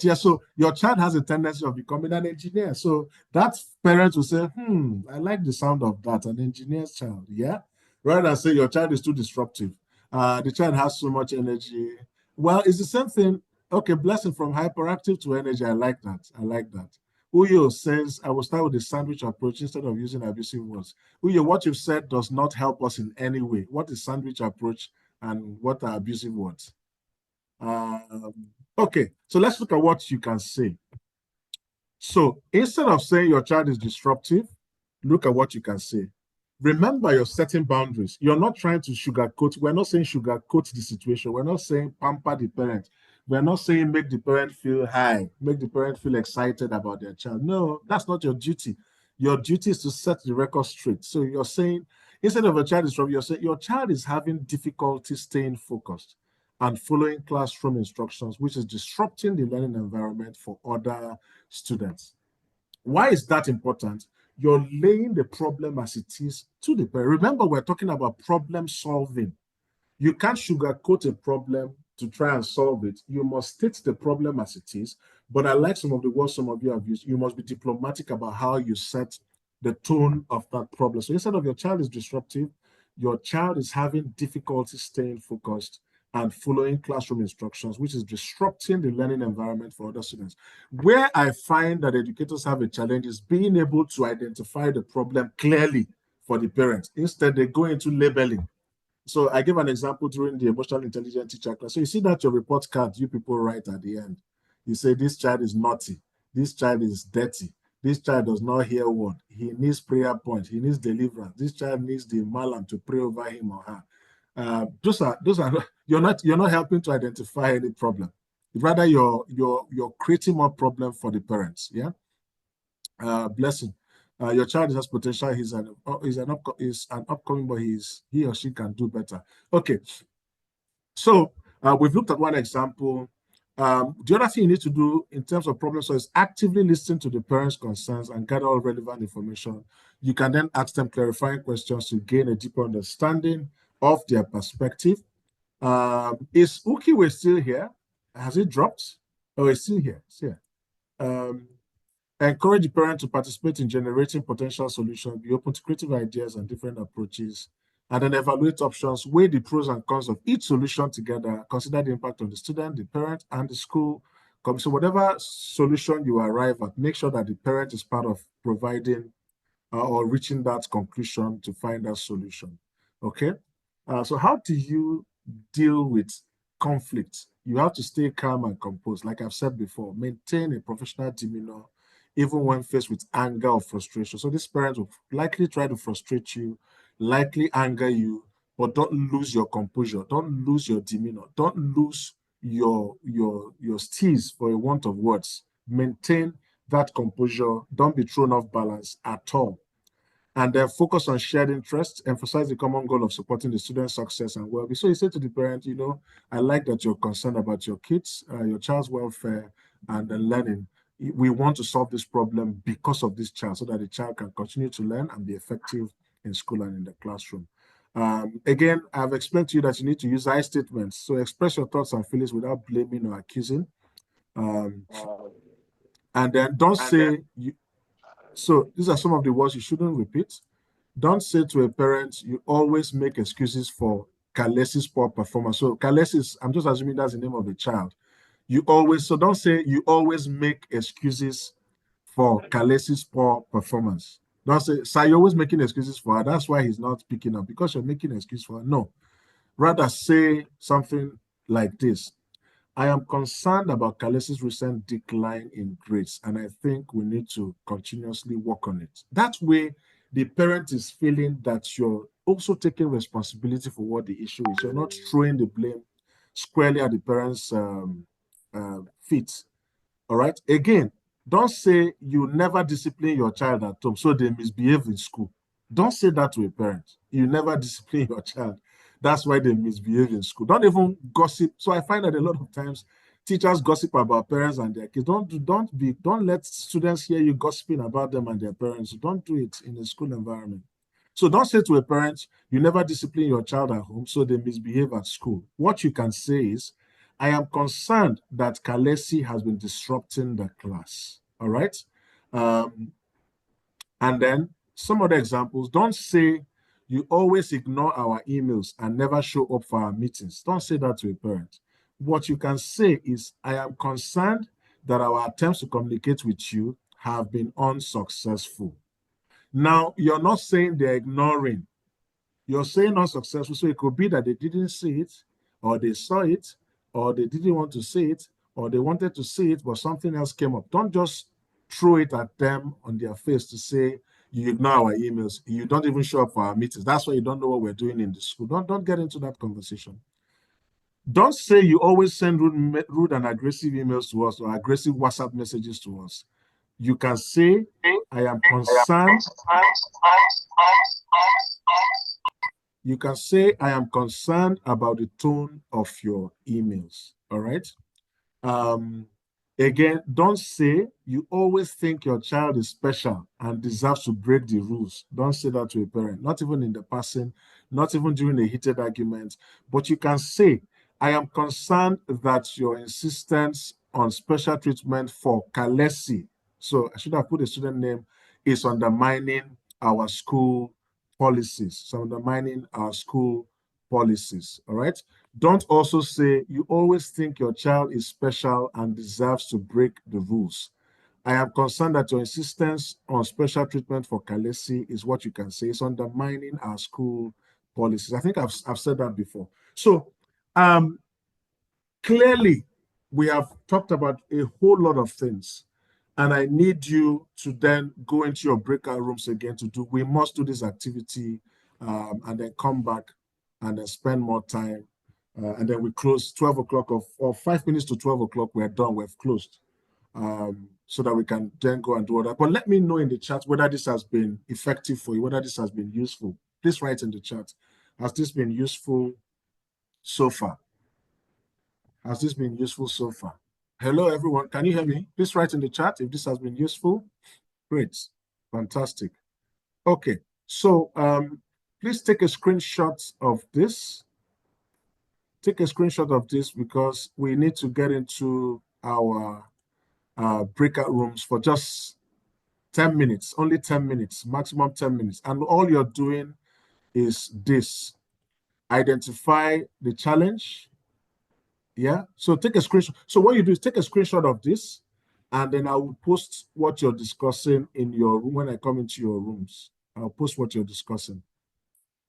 S1: Yeah, so your child has a tendency of becoming an engineer. So that parent will say, I like the sound of that, an engineer's child. Yeah. Rather than say your child is too disruptive. The child has so much energy. Well, it's the same thing. Okay, blessing from hyperactive to energy. I like that. Uyo says, I will start with the sandwich approach instead of using abusive words. Uyo, what you've said does not help us in any way. What is sandwich approach and what are abusive words? Okay, so let's look at what you can say. So instead of saying your child is disruptive, look at what you can say. Remember you're setting boundaries. You're not trying to sugarcoat. We're not saying sugarcoat the situation. We're not saying pamper the parent. We're not saying make the parent feel high, make the parent feel excited about their child. No, that's not your duty. Your duty is to set the record straight. So you're saying, instead of a child disruptive, you're saying your child is having difficulty staying focused and following classroom instructions, which is disrupting the learning environment for other students. Why is that important? You're laying the problem as it is to the parent. Remember, we're talking about problem solving. You can't sugarcoat a problem to try and solve it. You must state the problem as it is. But I like some of the words some of you have used. You must be diplomatic about how you set the tone of that problem. So instead of your child is disruptive, your child is having difficulty staying focused and following classroom instructions, which is disrupting the learning environment for other students. Where I find that educators have a challenge is being able to identify the problem clearly for the parents. Instead, they go into labeling. So I gave an example during the emotional intelligence teacher class. So you see that your report card you people write at the end. You say this child is naughty, this child is dirty, this child does not hear word, he needs prayer point, he needs deliverance, this child needs the malam to pray over him or her. Those are you're not helping to identify any problem. Rather, you're creating more problem for the parents. Yeah. Blessing. Your child has potential. He's an upcoming, but he or she can do better. Okay. So we've looked at one example. The other thing you need to do in terms of problem solving is actively listen to the parents' concerns and gather all relevant information. You can then ask them clarifying questions to gain a deeper understanding of their perspective. Is Ukiwe still here? Has it dropped? Oh, it's still here. It's here. Encourage the parent to participate in generating potential solutions, be open to creative ideas and different approaches, and then evaluate options, weigh the pros and cons of each solution together, consider the impact on the student, the parent, and the school. So whatever solution you arrive at, make sure that the parent is part of providing or reaching that conclusion to find that solution. Okay? So how do you deal with conflict? You have to stay calm and composed. Like I've said before, maintain a professional demeanor, even when faced with anger or frustration. So this parent will likely try to frustrate you, likely anger you, but don't lose your composure. Don't lose your demeanor. Don't lose your steez, for a want of words. Maintain that composure. Don't be thrown off balance at all. And then focus on shared interests, emphasize the common goal of supporting the student's success and well-being. So you say to the parent, I like that you're concerned about your kids, your child's welfare and the learning. We want to solve this problem because of this child so that the child can continue to learn and be effective in school and in the classroom. Again, I've explained to you that you need to use I statements. So express your thoughts and feelings without blaming or accusing. And then don't say... So these are some of the words you shouldn't repeat. Don't say to a parent, you always make excuses for Kalesi's poor performance. So Kalesi's, I'm just assuming that's the name of the child. So don't say you always make excuses for Kalesi's poor performance. Don't say, sir, you're always making excuses for her. That's why he's not picking up, because you're making an excuse for her. No. Rather say something like this. I am concerned about Kalesi's recent decline in grades, and I think we need to continuously work on it. That way, the parent is feeling that you're also taking responsibility for what the issue is. You're not throwing the blame squarely at the parents' feet. All right? Again, don't say you never discipline your child at home, so they misbehave in school. Don't say that to a parent. You never discipline your child. That's why they misbehave in school. Don't even gossip. So I find that a lot of times teachers gossip about parents and their kids. Don't let students hear you gossiping about them and their parents. Don't do it in a school environment. So don't say to a parent, you never discipline your child at home, so they misbehave at school. What you can say is, I am concerned that Kalesi has been disrupting the class. All right? And then some other examples. Don't say you always ignore our emails and never show up for our meetings. Don't say that to a parent. What you can say is, I am concerned that our attempts to communicate with you have been unsuccessful. Now, you're not saying they're ignoring. You're saying unsuccessful. So it could be that they didn't see it, or they saw it, or they didn't want to see it, or they wanted to see it, but something else came up. Don't just throw it at them on their face to say, you ignore our emails, you don't even show up for our meetings. That's why you don't know what we're doing in the school. Don't get into that conversation. Don't say you always send rude and aggressive emails to us or aggressive WhatsApp messages to us. You can say, I am concerned. You can say, I am concerned about the tone of your emails. All right. Again, don't say you always think your child is special and deserves to break the rules. Don't say that to a parent, not even in the passing, not even during a heated argument. But you can say, I am concerned that your insistence on special treatment for Kalesi, so I should have put a student name, is undermining our school policies. So undermining our school policies. All right. Don't also say you always think your child is special and deserves to break the rules. I am concerned that your insistence on special treatment for Kalesi is what you can say. It's undermining our school policies. I think I've said that before. So clearly, we have talked about a whole lot of things. And I need you to then go into your breakout rooms again to do, we must do this activity and then come back and then spend more time. And then we close 12 o'clock or 5 minutes to 12 o'clock, we're done, we've closed. So that we can then go and do all that. But let me know in the chat whether this has been effective for you, whether this has been useful. Please write in the chat. Has this been useful so far? Has this been useful so far? Hello, everyone. Can you hear me? Please write in the chat if this has been useful. Great. Fantastic. Okay. So please take a screenshot of this. Take a screenshot of this because we need to get into our breakout rooms for just 10 minutes, only 10 minutes, maximum 10 minutes. And all you're doing is this. Identify the challenge. Yeah. So take a screenshot. So what you do is take a screenshot of this, and then I will post what you're discussing in your room when I come into your rooms. I'll post what you're discussing.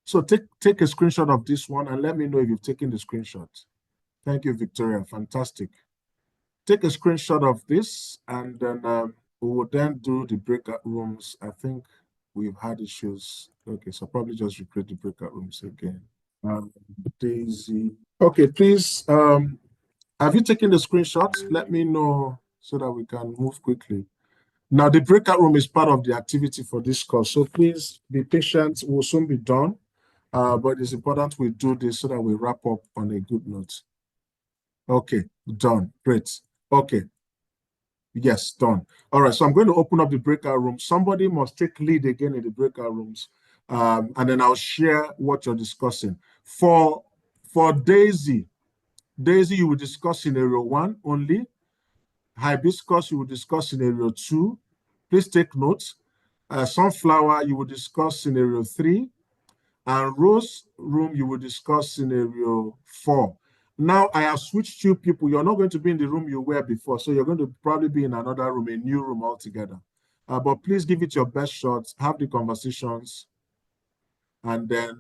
S1: So take a screenshot of this one and let me know if you've taken the screenshot. Thank you, Victoria. Fantastic. Take a screenshot of this, and then we will then do the breakout rooms. I think we've had issues. Okay, so probably just recreate the breakout rooms again. Daisy. Okay, please, have you taken the screenshots? Let me know so that we can move quickly. Now, the breakout room is part of the activity for this course, so please be patient. We'll soon be done, but it's important we do this so that we wrap up on a good note. Okay, done. Great. Okay. Yes, done. All right, so I'm going to open up the breakout room. Somebody must take lead again in the breakout rooms, and then I'll share what you're discussing. For Daisy, you will discuss scenario 1 only. Hibiscus, you will discuss scenario 2. Please take notes. Sunflower, you will discuss scenario 3. And Rose Room, you will discuss scenario 4. Now, I have switched you people. You're not going to be in the room you were before, so you're going to probably be in another room, a new room altogether. But please give it your best shot, have the conversations, and then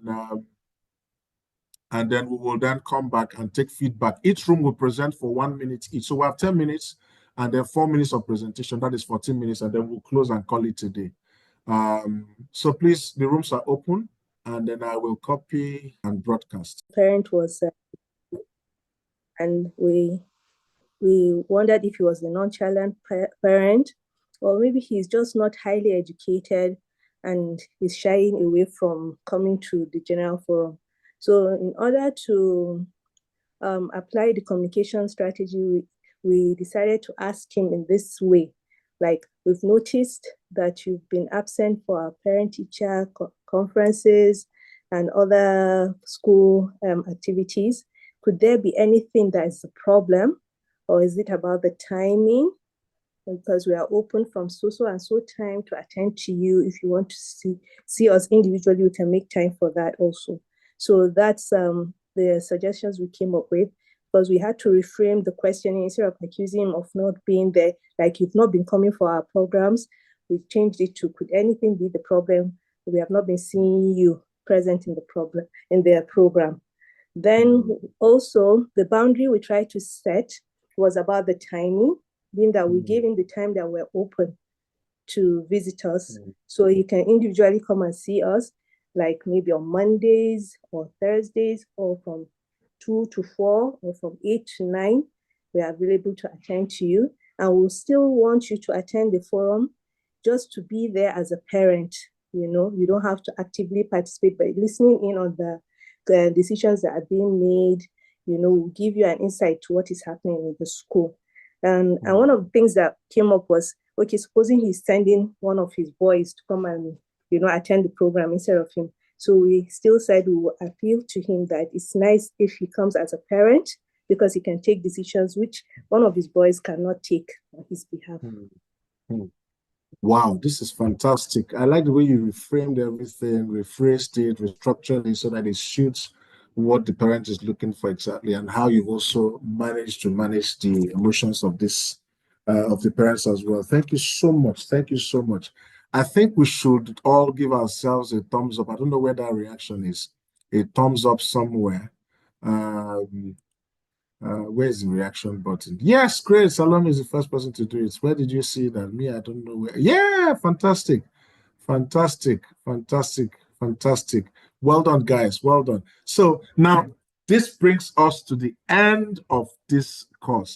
S1: we will then come back and take feedback. Each room will present for 1 minute each. So we have 10 minutes and then 4 minutes of presentation. That is 14 minutes, and then we'll close and call it a day. So please, the rooms are open, and then I will copy and broadcast.
S8: Parent was, and we wondered if he was a nonchalant parent, or maybe he's just not highly educated and he's shying away from coming to the general forum. So in order to apply the communication strategy, we decided to ask him in this way. Like, we've noticed that you've been absent for our parent-teacher conferences and other school activities. Could there be anything that is the problem, or is it about the timing? Because we are open from so and so time to attend to you. If you want to see us individually, we can make time for that also. So that's the suggestions we came up with, because we had to reframe the questioning. Instead of accusing him of not being there, like you've not been coming for our programs, we changed it to, could anything be the problem? We have not been seeing you present in their program. Then also the boundary we tried to set was about the timing, being that we gave him the time that we're open to visitors. So you can individually come and see us, like maybe on Mondays or Thursdays, or from 2 to 4 or from 8 to 9. We are available to attend to you. And we'll still want you to attend the forum just to be there as a parent. You don't have to actively participate, but listening in on the decisions that are being made, will give you an insight to what is happening in the school. And one of the things that came up was, okay, supposing he's sending one of his boys to come and, attend the program instead of him. So we still said we will appeal to him that it's nice if he comes as a parent, because he can take decisions which one of his boys cannot take on his behalf.
S1: Wow, this is fantastic. I like the way you reframed everything, rephrased it, restructured it so that it suits what the parent is looking for exactly, and how you also managed to manage the emotions of this of the parents as well. Thank you so much. Thank you so much. I think we should all give ourselves a thumbs up. I don't know where that reaction is. A thumbs up somewhere. Where's the reaction button? Yes, great. Salome is the first person to do it. Where did you see that? Me, I don't know where. Yeah, fantastic. Fantastic. Fantastic. Fantastic. Well done, guys. Well done. So now this brings us to the end of this course.